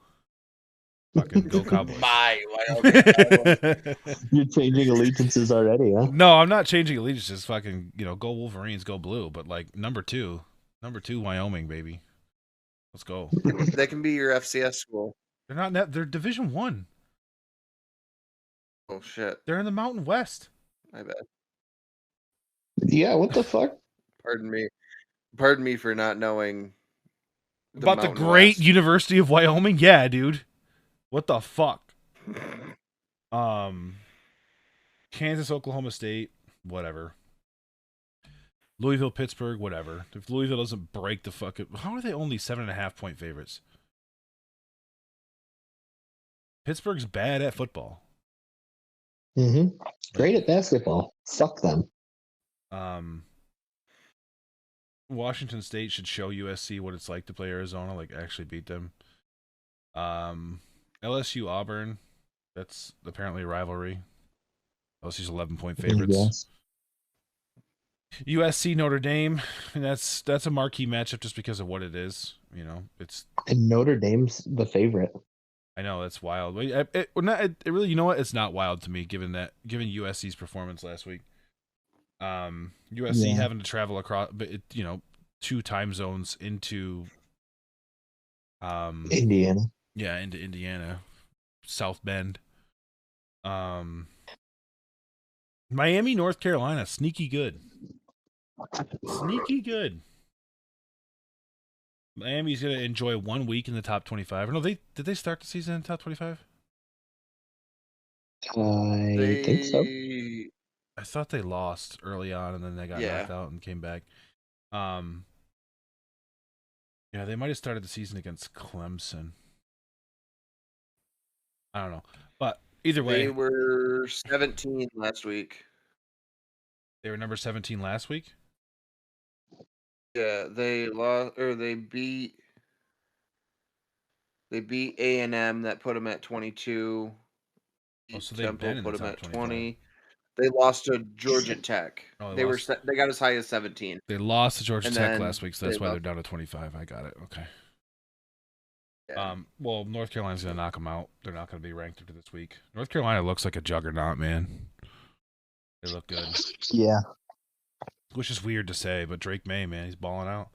fucking go Cowboys.
My Wyoming Cowboys.
You're changing allegiances already, huh?
No, I'm not changing allegiances. Fucking, go Wolverines, go blue. But like number two, Wyoming, baby. Let's go.
That can be your FCS school.
They're not net. They're Division 1.
Oh shit!
They're in the Mountain West.
My bad.
Yeah, what the fuck?
Pardon me. Pardon me for not knowing
About the
Mountain
great
West.
University of Wyoming. Yeah, dude. What the fuck? Kansas, Oklahoma State, whatever. Louisville, Pittsburgh, whatever. If Louisville doesn't break the fucking, how are they only 7.5 point favorites? Pittsburgh's bad at football.
Mm-hmm. Great at basketball. Fuck them.
Washington State should show USC what it's like to play Arizona, like actually beat them. LSU, Auburn, that's apparently a rivalry. LSU's 11-point favorites.
Yes.
USC, Notre Dame, and that's a marquee matchup just because of what it is. It's.
And Notre Dame's the favorite.
I know that's wild. It really, you know what? It's not wild to me, given USC's performance last week. USC having to travel across, but 2 time zones into.
Indiana.
Yeah, into Indiana, South Bend. Miami, North Carolina, sneaky good. Sneaky good. Miami's gonna enjoy 1 week in the top 25. Or no, did they start the season in the top 25?
I think so.
I thought they lost early on and then they got knocked out and came back. Yeah, they might have started the season against Clemson. I don't know, but either way,
They were 17 last week.
They were number 17 last week.
Yeah, they lost or they beat A&M, that put them at 22.
Oh, so they've
Temple
been in
put
the
them
top
at
25.
20. They lost to Georgia Tech.
Oh,
they got as high as 17.
They lost to Georgia
And
Tech
then
last week, so that's
they
why
lost-
they're down to 25. I got it. Okay.
Yeah.
Well, North Carolina's gonna knock them out. They're not gonna be ranked after this week. North Carolina looks like a juggernaut, man. They look good.
Yeah.
Which is weird to say, but Drake May, man, he's balling out.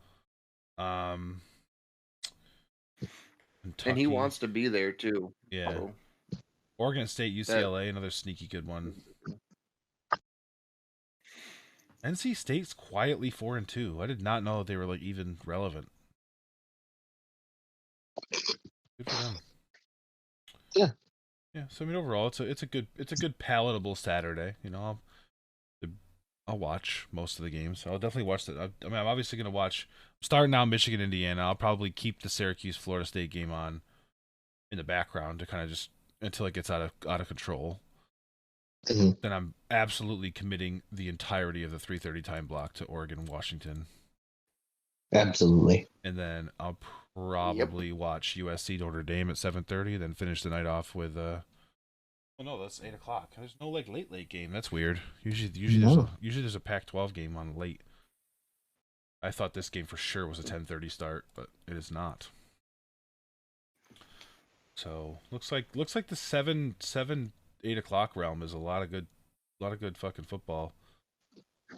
Kentucky,
And he wants to be there too.
Yeah.
So.
Oregon State, UCLA, another sneaky good one. NC State's quietly 4-2. I did not know they were like even relevant. Good for them.
Yeah.
Yeah. So I mean, overall, it's a good palatable Saturday. I'll watch most of the games. I'll definitely watch I'm obviously gonna watch. Starting now, Michigan, Indiana. I'll probably keep the Syracuse, Florida State game on in the background to kind of just until it gets out of control.
Mm-hmm.
Then I'm absolutely committing the entirety of the 3:30 time block to Oregon, Washington.
Absolutely.
And then I'll probably watch USC Notre Dame at 7:30. Then finish the night off with. Oh no, that's 8 o'clock. There's no like late game. That's weird. Usually there's a Pac-12 game on late. I thought this game for sure was a 10:30 start, but it is not. So looks like the 7-8 o'clock realm is a lot of good fucking football.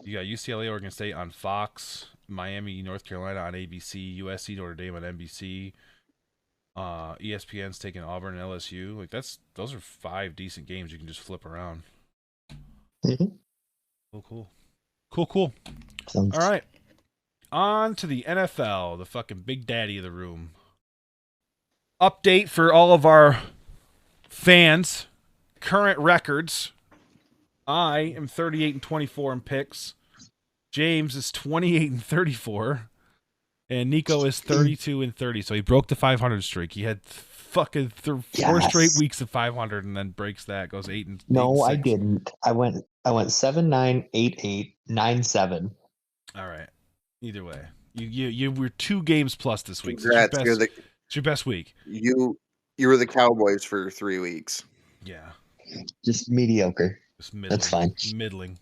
You got UCLA, Oregon State on Fox, Miami, North Carolina on ABC, USC, Notre Dame on NBC. ESPN's taking Auburn and LSU. Like those are 5 decent games you can just flip around.
Mm-hmm.
Cool. All right. On to the NFL, the fucking big daddy of the room. Update for all of our fans. Current records. I am 38-24 in picks. James is 28-34. And Nico is 32-30. So he broke the 500 streak. He had fucking 4 straight weeks of 500 and then breaks that. Goes 8-6.
No, I didn't. I went 7-9, 8-8, 9-7.
All right. Either way, you were 2 games plus this week.
Congrats,
so it's your best week.
You were the Cowboys for 3 weeks.
Yeah.
Just mediocre.
Just middling.
That's fine.
Middling.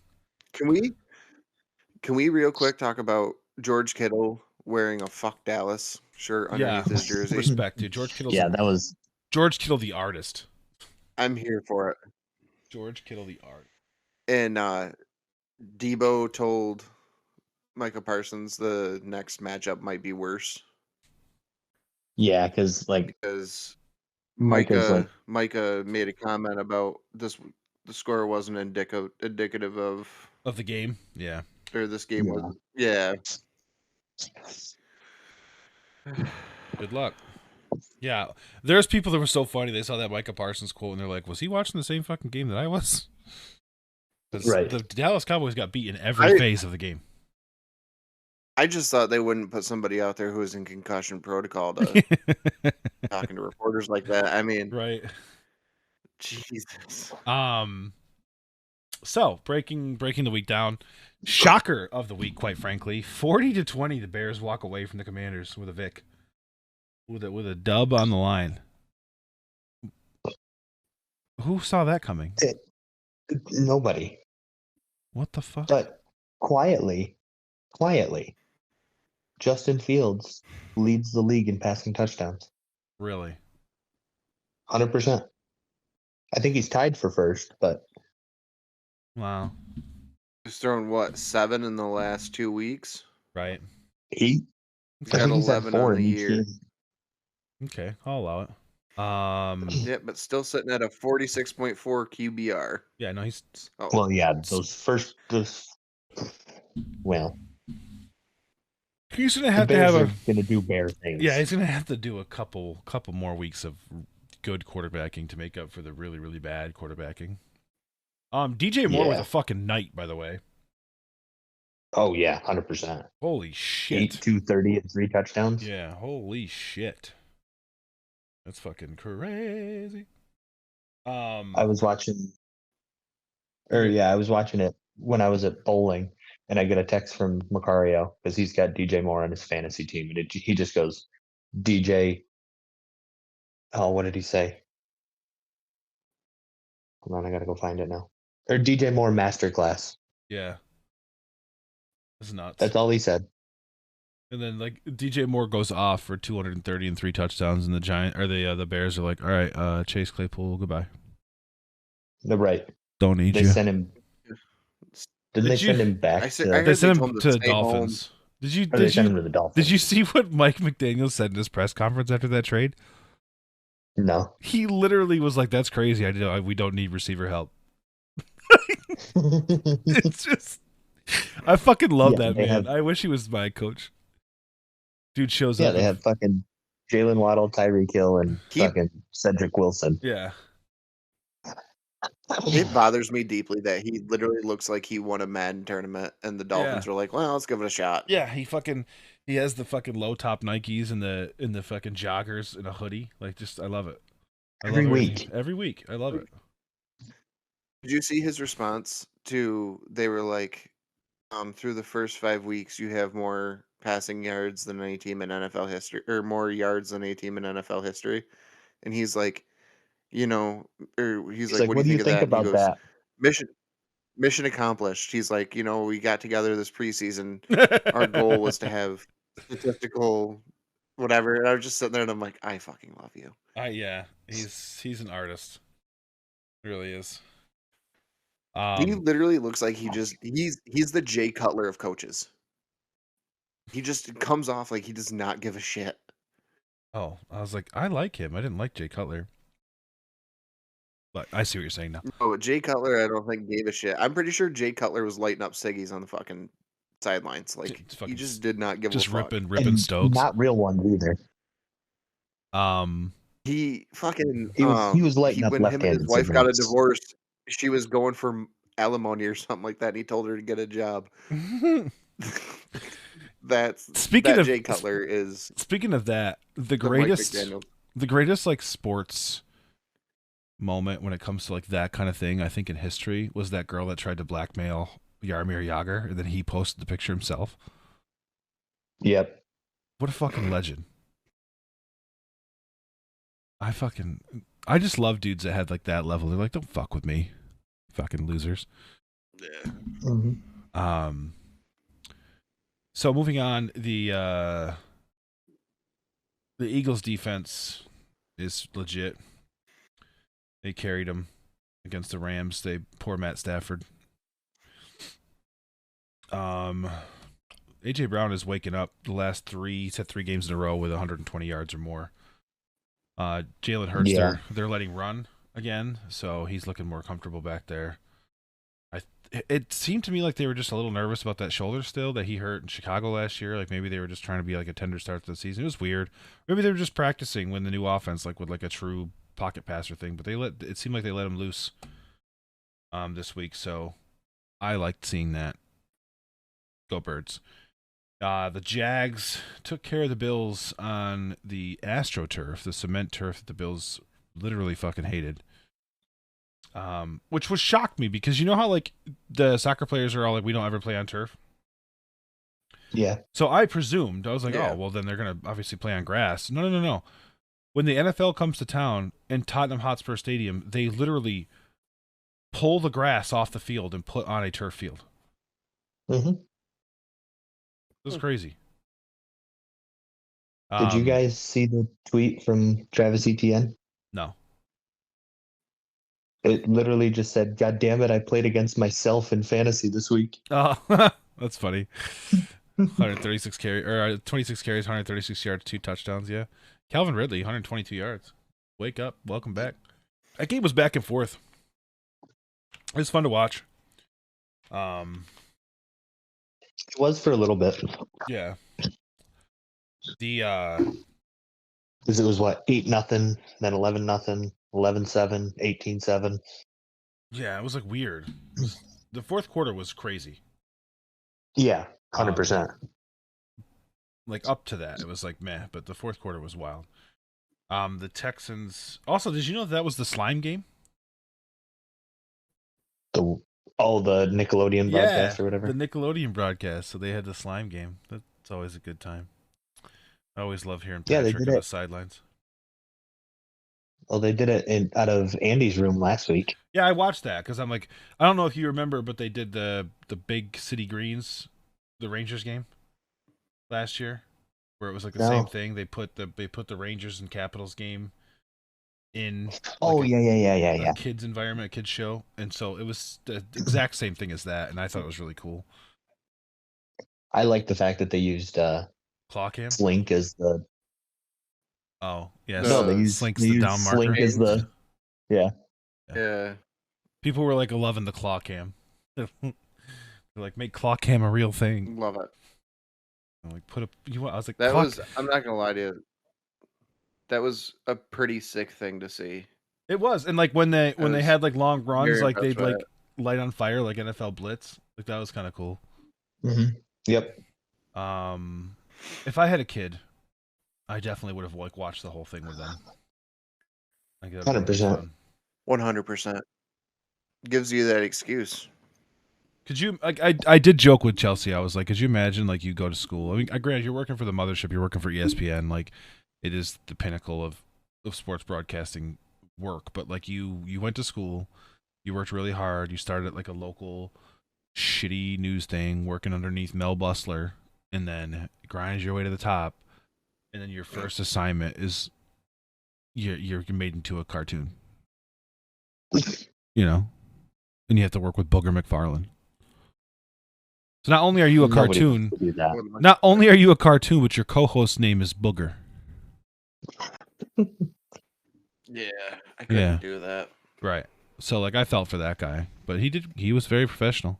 Can we real quick talk about George Kittle wearing a "Fuck Dallas" shirt underneath his jersey.
Respect, dude. George Kittle, the artist.
I'm here for it.
George Kittle, the art.
And Debo told Micah Parsons the next matchup might be worse.
Yeah, because
Micah made a comment about this. The score wasn't indicative of
the game. Yeah.
Or this game was. Yeah.
Good luck. Yeah, there's people that were so funny. They saw that Micah Parsons quote and they're like, "Was he watching the same fucking game that I was?" Because the Dallas Cowboys got beat in every phase of the game.
I just thought they wouldn't put somebody out there who was in concussion protocol to talking to reporters like that. I mean,
right?
Jesus.
So breaking the week down, shocker of the week, quite frankly, 40-20. The Bears walk away from the Commanders with a Vic, with a dub on the line. Who saw that coming?
Nobody.
What the fuck?
But quietly, Justin Fields leads the league in passing touchdowns.
Really?
100%. I think he's tied for first, but
wow.
He's thrown 7 in the last 2 weeks?
Right.
He's got 11 on the year.
Okay, I'll allow it.
Yeah, but still sitting at a 46.4 QBR.
Yeah, no, he's.
Oh. Well, yeah, well,
he's gonna have
gonna do bear things.
Yeah, he's gonna have to do a couple more weeks of good quarterbacking to make up for the really, really bad quarterbacking. DJ Moore was a fucking knight, by the way.
Oh yeah, 100%.
Holy shit!
230 and 3 touchdowns.
Yeah, holy shit. That's fucking crazy.
I was watching it when I was at bowling, and I get a text from Macario because he's got DJ Moore on his fantasy team, and he just goes, DJ. Oh, what did he say? Hold on, I gotta go find it now. Or DJ Moore Masterclass.
Yeah, that's nuts.
That's all he said.
And then DJ Moore goes off for 230 and 3 touchdowns, and the Bears are like, all right, Chase Claypool, goodbye.
They're right.
Don't need you.
They sent him. Didn't they send him back?
They sent him to the Dolphins.
Did you send him to the Dolphins?
Did you see what Mike McDaniel said in his press conference after that trade?
No.
He literally was like, "That's crazy. We don't need receiver help." It's just, I fucking love that man. I wish he was my coach. Dude shows up.
Yeah, they have fucking Jalen Waddle, Tyreek Hill, and fucking Cedric Wilson.
Yeah.
It bothers me deeply that he literally looks like he won a Madden tournament, and the Dolphins were like, "Well, let's give it a shot."
Yeah, he has the fucking low top Nikes and the fucking joggers and a hoodie. I love it.
Every week.
I love it.
Did you see his response to? They were like, through the first 5 weeks, you have more passing yards than any team in NFL history, or more yards than any team in NFL history, and he's like, he's like, what do you think about that? Mission accomplished. He's like, we got together this preseason. Our goal was to have statistical whatever. And I was just sitting there and I'm like, I fucking love you.
Yeah, he's an artist. He really is.
He literally looks like he's the Jay Cutler of coaches. He just comes off like he does not give a shit.
Oh, I was like, I like him. I didn't like Jay Cutler. But I see what you're saying now.
Oh, Jay Cutler, I don't think gave a shit. I'm pretty sure Jay Cutler was lighting up ciggies on the fucking sidelines. Like he just did not give a fuck.
Just ripping Stokes.
Not real ones either.
He fucking
he was lighting up
when him and his wife
cigarettes.
got a divorce. She was going for alimony or something like that, and he told her to get a job. Jay Cutler is.
Speaking of that, the greatest sports moment when it comes to that kind of thing, I think in history, was that girl that tried to blackmail Jaromir Jagr, and then he posted the picture himself.
Yep.
What a fucking legend. I just love dudes that had that level. They're like, don't fuck with me, fucking losers.
Yeah.
Mm-hmm.
So moving on, the Eagles defense is legit. They carried them against the Rams. Poor Matt Stafford. AJ Brown is waking up. The last three games in a row with 120 yards or more. Jalen Hurts, they're letting run again, so he's looking more comfortable back there. It seemed to me like they were just a little nervous about that shoulder still that he hurt in Chicago last year. Like maybe they were just trying to be like a tender start to the season. It was weird. Maybe they were just practicing when the new offense, like with like a true pocket passer thing. But it seemed like they let him loose this week. So I liked seeing that. Go Birds. The Jags took care of the Bills on the AstroTurf, the cement turf that the Bills literally fucking hated. Which was shocked me because you know how like the soccer players are all like, we don't ever play on turf.
Yeah.
So I presumed, I was like, oh, well then they're going to obviously play on grass. No. When the NFL comes to town in Tottenham Hotspur Stadium, they literally pull the grass off the field and put on a turf field.
Mm-hmm.
It was crazy.
Did you guys see the tweet from Travis Etienne?
No.
It literally just said, "God damn it, I played against myself in fantasy this week."
Oh, that's funny. 136 carries, or 26 carries, 136 yards, 2 touchdowns. Yeah, Calvin Ridley, 122 yards. Wake up, welcome back. That game was back and forth. It was fun to watch.
It was for a little bit.
Yeah. The
because it was what 8-0, then 11-0, 11-7, 18-7.
Yeah, it was like weird. The fourth quarter was crazy.
Yeah, 100%.
Like up to that, it was like meh, but the fourth quarter was wild. The Texans. Also, did you know that was the slime game?
The Nickelodeon broadcast or whatever.
The Nickelodeon broadcast. So they had the slime game. That's always a good time. I always love hearing Patrick on the sidelines.
Well, they did it out of Andy's room last week.
Yeah, I watched that because I'm like, I don't know if you remember, but they did the Big City Greens, the Rangers game last year, where it was like the same thing. They put the Rangers and Capitals game in.
Yeah.
Kids environment, a kids show, and so it was the exact same thing as that, and I thought it was really cool.
I like the fact that they used
claw cam
Slink as the.
Oh yeah,
no, they used
Slink's the down marker.
Slink as the.
Yeah.
People were like loving the claw cam. They're like, make claw cam a real thing.
Love it.
I'm like, I was like,
that was. I'm not gonna lie to you. That was a pretty sick thing to see.
It was, and like when they had like long runs, like they'd like light on fire like NFL Blitz. Like that was kind of cool.
Mm-hmm. Yep.
If I had a kid, I definitely would have like watched the whole thing with them.
100%.
100%. Gives you that excuse.
Could you? Like, I did joke with Chelsea. I was like, could you imagine like you go to school? I mean, granted, you're working for the mothership. You're working for ESPN. Like, it is the pinnacle of sports broadcasting work. But like you went to school, you worked really hard. You started at like a local shitty news thing, working underneath Mel Bustler, and then grind your way to the top. And then your first assignment is you're made into a cartoon. You know, and you have to work with Booger McFarlane. So not only are you a cartoon, but your co-host name is Booger.
Yeah, I couldn't do that.
Right. So like I felt for that guy, but he was very professional.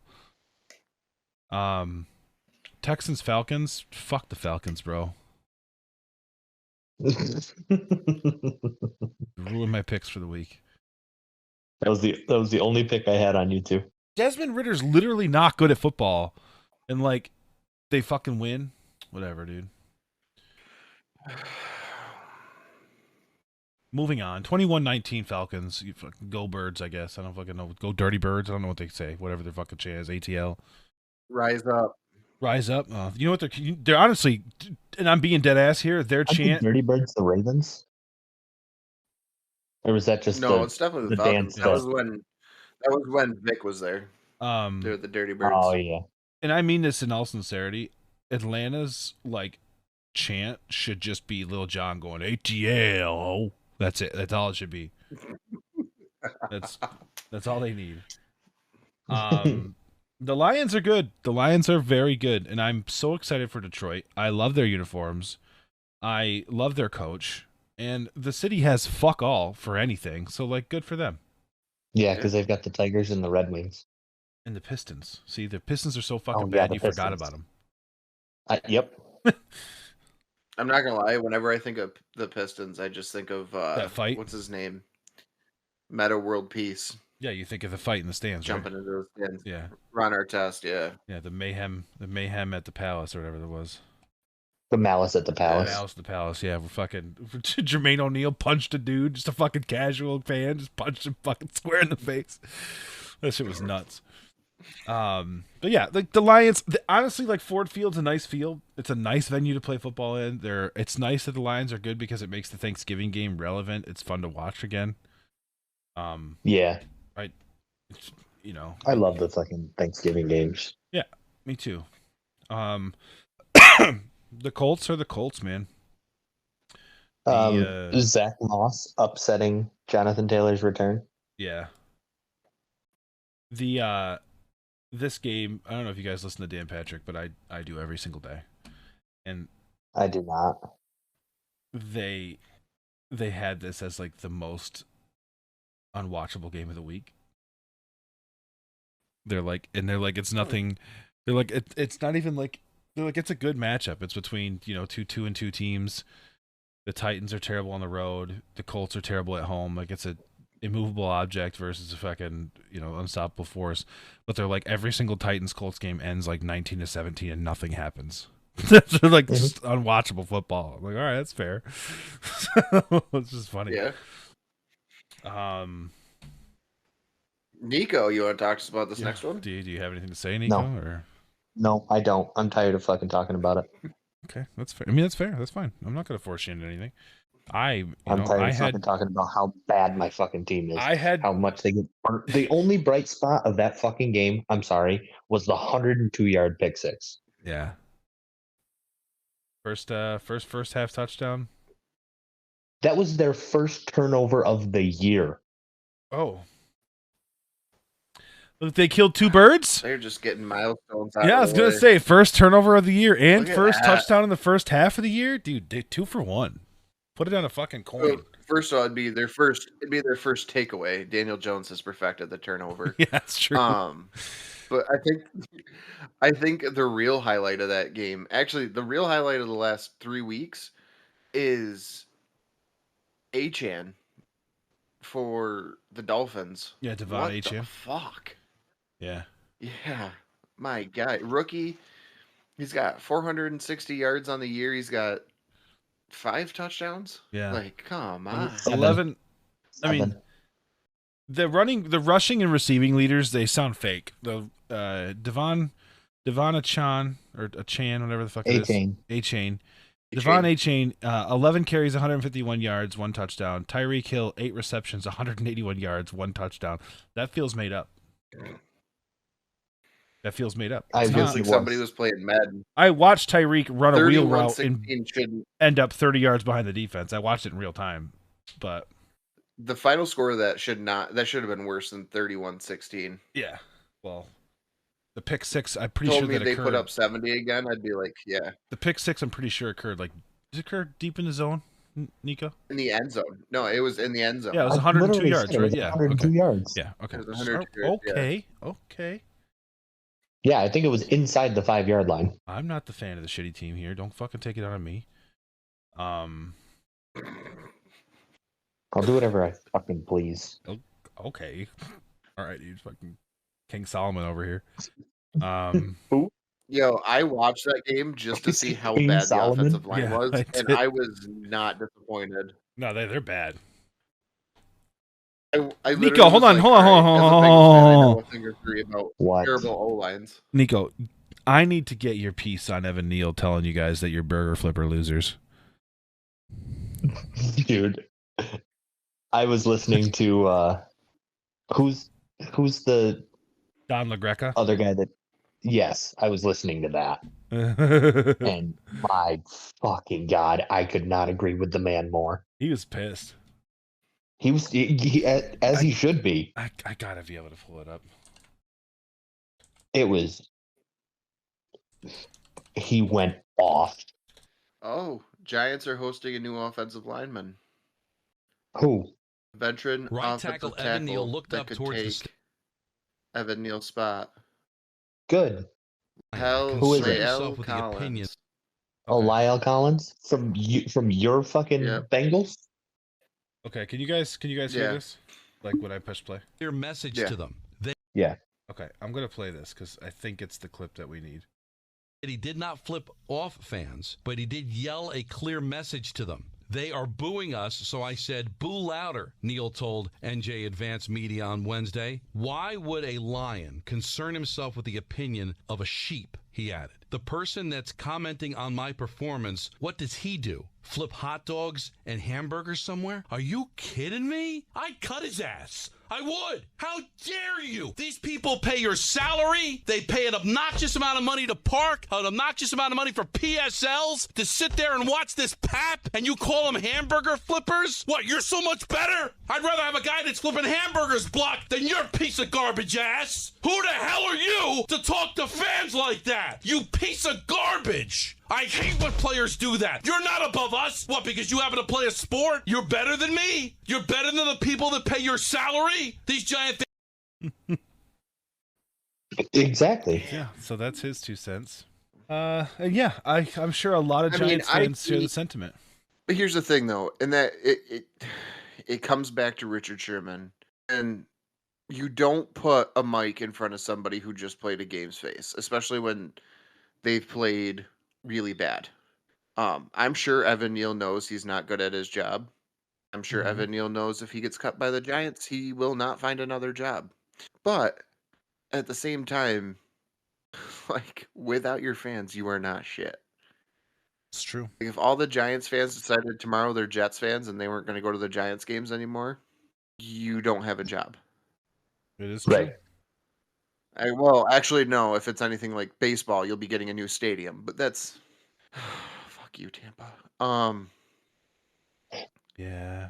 Texans Falcons, fuck the Falcons, bro. Ruined my picks for the week.
That was the only pick I had on you two.
Desmond Ritter's literally not good at football, and like they fucking win. Whatever, dude. Moving on. 21-19 Falcons. You fucking go Birds, I guess. I don't fucking know. Go Dirty Birds. I don't know what they say. Whatever their fucking chant is. ATL.
Rise up.
Rise up. You know what they're honestly, and I'm being dead ass here. Their chant.
Dirty Birds, the Ravens. Or was that just
it's definitely the Falcons.
Dance
that was when Vic was there. They were the Dirty Birds.
Oh yeah.
And I mean this in all sincerity. Atlanta's like chant should just be Lil Jon going ATL. That's it. That's all it should be. That's all they need. The Lions are good. The Lions are very good, and I'm so excited for Detroit. I love their uniforms. I love their coach, and the city has fuck all for anything. So like, good for them.
Yeah, because they've got the Tigers and the Red Wings.
And the Pistons. See, the Pistons are so fucking
yeah,
bad
the
you forgot
Pistons.
about them.
Yep.
I'm not gonna lie. Whenever I think of the Pistons, I just think of
That fight.
What's his name? Meta World Peace.
Yeah, you think of the fight in the stands,
Jumping
right?
into those stands.
Yeah.
Ron Artest, yeah.
Yeah, the mayhem at the Palace or whatever that was.
The Malice at the Palace.
Malice at the Palace, yeah. We're fucking Jermaine O'Neal punched a dude, just a fucking casual fan, just punched him fucking square in the face. That shit was nuts. But yeah, like the Lions, honestly, like Ford Field's a nice field. It's a nice venue to play football in. It's nice that the Lions are good because it makes the Thanksgiving game relevant. It's fun to watch again.
Yeah.
Right. It's,
I love the fucking Thanksgiving games.
Yeah, me too. The Colts are the Colts, man.
Zach Moss upsetting Jonathan Taylor's return.
Yeah. This game, I don't know if you guys listen to Dan Patrick, but I do every single day. And
I do not.
They had this as like the most unwatchable game of the week. They're like it's nothing. They're like it's not even like they're like it's a good matchup. It's between 2-2 teams. The Titans are terrible on the road. The Colts are terrible at home. Like it's a immovable object versus a fucking unstoppable force. But they're like every single Titans Colts game ends like 19-17 and nothing happens. They're like just unwatchable football. I'm like, all right, that's fair. It's just funny.
Yeah. Nico, you want to talk to us about this next one?
Do you have anything to say, Nico?
No.
Or?
No, I don't. I'm tired of fucking talking about it.
Okay, that's fair. I mean, that's fair. That's fine. I'm not going to force you into anything.
I'm tired of fucking talking about how bad my fucking team is. How much they get burnt. The only bright spot of that fucking game, I'm sorry, was the 102-yard pick six.
Yeah. First half touchdown.
That was their first turnover of the year.
Oh. Look, they killed two birds?
They're just getting milestones out.
Yeah, I was going to say, first turnover of the year and first touchdown in the first half of the year? Dude, 2 for 1. Put it on a fucking coin.
First of all, it'd be their first takeaway. Daniel Jones has perfected the turnover.
Yeah, that's true.
But I think the real highlight of that game, actually the real highlight of the last 3 weeks is Achane for the Dolphins.
Yeah, Devon Achane.
What the fuck?
Yeah.
Yeah. My guy. Rookie. He's got 460 yards on the year. He's got 5 touchdowns.
Yeah.
Like, come on.
11. I mean, the rushing and receiving leaders, they sound fake. The Devon Achane or Achane, whatever the fuck it is. Achane. Devon Achane, 11 carries, 151 yards, 1 touchdown. Tyreek Hill, 8 receptions, 181 yards, 1 touchdown. That feels made up. That feels made up.
I feels like somebody was playing Madden.
I watched Tyreek run a wheel route and
shouldn't
end up 30 yards behind the defense. I watched it in real time, but
the final score of that should have been worse than 31-16.
Yeah. Well, the pick six, I'm pretty
Told
sure
me
that
they
occurred.
Put up 70 again, I'd be like, yeah.
The pick six, I'm pretty sure occurred does it occur deep in the zone, Nico?
In the end zone. No, it was in the end zone.
Yeah, it was 102 yards, right? Yeah.
102 yards.
Yeah, okay.
It was 102 yards,
Okay.
Yeah, I think it was inside the 5-yard line.
I'm not the fan of the shitty team here. Don't fucking take it out on me.
I'll do whatever I fucking please.
Okay. All right, dude. Fucking King Solomon over here.
Who?
Yo, I watched that game just to see how
King
bad
Solomon?
the offensive line was,
and
I was not disappointed.
No, they're bad.
I
Nico, hold on.
What?
Terrible O-lines.
Nico, I need to get your piece on Evan Neal telling you guys that you're burger flipper losers.
Dude, I was listening to who's the
Don LaGreca?
other guy that Yes, I was listening to that.
He
And my fucking God, I could not agree with the man more.
was pissed.
He was, as he should be.
I gotta be able to pull it up.
It was, he went off.
Oh, Giants are hosting a new offensive lineman.
Who?
Veteran
Right
offensive
tackle Evan Neal
tackle
looked
that
up
could
towards the
take Evan Neal's spot.
Good. Who is it?
Lyle
with the opinion.
Collins.
Oh,
Okay.
Lyle Collins from your fucking
Yep.
Bengals?
Okay, can you guys hear
Yeah.
this? Like when I push play?
Clear message
Yeah.
to them.
Yeah.
Okay, I'm gonna play this because I think it's the clip that we need.
He did not flip off fans, but he did yell a clear message to them. They are booing us, so I said, boo louder, Neal told NJ Advanced Media on Wednesday. Why would a lion concern himself with the opinion of a sheep, he added. The person that's commenting on my performance, what does he do? Flip hot dogs and hamburgers somewhere? Are you kidding me? I'd cut his ass. I would. How dare you? These people pay your salary. They pay an obnoxious amount of money to park, an obnoxious amount of money for PSLs, to sit there and watch this pap, and you call them hamburger flippers? What, you're so much better? I'd rather have a guy that's flipping hamburgers block than your piece of garbage ass. Who the hell are you to talk to fans like that? You piece of garbage. I hate when players do that. You're not above us. What, because you happen to play a sport? You're better than me? You're better than the people that pay your salary? These giant
Exactly.
Yeah, so that's his 2 cents. And yeah, I'm sure a lot of
I mean,
Giants fans share the sentiment.
But here's the thing, though, and that it comes back to Richard Sherman, and you don't put a mic in front of somebody who just played a game's face, especially when they've played really bad. I'm sure Evan Neal knows he's not good at his job. I'm sure Evan Neal knows if he gets cut by the Giants, he will not find another job. But at the same time, like, without your fans, you are not shit.
It's true.
Like, if all the Giants fans decided tomorrow they're Jets fans and they weren't going to go to the Giants games anymore, you don't have a job.
It is true.
Right.
Well, actually, no. If it's anything like baseball, you'll be getting a new stadium. But that's fuck you, Tampa.
Yeah.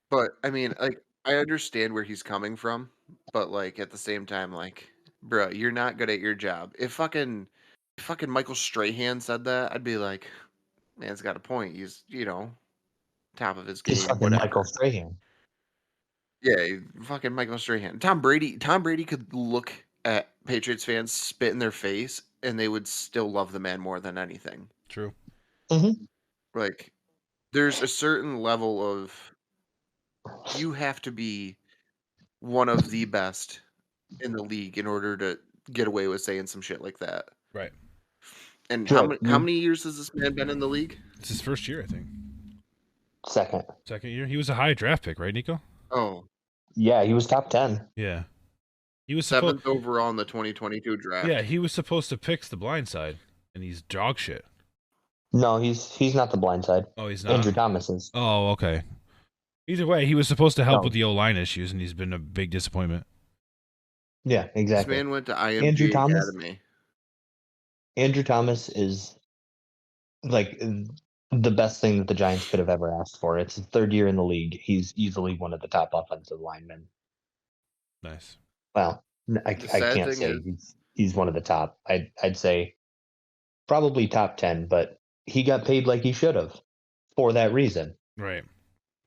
But I mean, like, I understand where he's coming from, but like at the same time, like, bro, you're not good at your job. If fucking Michael Strahan said that, I'd be like, man's got a point. He's, top of his game.
He's fucking
Whatever.
Michael Strahan.
Yeah, fucking Michael Strahan. Tom Brady could look at Patriots fans, spit in their face, and they would still love the man more than anything.
True.
Mm-hmm.
Like, there's a certain level of, you have to be one of the best in the league in order to get away with saying some shit like that.
Right.
And
Sure.
how many years has this man been in the league?
It's his first year, I think.
Second.
Second year. He was a high draft pick, right, Nico?
Oh,
Yeah, he was top 10.
Yeah. He was
7th overall in the 2022 draft.
Yeah, he was supposed to pick the blind side, and he's dog shit.
No, he's not the blind side.
Oh, he's not.
Andrew Thomas is.
Oh, okay. Either way, he was supposed to help
No.
with the O-line issues, and he's been a big disappointment.
Yeah,
This
exactly.
man went to IMG
Andrew Thomas?
Academy.
Andrew Thomas is like the best thing that the Giants could have ever asked for. It's his third year in the league. He's easily one of the top offensive linemen.
Nice.
Well, I
sad
can't
thing
say
is-
he's one of the top. I'd say probably top 10, but he got paid like he should have for that reason.
Right.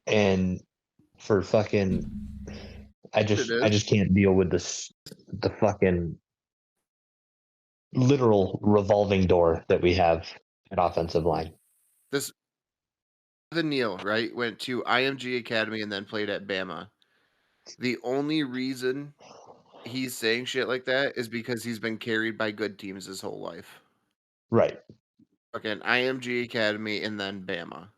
And for fucking, I just can't deal with the fucking literal revolving door that we have at offensive line.
This Evan Neal, right, went to IMG Academy and then played at Bama. The only reason he's saying shit like that is because he's been carried by good teams his whole life.
Right.
Fucking IMG Academy and then Bama.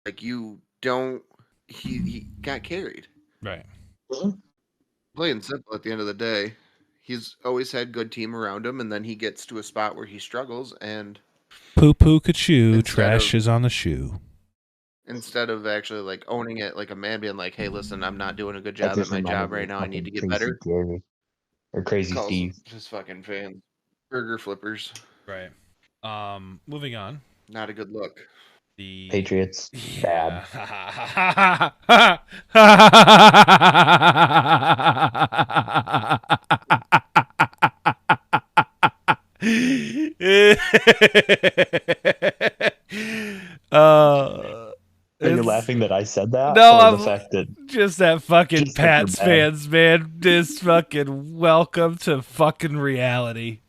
Like, you don't. He got carried.
Right.
Plain and simple at the end of the day. He's always had good team around him, and then he gets to a spot where he struggles, and
Poo-poo ka-choo,
Instead
trash
of-
is on the shoe.
instead of actually like owning it like a man, being like, hey, listen, I'm not doing a good
That
job at
just
my
reminded
job
me
right
of
now. I need to
fucking
get
Crazy
better.
Gary or Crazy
Calls
Steve.
his fucking fans. Burger flippers.
Right. Moving on.
Not a good look.
The
Patriots, bad.
uh,
Are you
it's-
laughing that I said that?
No,
or
I'm
the fact that
just that fucking
Just that they're
Pats
bad.
fans, man. This fucking welcome to fucking reality.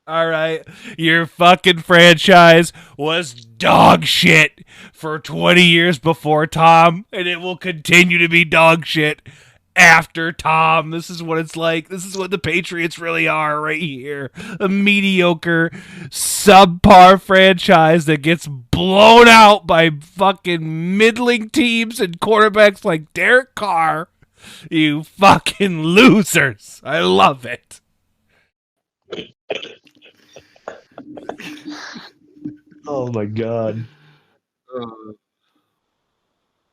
All right, your fucking franchise was dog shit for 20 years before Tom, and it will continue to be dog shit after Tom. This is what it's like. This is what the Patriots really are right here. A mediocre, subpar franchise that gets blown out by fucking middling teams and quarterbacks like Derek Carr. You fucking losers. I love it.
oh my god,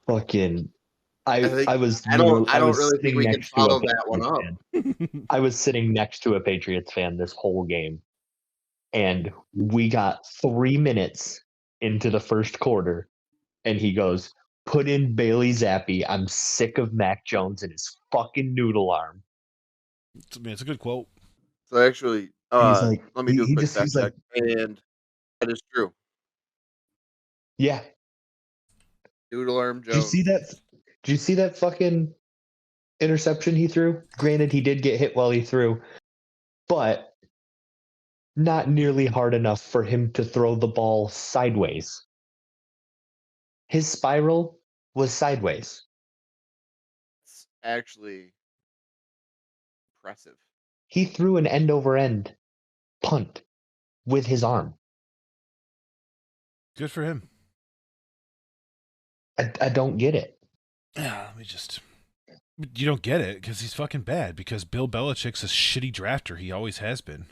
fucking. I was.
I don't
was
really think
sitting
we can
next to a
follow that one
Patriots
up.
fan. I was sitting next to a Patriots fan this whole game, and we got 3 minutes into the first quarter, and he goes, "Put in Bailey Zappi. I'm sick of Mac Jones and his fucking noodle arm."
It's a good quote.
So actually,
He's like,
let me do a
he
quick
just-
fact
he's like-
check, and that is true.
Yeah.
Doodle Arm
Did you
Jones.
see that? Did you see that fucking interception he threw? Granted, he did get hit while he threw, but not nearly hard enough for him to throw the ball sideways. His spiral was sideways.
It's actually impressive.
He threw an end over end punt with his arm.
Good for him.
I don't get it.
Yeah, let me just. You don't get it because he's fucking bad. Because Bill Belichick's a shitty drafter. He always has been.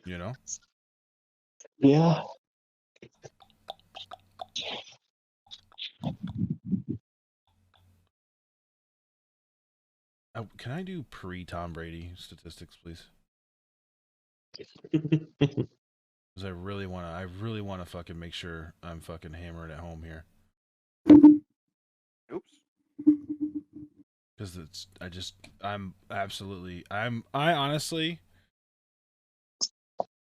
You know.
Yeah.
Can I do pre-Tom Brady statistics, please? Because I really want to fucking make sure I'm fucking hammering at home here.
Oops.
Because I honestly,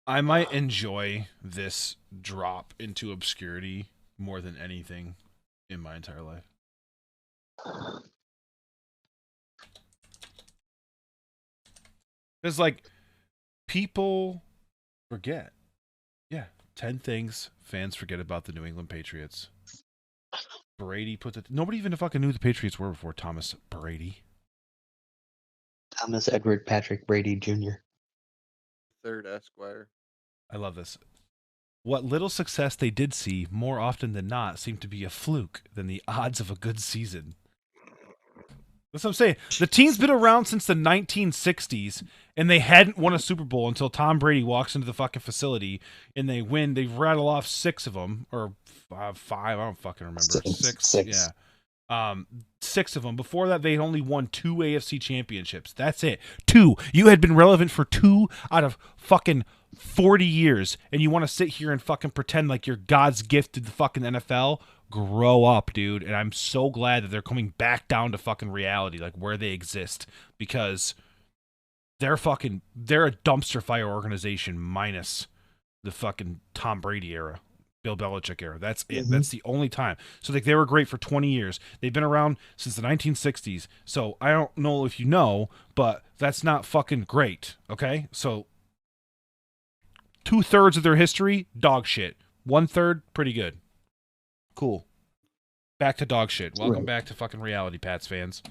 I might enjoy this drop into obscurity more than anything in my entire life. Because, like, people forget. Yeah, 10 things fans forget about the New England Patriots. Brady put it. Nobody even fucking knew the Patriots were before Thomas Brady.
Thomas Edward Patrick Brady Jr.
Third Esquire.
I love this. What little success they did see, more often than not, seemed to be a fluke than the odds of a good season. That's what I'm saying. The team's been around since the 1960s, and they hadn't won a Super Bowl until Tom Brady walks into the fucking facility, and they win. They rattle off 6 of them, or 5. I don't fucking remember. Six. Yeah. 6 of them. Before that, they only won 2 AFC championships. That's it. 2. You had been relevant for 2 out of fucking 40 years, and you want to sit here and fucking pretend like you're God's gift to the fucking NFL? Grow up, dude. And I'm so glad that they're coming back down to fucking reality, like where they exist, because they're a dumpster fire organization minus the fucking Tom Brady era, Bill Belichick era. That's it.
Mm-hmm.
That's the only time. So like they were great for 20 years. They've been around since the 1960s. So I don't know if you know, but that's not fucking great. Okay, so 2/3 of their history, dog shit. 1/3, pretty good. Cool. Back to dog shit. Welcome back to fucking reality, Pats fans.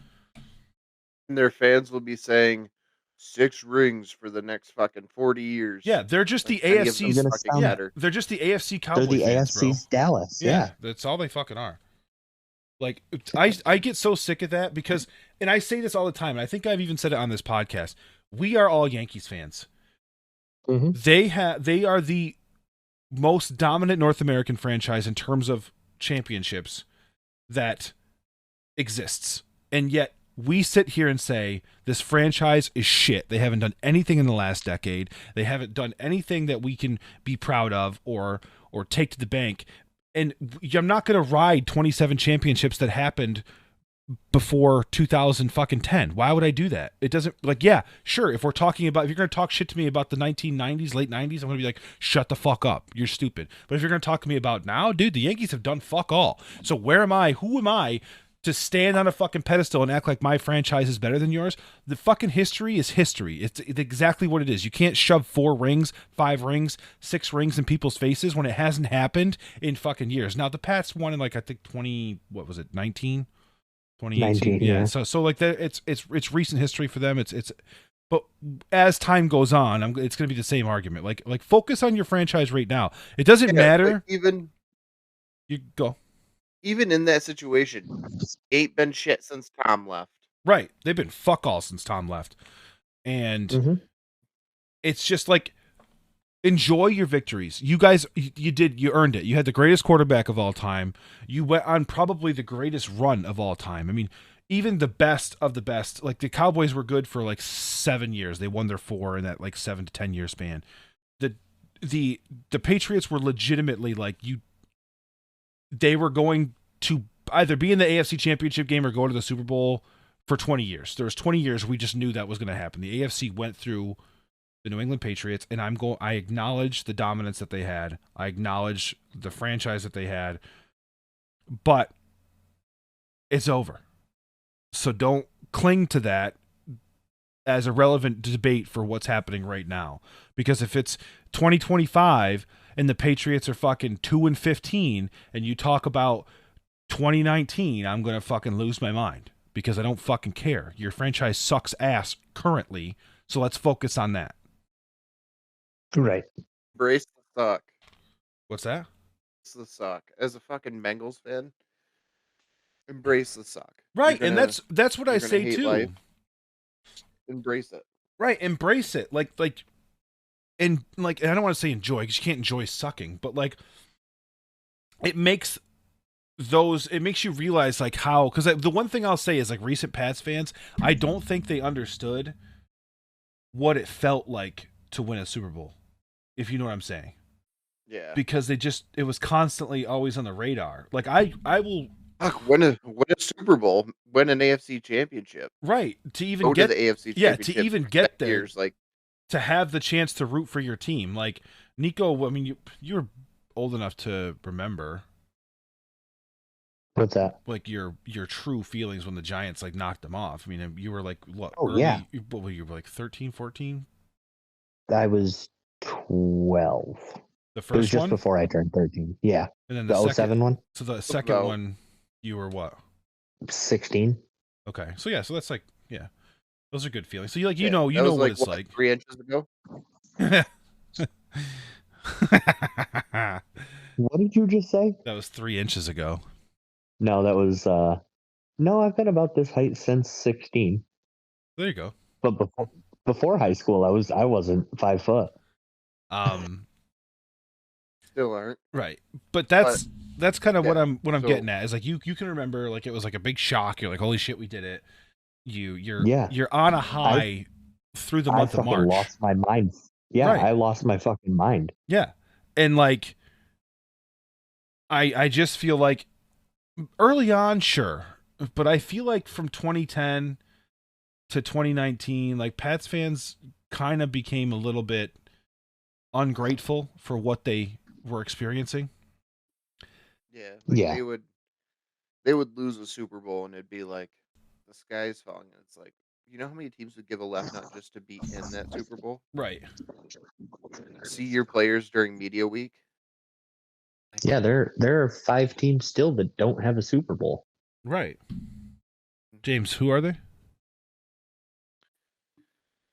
And their fans will be saying 6 rings for the next fucking 40 years.
Yeah, they're just the
Any of them
AFC's.
fucking
Yeah,
matter.
they're just the AFC
They're
Cowboy
the
fans, bro.
AFC's Dallas. Yeah.
That's all they fucking are. Like, I get so sick of that because, and I say this all the time, and I think I've even said it on this podcast. We are all Yankees fans.
Mm-hmm.
They are the most dominant North American franchise in terms of championships that exists, and yet we sit here and say this franchise is shit. They haven't done anything in the last decade. They haven't done anything that we can be proud of or take to the bank. And I'm not going to ride 27 championships that happened before 2010. Why would I do that? It doesn't, like, yeah, sure. If you're going to talk shit to me about the 1990s, late 90s, I'm going to be like, shut the fuck up. You're stupid. But if you're going to talk to me about now, dude, the Yankees have done fuck all. So who am I to stand on a fucking pedestal and act like my franchise is better than yours? The fucking history is history. It's exactly what it is. You can't shove 4 rings, 5 rings, 6 rings in people's faces when it hasn't happened in fucking years. Now the Pats won in, like, I think 2018.
19,
yeah. So like that, it's recent history for them. But as time goes on, it's going to be the same argument. Like focus on your franchise right now. It doesn't matter.
Like
you go.
Even in that situation, ain't been shit since Tom left.
Right. They've been fuck all since Tom left. And it's just like, enjoy your victories. You guys, you earned it. You had the greatest quarterback of all time. You went on probably the greatest run of all time. I mean, even the best of the best, like the Cowboys were good for like 7 years. They won their 4 in that like 7 to 10 year span. The Patriots were legitimately like they were going to either be in the AFC Championship game or go to the Super Bowl for 20 years. There was 20 years we just knew that was going to happen. The AFC went through the New England Patriots, and I acknowledge the dominance that they had. I acknowledge the franchise that they had, but it's over. So don't cling to that as a relevant debate for what's happening right now. Because if it's 2025 and the Patriots are fucking 2-15, and you talk about 2019, I'm gonna fucking lose my mind because I don't fucking care. Your franchise sucks ass currently, so let's focus on that.
Right.
Embrace the suck.
What's that?
Embrace the suck. As a fucking Bengals fan, embrace the suck.
Right, and that's what I say too.
Life. Embrace it.
Right, embrace it. And I don't want to say enjoy because you can't enjoy sucking, but like it makes you realize like how, because the one thing I'll say is like recent Pats fans, I don't think they understood what it felt like to win a Super Bowl, if you know what I'm saying.
Yeah.
Because it was constantly always on the radar. Like I will
win a Super Bowl, win an AFC championship.
Right. To even
go
get
to the AFC championship.
Yeah, to even get there.
Years, like
to have the chance to root for your team. Like Nico, I mean you're old enough to remember.
What's that?
Like your true feelings when the Giants like knocked them off. I mean, you were like what?
Oh, yeah.
You were like 13, 14?
I was 12.
The first
it was just
one?
before I turned 13. Yeah.
And then
the
second
07 one?
So the second one, you were what?
16.
Okay. So yeah, so that's like, yeah. Those are good feelings. So you like, you
yeah,
know what
like,
it's like.
3 inches ago?
What did you just say?
That was 3 inches ago.
No, that was no, I've been about this height since 16.
There you go.
But before high school, I wasn't 5 foot.
Still aren't.
Right. But that's kind of what I'm getting at. Is like you can remember like it was like a big shock. You're like, holy shit, we did it. You're on a high through the month of March.
I lost my mind. Yeah, right. I lost my fucking mind.
Yeah. And like I just feel like early on, sure. But I feel like from 2010 to 2019, like Pats fans kind of became a little bit ungrateful for what they were experiencing.
Yeah.
Yeah.
They would lose a Super Bowl and it'd be like the sky's falling. And it's like, you know how many teams would give a left nut just to be in that Super Bowl?
Right.
See your players during media week.
Yeah, there are 5 teams still that don't have a Super Bowl.
Right. James, who are they?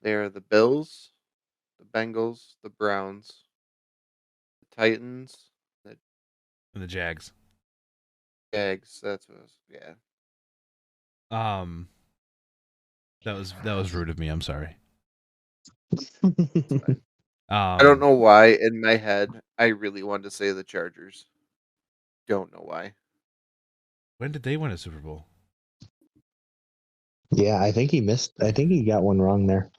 They're the Bills, the Bengals, the Browns, the Titans,
and the Jags.
Jags. That's what. Yeah.
That was rude of me. I'm sorry.
I don't know why in my head I really wanted to say the Chargers. Don't know why.
When did they win a Super Bowl?
Yeah, I think he missed. I think he got one wrong there.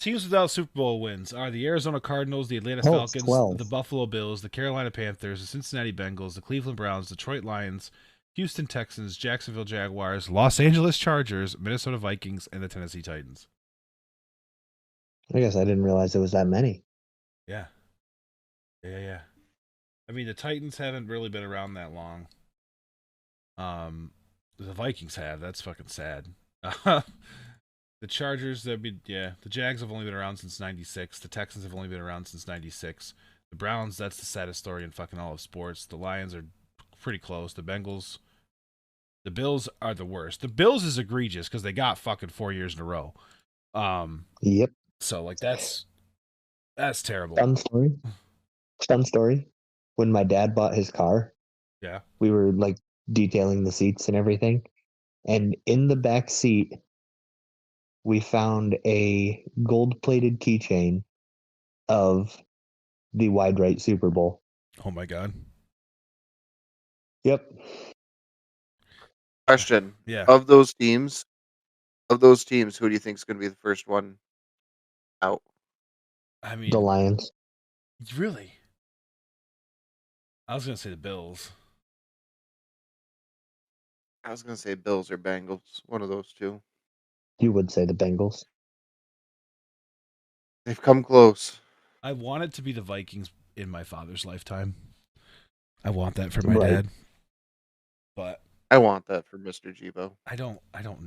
Teams without Super Bowl wins are the Arizona Cardinals, the Atlanta
Oh,
Falcons,
12.
the Buffalo Bills, the Carolina Panthers, the Cincinnati Bengals, the Cleveland Browns, Detroit Lions, Houston Texans, Jacksonville Jaguars, Los Angeles Chargers, Minnesota Vikings, and the Tennessee Titans.
I guess I didn't realize it was that many.
Yeah. Yeah. I mean, the Titans haven't really been around that long. The Vikings have. That's fucking sad. The Chargers, the Jags have only been around since 96. The Texans have only been around since 96. The Browns, that's the saddest story in fucking all of sports. The Lions are pretty close. The Bills are the worst. The Bills is egregious because they got fucking 4 years in a row.
Yep.
So like that's terrible.
Fun story. When my dad bought his car,
Yeah.
we were like detailing the seats and everything, and in the back seat, we found a gold-plated keychain of the wide right Super Bowl.
Oh my god.
Yep.
Question.
Yeah.
Of those teams, who do you think is going to be the first one out?
I mean,
The Lions.
really? I was gonna say the Bills.
I was going to say Bills or Bengals. One of those two.
You would say the Bengals.
They've come close.
I want it to be the Vikings in my father's lifetime. I want that for my
Right.
dad. But
I want that for Mr. Gibo.
I don't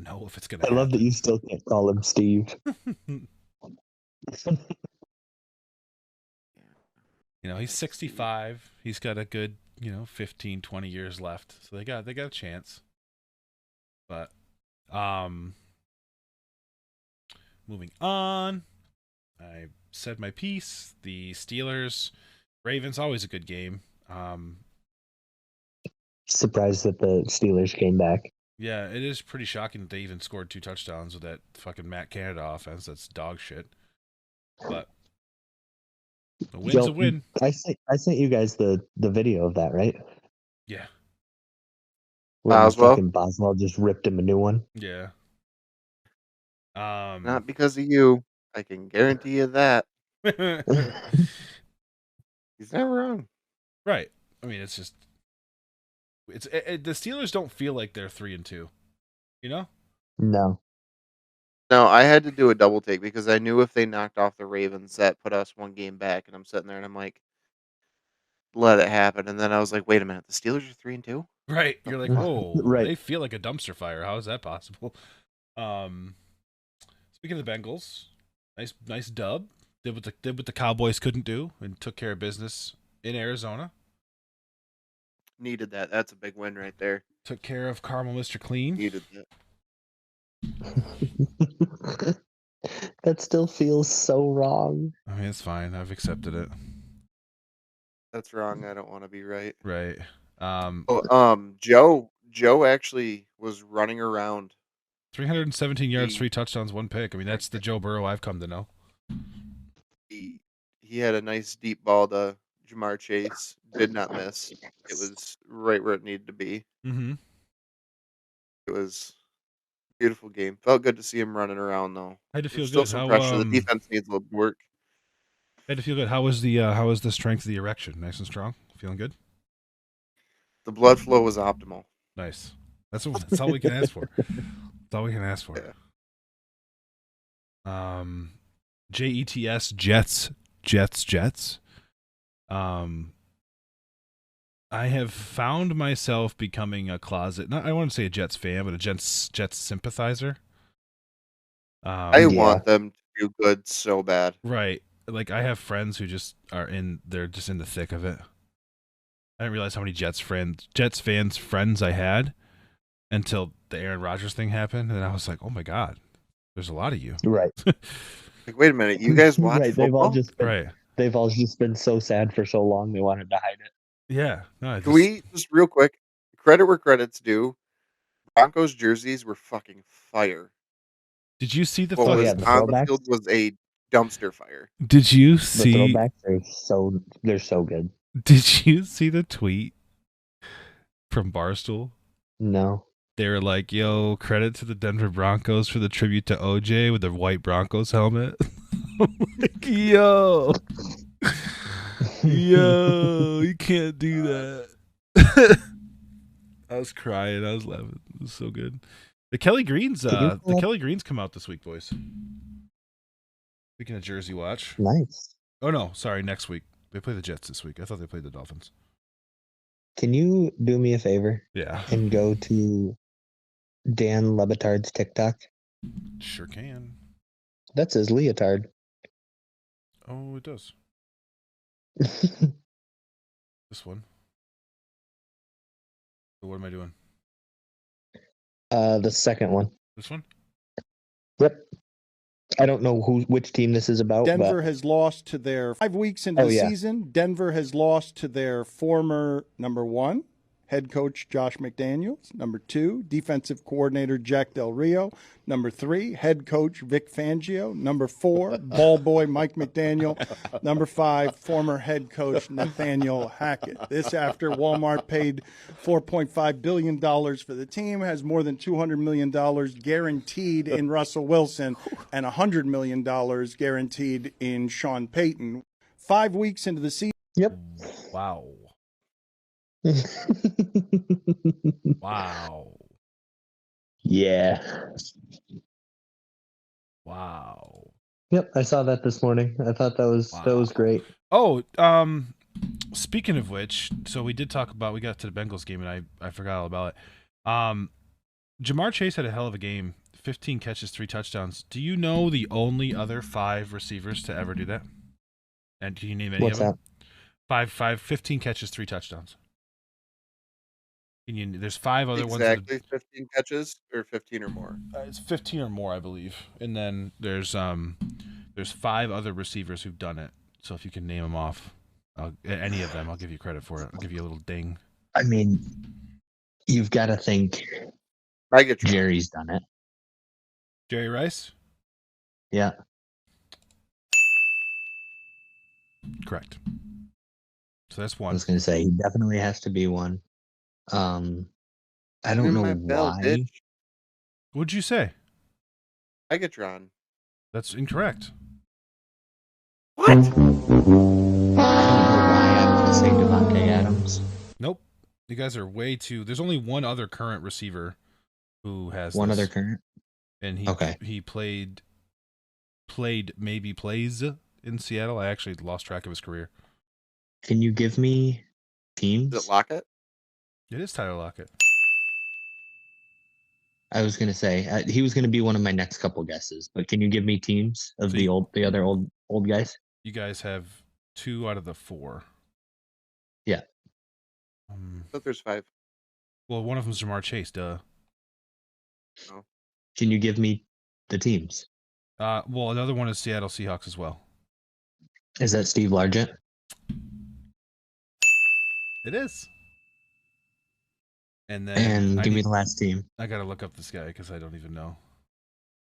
know if it's gonna
I
happen.
love that you still can't call him Steve.
He's 65. He's got a good, 15, 20 years left. So they got a chance. But moving on. I said my piece. The Steelers, Ravens, always a good game.
Surprised that the Steelers came back.
Yeah, it is pretty shocking that they even scored 2 touchdowns with that fucking Matt Canada offense. That's dog shit. But a win's a win.
I sent you guys the video of that, right?
Yeah.
When
Boswell?
fucking Boswell just ripped him a new one.
Yeah.
Not because of you. I can guarantee you that. He's not wrong.
Right. I mean, it's just the Steelers don't feel like they're 3-2. You know?
No.
No, I had to do a double take because I knew if they knocked off the Ravens, that put us one game back. And I'm sitting there and I'm like, let it happen. And then I was like, wait a minute, the Steelers are 3-2?
Right. You're like, whoa,
Right.
They feel like a dumpster fire. How is that possible? Speaking of the Bengals, nice dub. Did what the Cowboys couldn't do and took care of business in Arizona.
Needed that. That's a big win right there.
Took care of Carmel Mr. Clean.
Needed that.
That still feels so wrong.
I mean, it's fine. I've accepted it.
That's wrong. I don't want to be right.
Right.
Joe actually was running around.
317 yards, 3 touchdowns, 1 pick. I mean, that's the Joe Burrow I've come to know.
He had a nice deep ball to Jamar Chase. Did not miss. It was right where it needed to be.
Mm-hmm.
It was a beautiful game. Felt good to see him running around though.
Had to feel
Still
good.
some
How
pressure. The defense needs a little work.
had to feel good. How was the strength of the erection? Nice and strong. Feeling good.
The blood flow was optimal.
Nice. That's all we can ask for. That's all we can ask for.
Yeah.
JETS Jets. I have found myself becoming a closet. I want to say a Jets fan, but a Jets sympathizer.
I want them to do good so bad.
Right. Like I have friends who just they're just in the thick of it. I didn't realize how many Jets fans friends I had until the Aaron Rodgers thing happened, and I was like, oh my god, there's a lot of you.
Right.
Like, wait a minute, you guys watch
right.
football?
They've all just been so sad for so long they wanted to hide it.
Yeah. No,
Can we just real quick, credit where credit's due? Broncos jerseys were fucking fire.
Did you see the
What
fuck?
was
Yeah, the
on the
throwbacks?
field was a dumpster fire.
Did you
The
see?
throwbacks they're so good.
Did you see the tweet from Barstool?
No.
They were like, "Yo, credit to the Denver Broncos for the tribute to OJ with the white Broncos helmet." I'm like, yo, you can't do that. I was crying. I was laughing. It was so good. The Kelly Greens come out this week, boys. Speaking of Jersey Watch.
Nice.
Oh no, sorry, next week. They play the Jets this week. I thought they played the Dolphins.
Can you do me a favor
Yeah.
and go to Dan Lebitard's TikTok?
Sure can.
That's his leotard.
Oh, it does. This one. What am I doing?
The second one.
This one?
Yep. I don't know which team this is about.
Denver
but...
has lost to their 5 weeks into the
yeah.
season. Denver has lost to their former number 1 head coach Josh McDaniels, number 2 defensive coordinator Jack Del Rio, number 3 head coach Vic Fangio, number 4 ball boy Mike McDaniel, number 5 former head coach Nathaniel Hackett. This after Walmart paid $4.5 billion for the team, has more than $200 million guaranteed in Russell Wilson and $100 million guaranteed in Sean Payton. 5 weeks into the season.
Yep.
Wow. Wow.
Yeah.
Wow.
Yep, I saw that this morning. I thought that was great.
Oh, speaking of which, so we got to the Bengals game and I forgot all about it. Jamar Chase had a hell of a game. 15 catches, 3 touchdowns. Do you know the only other 5 receivers to ever do that? And can you name any
What's
of them?
that?
15 catches, 3 touchdowns. There's 5 other ones.
Exactly 15 catches or 15 or more.
It's 15 or more, I believe. And then there's 5 other receivers who've done it. So if you can name them off, any of them, I'll give you credit for it. I'll give you a little ding.
I mean, you've got to think
I get you.
Jerry's done it.
Jerry Rice?
Yeah.
Correct. So that's
I
one.
was going to say, he definitely has to be one. I don't
Ring
know
my bell,
why.
bitch.
What'd you say?
I get drawn.
That's incorrect.
What?
I don't know why I want to say Devontae Adams.
Nope. You guys are way too. There's only one other current receiver who has
One
this,
other current?
and he plays in Seattle. I actually lost track of his career.
Can you give me teams?
Is it Lockett?
It is Tyler Lockett.
I was going to say, he was going to be one of my next couple guesses, but can you give me teams of
So
the other old guys?
You guys have 2 out of the 4.
Yeah.
But there's 5.
Well, one of them's Jamar Chase, duh.
Oh.
Can you give me the teams?
Well, another one is Seattle Seahawks as well.
Is that Steve Largent?
It is. And then
And give me the last team.
I gotta look up this guy because I don't even know.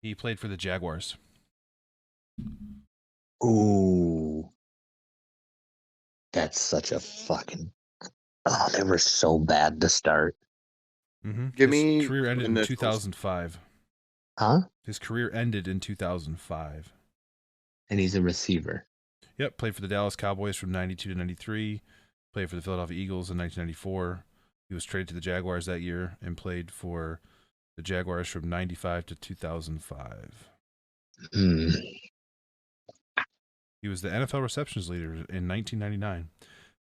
He played for the Jaguars.
Ooh. That's such a fucking... Oh, they were so bad to start.
Mm-hmm.
Give
His
me
career ended in
initials.
2005.
Huh?
His career ended in 2005.
And he's a receiver.
Yep, played for the Dallas Cowboys from 92 to 93. Played for the Philadelphia Eagles in 1994. He was traded to the Jaguars that year and played for the Jaguars from 95 to 2005.
Hmm.
He was the NFL receptions leader in 1999.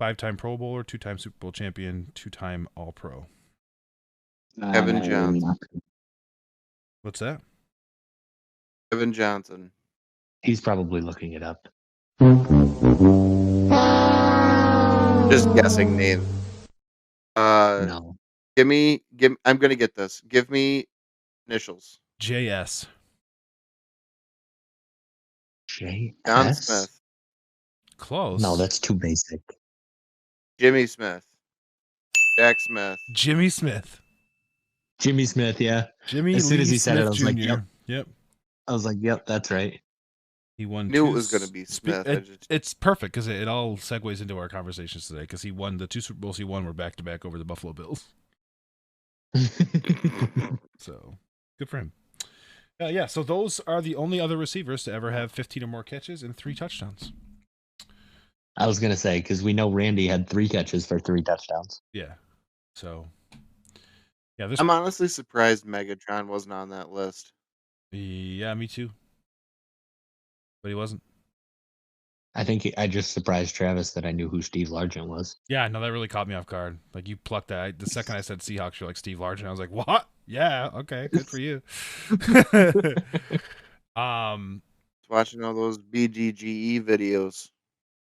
5-time Pro Bowler, 2-time Super Bowl champion, 2-time All-Pro.
Evan Johnson.
What's that?
Evan Johnson.
He's probably looking it up.
Just guessing name.
No.
I'm gonna get this. Give me initials.
JS.
J.
John
S?
Smith.
Close.
No, that's too basic.
Jimmy Smith. Jack Smith.
Jimmy Smith.
Jimmy Smith, yeah.
Jimmy
As soon
Lee
as he said
Smith
it, I was
Jr.
like, yep.
Yep.
I was like, yep, that's right.
He won.
Knew it was going to be Smith.
It's perfect because it all segues into our conversations today. Because he won the 2 Super Bowls he won were back to back over the Buffalo Bills. So good for him. Yeah. So those are the only other receivers to ever have 15 or more catches and 3 touchdowns.
I was gonna say because we know Randy had 3 catches for 3 touchdowns.
Yeah. So. Yeah.
I'm honestly surprised Megatron wasn't on that list.
Yeah, me too. But he wasn't.
I think I just surprised Travis that I knew who Steve Largent was.
Yeah, no, that really caught me off guard. Like you plucked that. The second I said Seahawks, you're like Steve Largent. I was like, what? Yeah, okay, good for you.
Watching all those BDGE videos.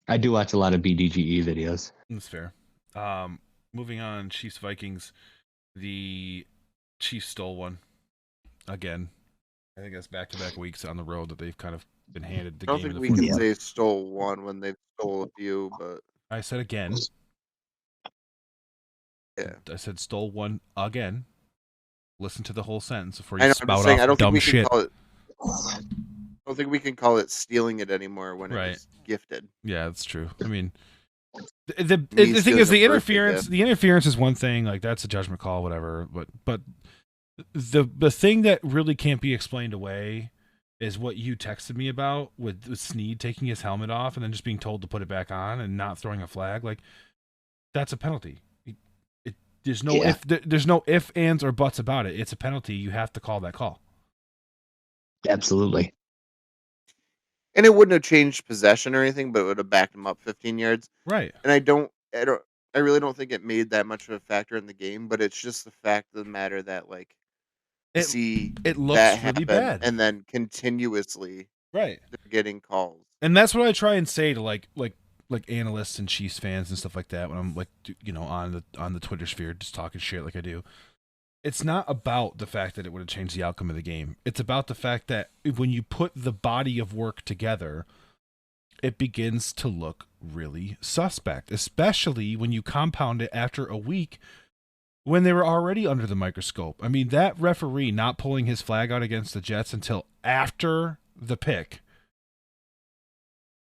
I do watch a lot of BDGE videos.
That's fair. Moving on, Chiefs Vikings. The Chiefs stole one again. I think that's back-to-back weeks on the road that they've kind of been handed the game.
I don't think we can say stole one when they've stole a few, but
I said again.
Yeah,
I said stole one again. Listen to the whole sentence before you spout off dumb shit.
I don't think we can call it stealing it anymore when it was gifted.
Yeah, that's true. I mean, the thing is the interference. The interference is one thing, like that's a judgment call, whatever. But the thing that really can't be explained away is what you texted me about with Snead taking his helmet off and then just being told to put it back on and not throwing a flag. Like that's a penalty. There's no if, ands, or buts about it. It's a penalty. You have to call that call.
Absolutely.
And it wouldn't have changed possession or anything, but it would have backed him up 15 yards.
Right.
And I really don't think it made that much of a factor in the game, but it's just the fact of the matter that like
it looks really bad,
and then continuously
they're
getting calls.
And that's what I try and say to like analysts and Chiefs fans and stuff like that when I'm like on the Twitter sphere just talking shit like I do. It's not about the fact that it would have changed the outcome of the game. It's about the fact that when you put the body of work together, it begins to look really suspect, especially when you compound it after a week when they were already under the microscope. I mean, that referee not pulling his flag out against the Jets until after the pick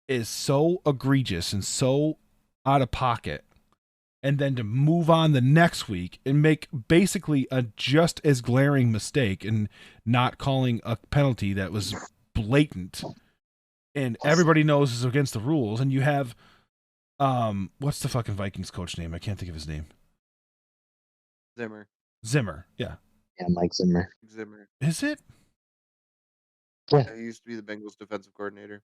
is so egregious and so out of pocket. And then to move on the next week and make basically a just as glaring mistake and not calling a penalty that was blatant and everybody knows is against the rules. And you have, what's the fucking Vikings coach name? I can't think of his name. Zimmer. Yeah.
Yeah, Mike Zimmer.
Is it?
Yeah, he used to be the Bengals defensive coordinator.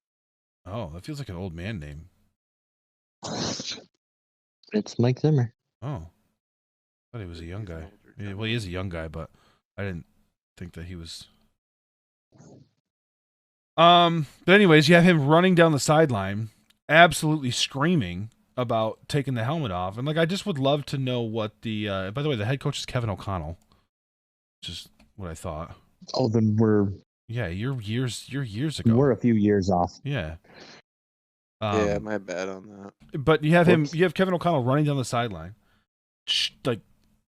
Oh, that feels like an old man name.
It's Mike Zimmer.
Oh. I thought he was a young guy. Yeah, well, he is a young guy, but I didn't think that he was. But anyways, you have him running down the sideline, absolutely screaming about taking the helmet off. And like, I just would love to know what the, by the way, the head coach is Kevin O'Connell, which is what I thought.
Oh, then
you're years ago.
We're a few years off.
Yeah.
Yeah, my bad on that.
But you have Kevin O'Connell running down the sideline, like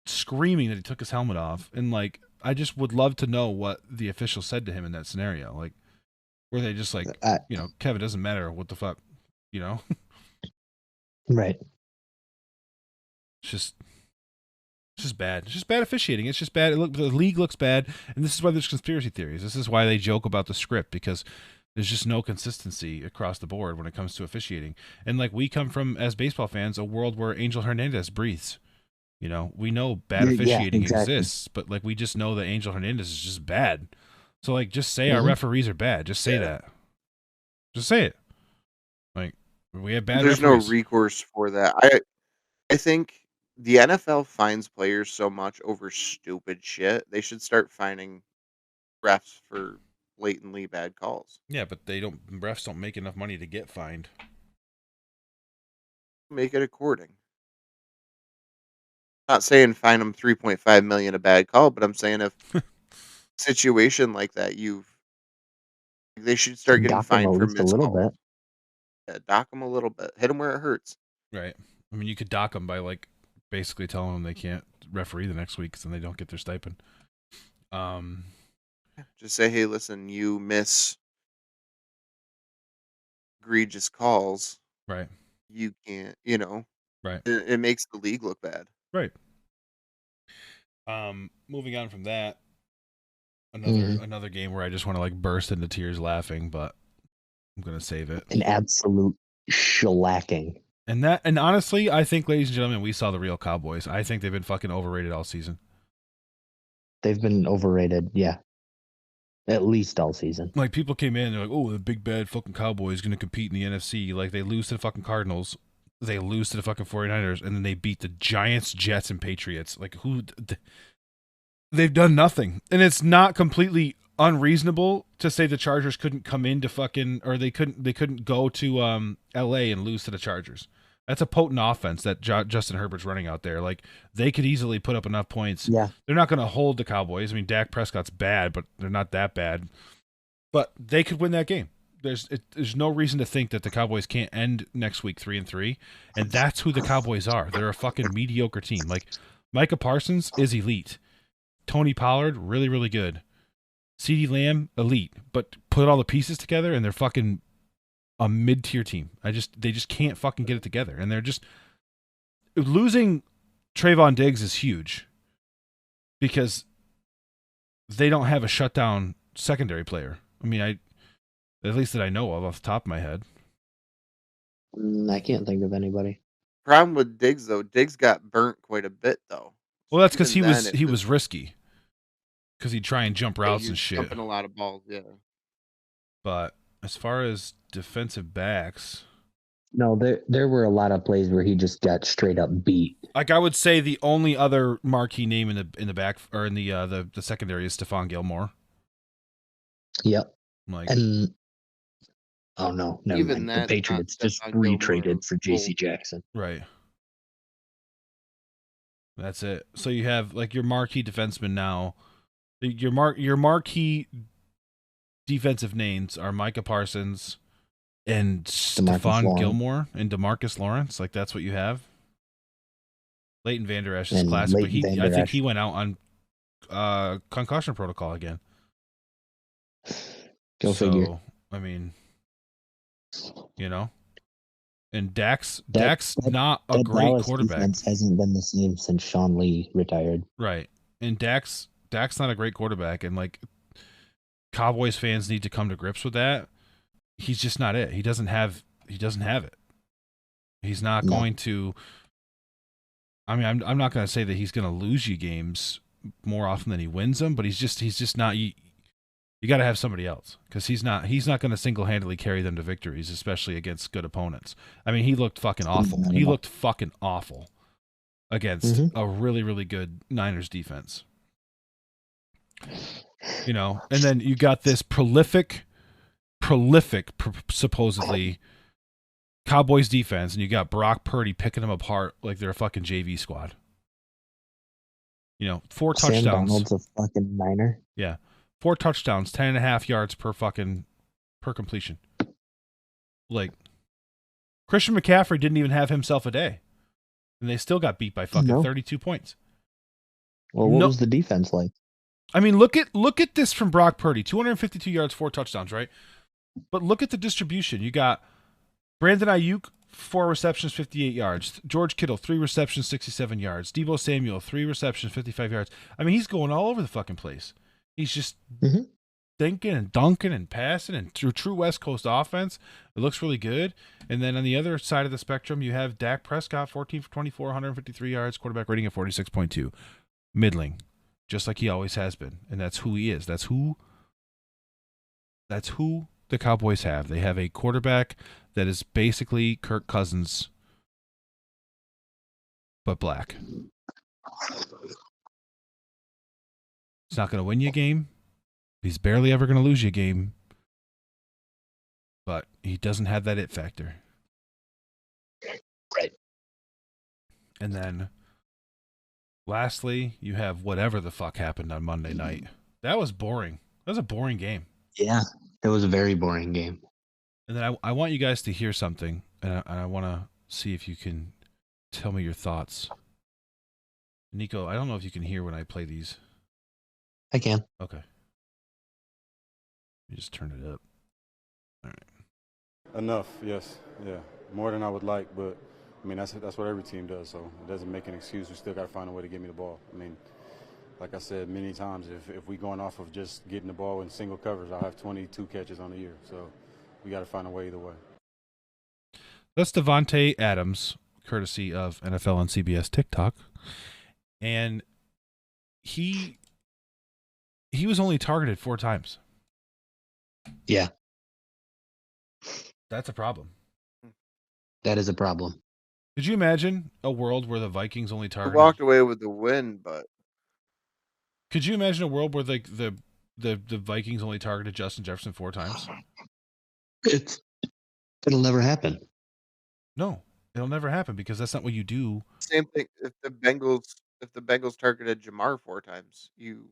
screaming that he took his helmet off, and like I just would love to know what the official said to him in that scenario. Like, were they just like, Kevin, doesn't matter what the fuck,
Right.
It's just bad. It's just bad officiating. It's just bad. The league looks bad, and this is why there's conspiracy theories. This is why they joke about the script, because there's just no consistency across the board when it comes to officiating. And like we come from, as baseball fans, a world where Angel Hernandez breathes. We know bad officiating exists, but like we just know that Angel Hernandez is just bad. So like just say our referees are bad. Just say that. Just say it. Like we have bad
There's
referees.
No recourse for that. I think the NFL fines players so much over stupid shit. They should start fining refs for blatantly bad calls.
Yeah, but refs don't make enough money to get fined.
Make it according. I'm not saying fine them $3.5 million a bad call, but I'm saying if situation like that, they should start getting fined for missed calls. Yeah, dock them a little bit. Hit them where it hurts.
Right. I mean, you could dock them by like basically telling them they can't referee the next week, because then they don't get their stipend.
Just say, hey, listen, you miss egregious calls,
Right.
you can't,
Right.
it makes the league look bad.
Right. Moving on from that, another game where I just want to like burst into tears laughing, but I'm gonna save it.
An absolute shellacking.
And honestly, I think, ladies and gentlemen, we saw the real Cowboys. I think they've been fucking overrated all season.
They've been overrated, yeah. At least all season.
Like, people came in, they're like, oh, the big bad fucking Cowboys going to compete in the NFC. Like, they lose to the fucking Cardinals. They lose to the fucking 49ers. And then they beat the Giants, Jets, and Patriots. Like, they've done nothing. And it's not completely unreasonable to say the Chargers couldn't come into fucking, or they couldn't go to LA and lose to the Chargers. That's a potent offense that Justin Herbert's running out there. Like, they could easily put up enough points.
Yeah.
They're not going to hold the Cowboys. I mean, Dak Prescott's bad, but they're not that bad. But they could win that game. There's no reason to think that the Cowboys can't end next week 3-3, and that's who the Cowboys are. They're a fucking mediocre team. Like, Micah Parsons is elite. Tony Pollard, really, really good. CeeDee Lamb, elite. But put all the pieces together, and they're fucking a mid-tier team. They just can't fucking get it together. And they're just losing Trayvon Diggs is huge because they don't have a shutdown secondary player. I mean, at least that I know of off the top of my head.
I can't think of anybody.
Problem with Diggs though, Diggs got burnt quite a bit though.
Well, that's because
Even
he was risky. Because he'd try and jump routes and shit.
Jumping a lot of balls, yeah.
But as far as defensive backs,
no, there were a lot of plays where he just got straight up beat.
Like, I would say the only other marquee name in the back or in the secondary is Stephon Gilmore.
Yep.
Like,
and oh no, never
Even
mind. The Patriots just retraded for J.C. Jackson.
Right. That's it. So you have like your marquee defenseman now. Your marquee defensive names are Micah Parsons and Stephon Gilmore and DeMarcus Lawrence. Like, that's what you have. Leighton Vander Esch is classic, but I think he went out on concussion protocol again.
Go figure.
I mean, and Dak's not a great
Dallas
quarterback.
Defense hasn't been the same since Sean Lee retired.
Right, and Dak's not a great quarterback, and like Cowboys fans need to come to grips with that. He's just not it. He doesn't have it. He's not going to. I mean, I'm not going to say that he's going to lose you games more often than he wins them, but he's just not. You got to have somebody else because he's not going to single-handedly carry them to victories, especially against good opponents. I mean, he looked fucking awful. He looked fucking awful against a really, really good Niners defense. And then you got this prolific, supposedly Cowboys defense, and you got Brock Purdy picking them apart like they're a fucking JV squad. 4 touchdowns.
Sam Darnold's a fucking Niner.
Yeah. 4 touchdowns, 10.5 yards per completion. Like, Christian McCaffrey didn't even have himself a day. And they still got beat by fucking 32 points.
Well, what was the defense like?
I mean, look at this from Brock Purdy. 252 yards, 4 touchdowns, right? But look at the distribution. You got Brandon Ayuk, 4 receptions, 58 yards. George Kittle, 3 receptions, 67 yards. Deebo Samuel, 3 receptions, 55 yards. I mean, he's going all over the fucking place. He's just thinking and dunking and passing and true West Coast offense. It looks really good. And then on the other side of the spectrum, you have Dak Prescott, 14 for 24, 153 yards, quarterback rating of 46.2. Middling, just like he always has been. And that's who he is. That's who the Cowboys have. They have a quarterback that is basically Kirk Cousins, but black. He's not going to win you a game. He's barely ever going to lose you a game. But he doesn't have that it factor.
Right.
And then, lastly, you have whatever the fuck happened on Monday night. That was boring. That was a boring game.
Yeah, it was a very boring game.
And then I want you guys to hear something, and I want to see if you can tell me your thoughts. Nico, I don't know if you can hear when I play these.
I can.
Okay. You just turn it up. All right.
Enough, yes, yeah, more than I would like, but I mean that's what every team does. So it doesn't make an excuse. We still got to find a way to get me the ball. I mean, like I said many times, if we're going off of just getting the ball in single covers, I'll have 22 catches on the year. So we got to find a way either way.
That's Davante Adams, courtesy of NFL on CBS TikTok, and he was only targeted 4 times.
Yeah,
That's a problem.
that is a problem.
Could you imagine a world where the Vikings only
I
targeted?
walked away with the win, but
Could you imagine a world where like the Vikings only targeted Justin Jefferson 4 times?
It'll never happen.
No, it'll never happen because that's not what you do.
same thing. If the Bengals targeted Jamar 4 times, you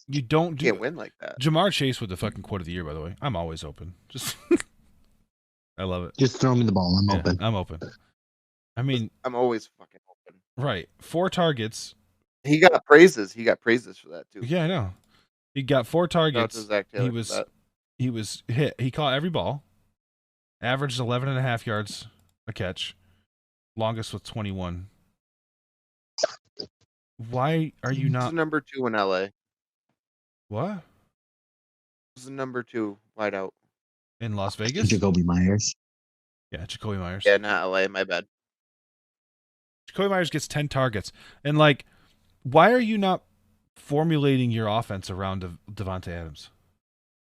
You don't do.
can't win like that.
Jamar Chase with the fucking quote of the year, by the way. I'm always open. Just, I love it.
Just throw me the ball. I'm
Yeah,
open.
I'm open. I mean,
I'm always fucking open.
right? 4 targets.
He got praises. He got praises for that too.
Yeah, I know. He got 4
Shout out to
targets.
Zach Taylor for that.
He was hit. He caught every ball. Averaged 11.5 yards a catch. Longest with 21. Why are you
He's
not?
number 2 in LA.
What?
He's the number 2 wideout.
In Las Vegas?
Jacoby Myers.
Yeah, Jacoby Myers.
Yeah, not LA. My bad.
Jacoby Myers gets 10 targets. And, like, why are you not formulating your offense around Davante Adams?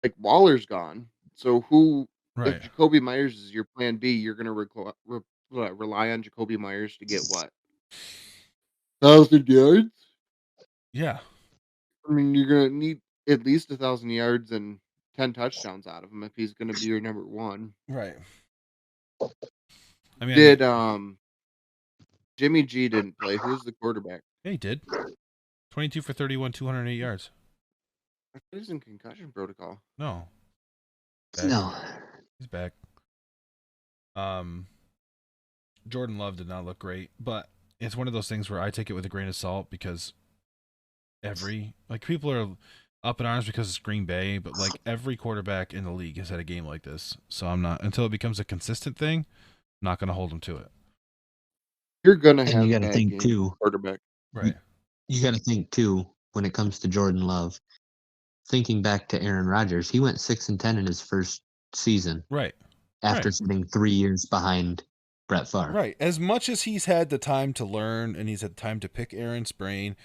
Like Waller's gone, so who?
Right.
If Jacoby Myers is your plan B, you're gonna rely on Jacoby Myers to get what? 1,000 yards.
Yeah.
I mean, you're gonna need at least 1,000 yards and 10 touchdowns out of him if he's gonna be your number 1.
Right. I mean,
Did Jimmy G didn't play? Who's the quarterback?
Yeah, he did. 22 for 31, 208 yards.
I thought he's in concussion protocol.
No.
No.
He's back. Jordan Love did not look great, but it's one of those things where I take it with a grain of salt because people are up in arms because it's Green Bay, but like every quarterback in the league has had a game like this. So I'm not, until it becomes a consistent thing, I'm not going to hold them to it.
You're gonna
And
have
you got to
bad
think
games
too.
with quarterback.
Right.
You got to think too when it comes to Jordan Love. Thinking back to Aaron Rodgers, he went 6-10 in his first season.
Right.
After
Right.
sitting 3 years behind Brett Favre.
Right. As much as he's had the time to learn and he's had time to pick Aaron's brain,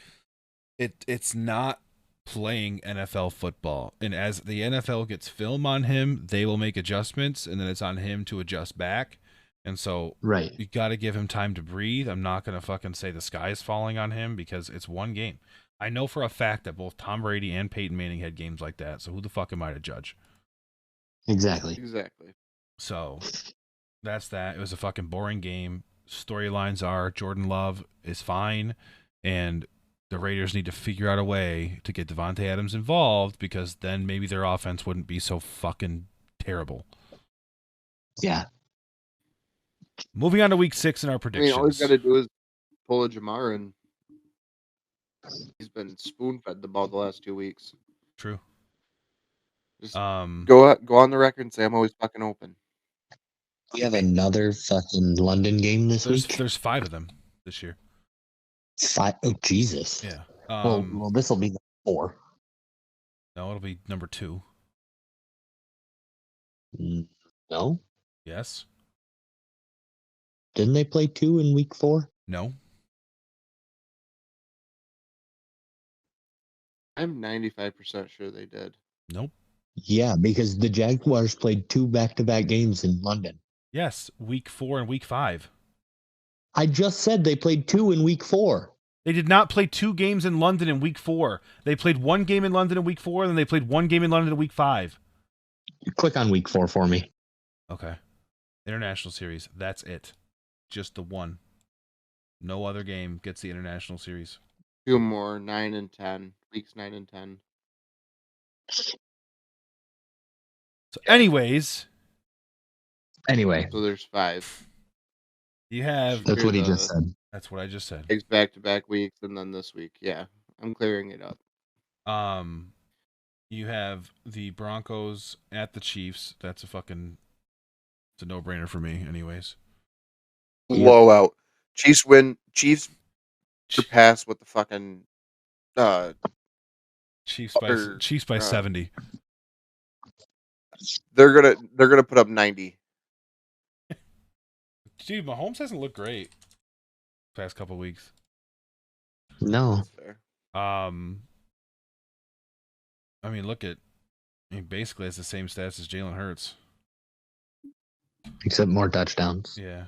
it's not playing NFL football. And as the NFL gets film on him, they will make adjustments, and then it's on him to adjust back. And so
Right.
you got to give him time to breathe. I'm not going to fucking say the sky is falling on him because it's one game. I know for a fact that both Tom Brady and Peyton Manning had games like that. So who the fuck am I to judge?
Exactly.
So that's that. It was a fucking boring game. Storylines are Jordan Love is fine, and the Raiders need to figure out a way to get Davante Adams involved because then maybe their offense wouldn't be so fucking terrible.
Yeah.
Moving on to week 6 in our
I
predictions.
mean, all he's got to do is pull a Jamar, and he's been spoon-fed the ball the last 2 weeks.
True.
Just
go
on the record and say I'm always fucking open.
We have another fucking London game this week.
There's 5 of them this year.
5? Oh, Jesus.
Yeah.
Well, this will be the 4.
No, it'll be number 2.
No?
Yes.
Didn't they play 2 in week 4?
No.
I'm 95% sure they did.
Nope.
Yeah, because the Jaguars played 2 back-to-back games in London.
Yes, week 4 and week 5.
I just said they played 2 in week 4.
They did not play 2 games in London in week 4. They played 1 game in London in week 4, and then they played 1 game in London in week 5.
Click on week 4 for me.
Okay. International series. That's it. Just the one. No other game gets the international series.
2 more, 9 and 10. Weeks 9 and 10.
So, anyways.
Anyway.
So there's 5.
You have.
That's what he just said.
That's what I just said.
Takes back-to-back weeks, and then this week. Yeah, I'm clearing it up.
You have the Broncos at the Chiefs. That's a fucking It's a no-brainer for me, anyways.
Blowout. Chiefs win. Chiefs surpass what the fucking
Chiefs by
or,
70.
they're gonna put up 90.
Dude, Mahomes hasn't looked great past couple weeks.
No.
That's fair.
I mean, basically it's the same stats as Jalen Hurts.
Except more touchdowns.
Yeah.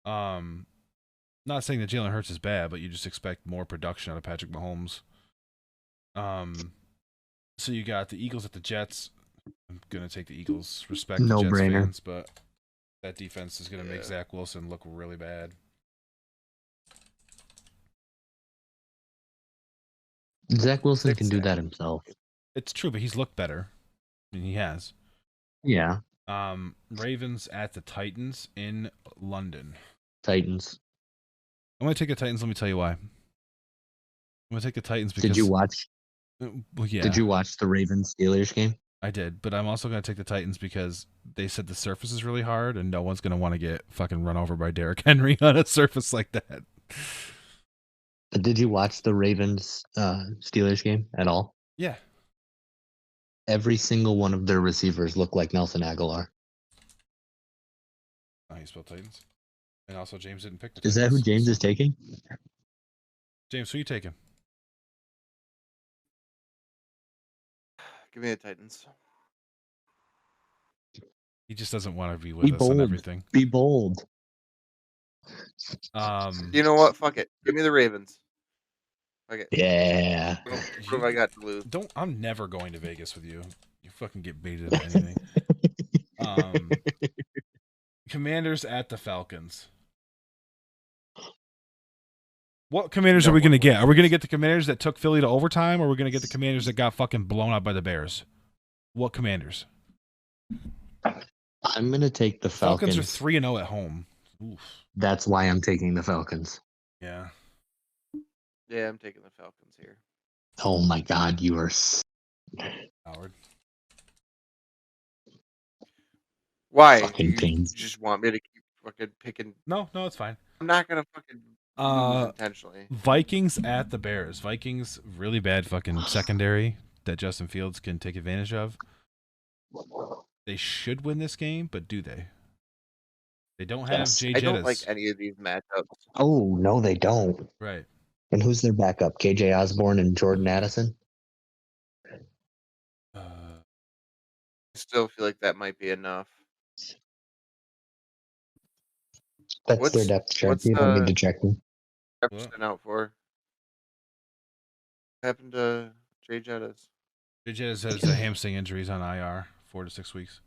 Not saying that Jalen Hurts is bad, but you just expect more production out of Patrick Mahomes. So you got the Eagles at the Jets. I'm gonna take the Eagles. Respect the Jets
No-brainer.
fans, but that defense is gonna make Zach Wilson look really bad.
Zach Wilson can do that himself.
It's true, but he's looked better. I mean, he has.
Yeah.
Ravens at the Titans in London.
Titans.
I'm gonna take the Titans. Let me tell you why. I'm gonna take the Titans because.
Did you watch?
Well, yeah.
Did you watch the Ravens Steelers game?
I did, but I'm also gonna take the Titans because they said the surface is really hard, and no one's gonna want to get fucking run over by Derrick Henry on a surface like that.
Did you watch the Ravens Steelers game at all?
Yeah.
Every single one of their receivers looked like Nelson Aguilar.
Oh, he spelled Titans. And also, James didn't pick the
Is
Titans.
that who James is taking?
James, who you taking?
Give me the Titans.
He just doesn't want to be with us on everything.
Be bold.
You know what? Fuck it. Give me the Ravens. Fuck it.
Yeah.
What have I got to lose?
I'm never going to Vegas with you. You fucking get baited into anything. Commanders at the Falcons. What Commanders are we going to get? Are we going to get the Commanders that took Philly to overtime, or are we going to get the Commanders that got fucking blown out by the Bears? What Commanders?
I'm going to take the Falcons.
Falcons are 3-0 at home. Oof.
That's why I'm taking the Falcons.
Yeah.
Yeah, I'm taking the Falcons here.
Oh my God, you are
Howard.
Why?
Fucking
You
James.
just want me to keep fucking picking?
No, it's fine.
I'm not gonna fucking lose intentionally.
Vikings at the Bears. Vikings really bad fucking secondary that Justin Fields can take advantage of. They should win this game, but do they? They don't have Jay Jettis.
I don't like any of these matchups.
Oh, no, they don't.
Right.
And who's their backup? KJ Osborne and Jordan Addison?
I still feel like that might be enough.
That's their depth chart. You don't need to check them.
Jefferson out for? What happened to Jay Jettis?
Jay Jettis has a hamstring injuries on IR, 4 to 6 weeks.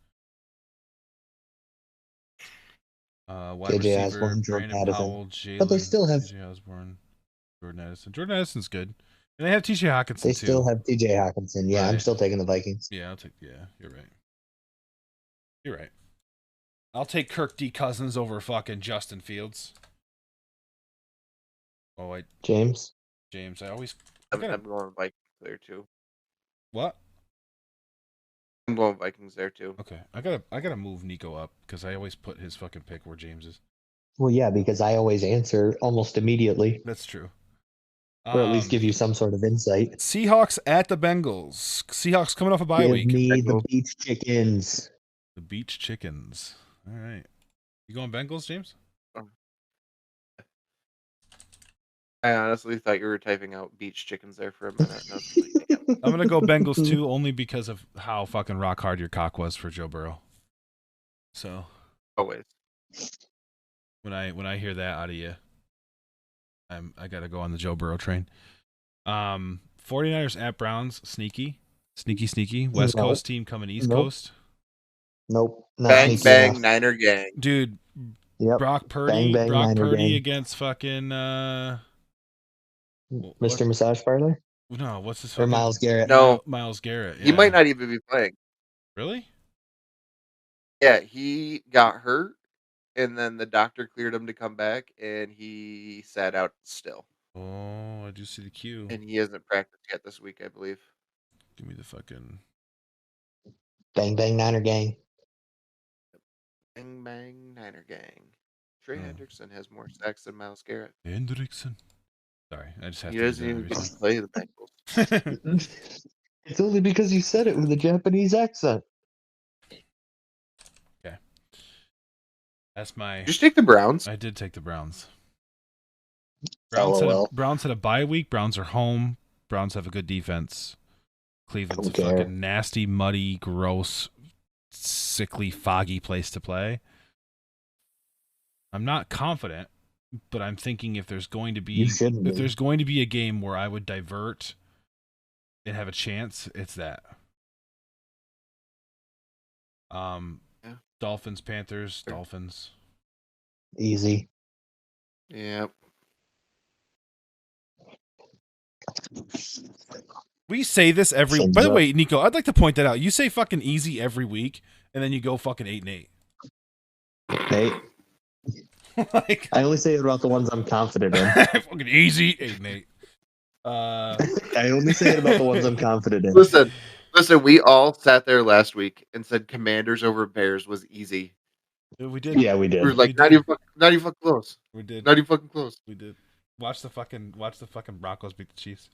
Wide
KJ
receiver,
Osborne, Jordan
Brandon
Addison.
Powell, Jalen,
But they still have
KJ Osborne, Jordan Addison. Jordan Addison's good. And they have TJ Hawkinson,
They
too.
still have TJ Hawkinson. Yeah, I'm
Right.
still taking the Vikings.
Yeah, you're right. You're right. I'll take Kirk D. Cousins over fucking Justin Fields. Oh, wait.
James?
James,
I'm going Vikings there, too.
What?
I'm going Vikings there, too.
Okay. I gotta move Nico up, because I always put his fucking pick where James is.
Well, yeah, because I always answer almost immediately.
That's true.
Or at least give you some sort of insight.
Seahawks at the Bengals. Seahawks coming off a bye week.
Give me the beach chickens.
The beach chickens. All right. You going Bengals, James?
I honestly thought you were typing out beach chickens there for a minute.
I'm going to go Bengals too, only because of how fucking rock hard your cock was for Joe Burrow. So.
Always.
When I hear that out of you, I got to go on the Joe Burrow train. 49ers at Browns. Sneaky. West Coast team coming East Coast.
Nope.
Bang, bang, enough. Niner gang.
Dude,
yep.
Brock Purdy against fucking...
Mr. Massage Parlor?
No, what's his
Or
fucking...
Myles Garrett?
No.
Myles Garrett, yeah.
He might not even be playing.
Really?
Yeah, he got hurt, and then the doctor cleared him to come back, and he sat out still.
Oh, I do see the cue.
And he hasn't practiced yet this week, I believe.
Give me the fucking...
Bang, bang, Niner gang.
Bang bang Niner gang. Trey
Oh.
Hendrickson has more sacks than Myles Garrett.
Hendrickson. Sorry, I just have
He
to do
doesn't
that
even
every
get to
time.
play the Bengals.
It's only because you said it with a Japanese accent.
That's my.
Just take the Browns.
I did take the Browns.
LOL.
Browns had a bye week. Browns are home. Browns have a good defense. Cleveland's a
Don't care.
fucking nasty, muddy, gross, sickly, foggy place to play. I'm not confident, but I'm thinking if there's going to be a game where I would divert and have a chance, it's that.
Yeah.
Dolphins, Panthers, Dolphins.
Easy.
Yep.
We say this every.
Sums
By the
up.
way, Nico, I'd like to point that out. You say fucking easy every week, and then you go fucking 8-8.
Hey,
Like
I only say it about the ones I'm confident in.
fucking easy 8-8.
I only say it about the ones I'm confident in.
Listen. We all sat there last week and said Commanders over Bears was easy.
We did.
Yeah, we did.
We were like,
We
not
did.
even fucking close.
We did.
Not even fucking close.
We did. Watch the fucking Broncos beat the Chiefs.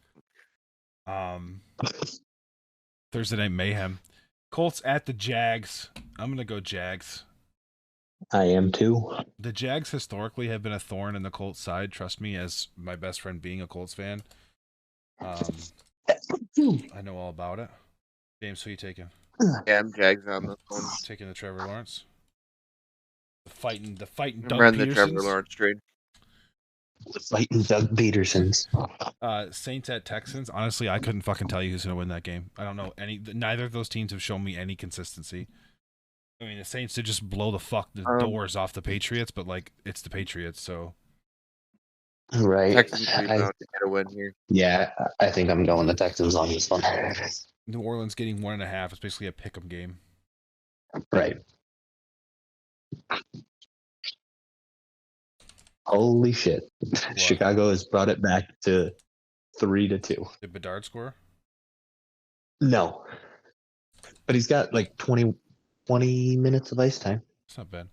Thursday Night Mayhem. Colts at the Jags. I'm gonna go Jags.
I am too.
The Jags historically have been a thorn in the Colts side. Trust me, as my best friend being a Colts fan. I know all about it. James, who you taking?
Yeah, I'm Jags on this one.
Taking the Trevor Lawrence. The fighting
I'm
Doug
running the Trevor
Petersons.
Lawrence trade.
Fighting Doug Petersons.
Saints at Texans. Honestly, I couldn't fucking tell you who's gonna win that game. I don't know any. Neither of those teams have shown me any consistency. I mean, the Saints did just blow the doors off the Patriots, but like it's the Patriots, so.
Right.
Texans rebound to get a win here.
Yeah, I think I'm going the Texans on this one.
New Orleans getting 1.5 is basically a pick'em game.
Right. Holy shit. Chicago has brought it back to 3-2.
Did Bedard score?
No. But he's got like 20 minutes of ice time.
It's not bad.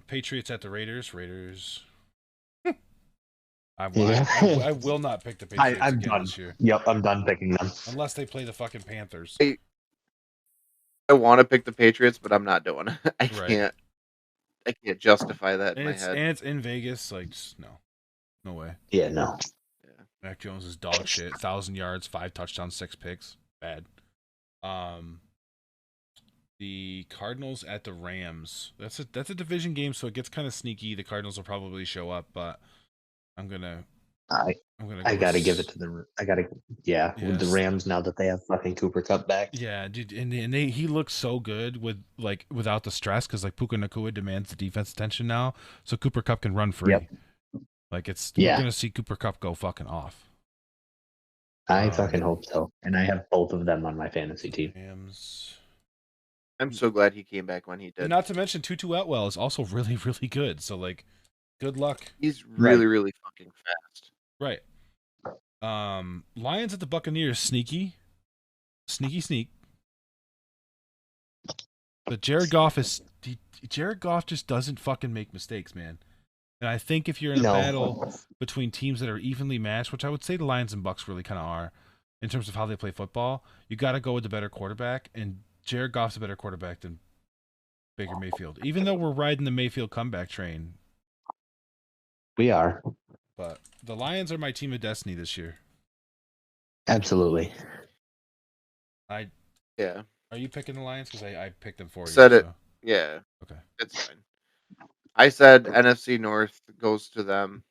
Patriots at the Raiders. Raiders. I will not pick the Patriots
I'm
again
done.
this year.
Yep, I'm done picking them.
Unless they play the fucking Panthers.
I want to pick the Patriots, but I'm not doing it. I
Right.
can't justify that in my head.
And it's in Vegas. Like, just, no way.
Yeah, no.
Mac Jones is dog shit. 1,000 yards, 5 touchdowns, 6 picks. Bad. The Cardinals at the Rams. That's a division game, so it gets kind of sneaky. The Cardinals will probably show up, but I'm gonna.
I gotta give it to the. With the Rams now that they have fucking Cooper Kupp back.
Yeah, dude, and he looks so good without the stress because like Puka Nacua demands the defense attention now, so Cooper Kupp can run free.
Yep.
Like we're gonna see Cooper Kupp go fucking off.
I fucking hope so, and I have both of them on my fantasy team.
Rams.
I'm so glad he came back when he did.
Not to mention Tutu Atwell is also really really good. So like, good luck.
He's really really fucking fast.
Right. Lions at the Buccaneers, sneak. But Jared Goff just doesn't fucking make mistakes, man. And I think if you're in a battle between teams that are evenly matched, which I would say the Lions and Bucs really kind of are, in terms of how they play football, you got to go with the better quarterback. And Jared Goff's a better quarterback than Baker Mayfield. Even though we're riding the Mayfield comeback train,
we are.
But the Lions are my team of destiny this year.
Absolutely.
Yeah.
Are you picking the Lions? Because I picked them for you.
Said it. Yeah.
Okay.
It's fine. I said NFC North goes to them.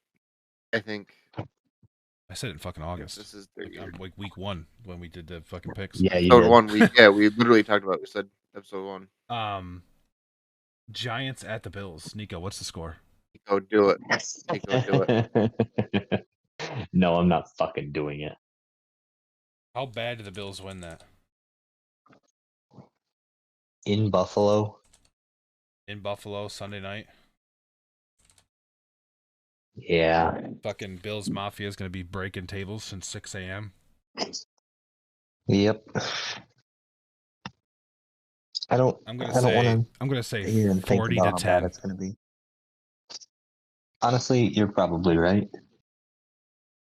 I think.
I said it in fucking August.
This is their year.
Like week 1 when we did the fucking picks.
Yeah, you
episode
did.
1 week. Yeah, we literally talked about it. We said episode 1.
Giants at the Bills. Nico, what's the score?
Nico, do it. Nico, do
it. No, I'm not fucking doing it.
How bad did the Bills win that?
In Buffalo.
In Buffalo, Sunday night.
Yeah.
Fucking Bills Mafia is going to be breaking tables since 6 a.m.
Yep. I don't want
I'm gonna
to
say
even think
40
about
to
how bad
10.
it's going to be. Honestly, you're probably right.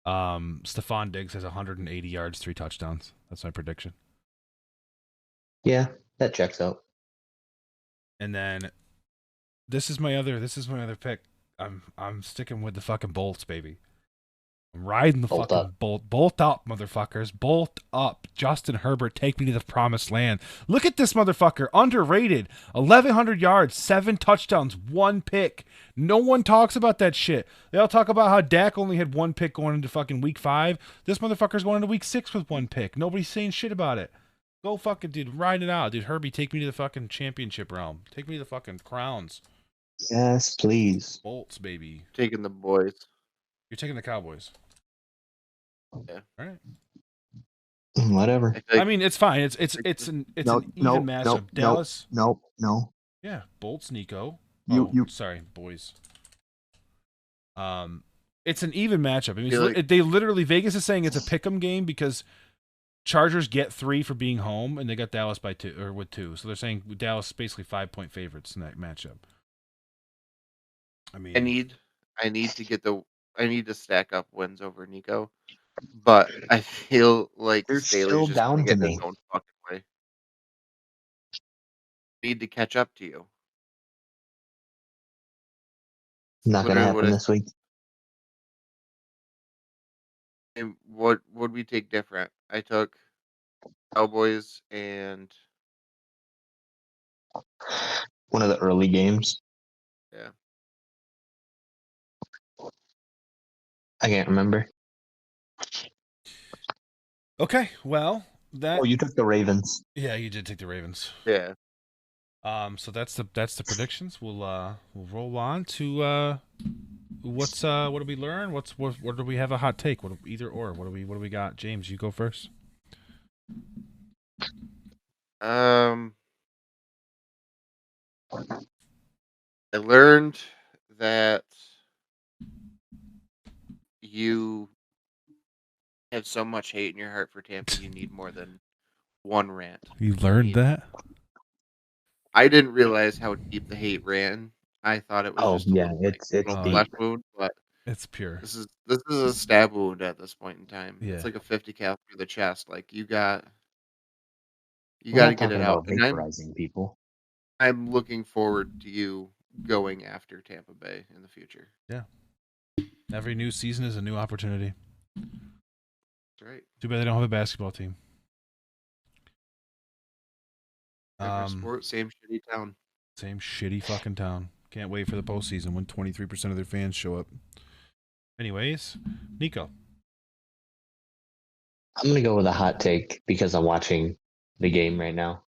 Stephon Diggs has 180 yards, 3 touchdowns. That's my prediction.
Yeah, that checks out.
And then this is my other pick. I'm sticking with the fucking Bolts, baby. I'm riding the
Bolt
fucking
up.
bolt up, motherfuckers. Bolt up. Justin Herbert, take me to the promised land. Look at this motherfucker. Underrated. 1,100 yards, 7 touchdowns, 1 pick. No one talks about that shit. They all talk about how Dak only had 1 pick going into fucking week 5. This motherfucker's going into week 6 with 1 pick. Nobody's saying shit about it. Go fucking, dude. Ride it out. Dude, Herbie, take me to the fucking championship realm. Take me to the fucking crowns.
Yes, please.
Bolts, baby.
Taking the boys.
You're taking the Cowboys.
Yeah.
All right.
Whatever.
I mean, it's fine. It's an even matchup. Dallas.
No.
Yeah, Bolts, Nico.
You.
Sorry, boys. It's an even matchup. I mean,
Feel like-
they literally Vegas is saying it's a pick'em game because Chargers get 3 for being home, and they got Dallas by 2 or with 2. So they're saying Dallas is basically 5-point favorites in that matchup. I mean,
I need to stack up wins over Nico, but I feel like
You're
Staley's
still
just
down
gonna
to
get in
me.
his own fucking way. Need to catch up to you.
Not going to happen this week.
And what would we take different? I took Cowboys and
One of the early games.
yeah.
I can't remember.
okay, well, that.
Oh, you took the Ravens.
Yeah, you did take the Ravens.
Yeah.
So that's the predictions. We'll roll on to what do we learn? What do we have a hot take? Either or. What do we got? James, you go first.
I learned that you have so much hate in your heart for Tampa, you need more than one rant.
You learned that?
I didn't realize how deep the hate ran. I thought it was just a little,
it's
little
deep.
flesh wound, but
It's pure.
this is a stab wound at this point in time.
Yeah.
It's like a 50 cal through the chest. Like you got
We're
to
not
get
talking
it out.
about vaporizing people.
I'm looking forward to you going after Tampa Bay in the future.
Every new season is a new opportunity.
That's right.
Too bad they don't have a basketball team.
Every sport, same shitty town.
Same shitty fucking town. Can't wait for the postseason when 23% of their fans show up. Anyways, Nico.
I'm going to go with a hot take because I'm watching the game right now.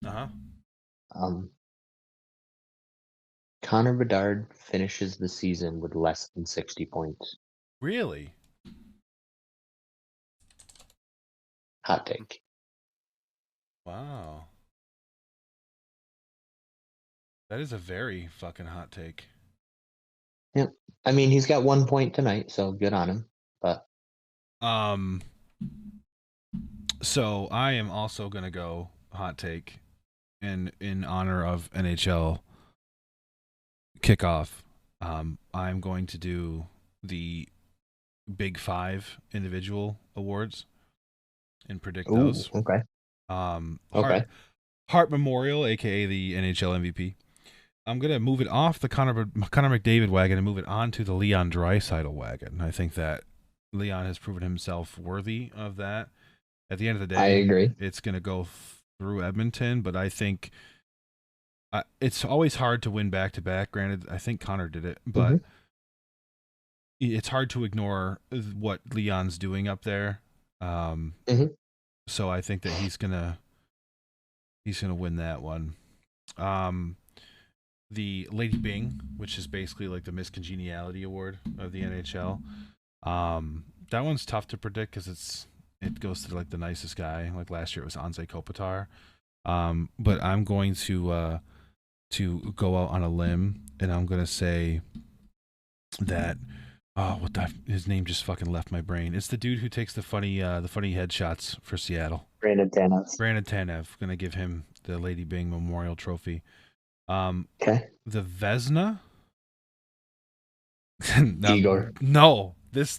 Connor Bedard finishes the season with less than 60 points.
Really?
Hot take.
Wow. That is a very fucking hot take.
Yep. I mean, he's got 1 point tonight, so good on him. But
so I am also gonna go hot take in honor of NHL kickoff. I'm going to do the Big 5 individual awards and predict those.
Okay.
Okay. Hart Memorial, aka the NHL MVP. I'm gonna move it off the Connor McDavid wagon and move it onto the Leon Draisaitl wagon. I think that Leon has proven himself worthy of that. At the end of the day,
I agree.
It's gonna go through Edmonton, but I think it's always hard to win back to back. Granted, I think Connor did it, but it's hard to ignore what Leon's doing up there. So I think that he's gonna win that one. The Lady Byng, which is basically like the Miss Congeniality Award of the NHL. That one's tough to predict because it goes to like the nicest guy. Like last year it was Anze Kopitar. But I'm going to go out on a limb and I'm gonna say that his name just fucking left my brain. It's the dude who takes the funny headshots for Seattle.
Brandon Tanev.
Gonna give him the Lady Byng Memorial Trophy.
Okay.
The Vezina.
Igor.
No, this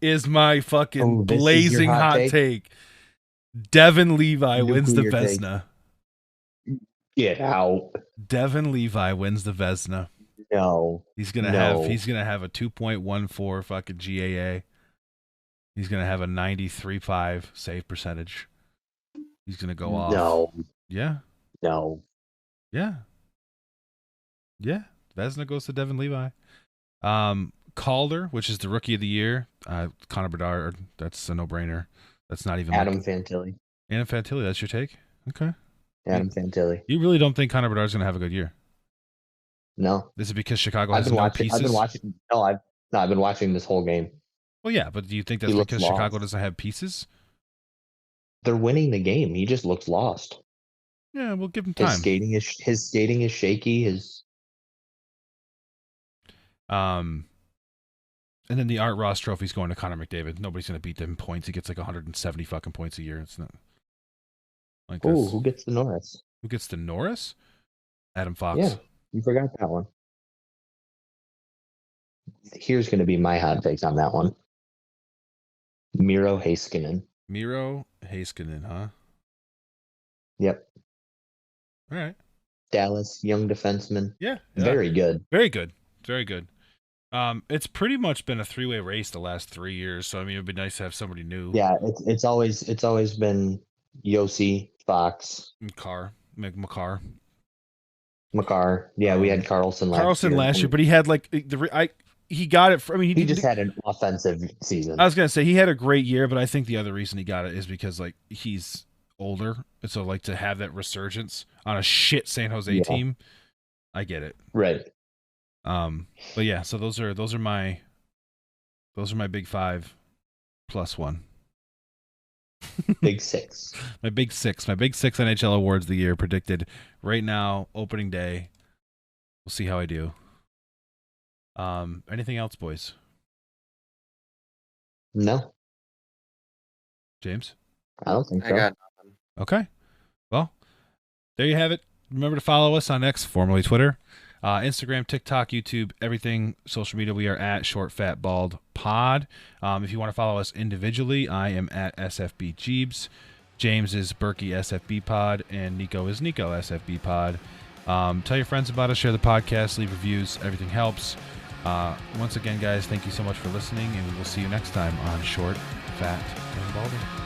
is my fucking
Oh, this is your
blazing
hot
hot
take?
take. Devin Levi wins the
Nuclear take.
Vezina.
Get out.
Devin Levi wins the Vezina.
No.
He's gonna have a 2.14 fucking GAA. He's gonna have a 93.5 save percentage. He's gonna go off.
No.
Yeah.
No.
Yeah. Vezina goes to Devin Levi. Calder, which is the rookie of the year. Connor Bedard. That's a no-brainer. That's not even
Adam Fantilli.
Adam Fantilli. That's your take. Okay.
Adam Fantilli.
You really don't think Connor Bedard's gonna have a good year?
No.
Is it because Chicago
I've
has
been
no
watching.
pieces?
I've been watching this whole game.
Well, yeah, but do you think that's
He looks
because Chicago
lost.
doesn't have pieces?
They're winning the game. He just looks lost.
Yeah, we'll give him
His
time.
skating is shaky.
And then the Art Ross Trophy's going to Connor McDavid. Nobody's going to beat them in points. He gets like 170 fucking points a year. It's not like
Ooh,
this.
who gets the Norris?
Who gets the Norris? Adam Fox.
Yeah, you forgot that one. Here's going to be my hot takes on that one. Miro Heiskanen.
Miro Heiskanen, huh?
Yep.
All right.
Dallas, young defenseman.
Yeah.
Very good.
Very good. Very good. It's pretty much been a three-way race the last 3 years. So I mean, it'd be nice to have somebody new.
Yeah, it's always been Yossi, Fox,
Makar.
Makar. Yeah, we had Carlson last year.
But he had like he got it.
He just had an offensive season.
I was gonna say he had a great year, but I think the other reason he got it is because like he's older, and so like to have that resurgence on a shit San Jose team, I get it.
Right.
But yeah, so those are my big five plus one.
Big six.
My big six NHL awards of the year predicted right now, opening day. We'll see how I do. Anything else, boys?
No,
James?
I don't think so.
I got nothing.
Okay. Well, there you have it. Remember to follow us on X, formerly Twitter, Instagram, TikTok, YouTube, everything social media. We are at Short Fat Bald Pod. If you want to follow us individually, I am at SFB Jeebs. James is Berkey SFB Pod, and Nico is Nico SFB Pod. Tell your friends about us, share the podcast, leave reviews. Everything helps. Once again, guys, thank you so much for listening, and we will see you next time on Short, Fat, and Baldy.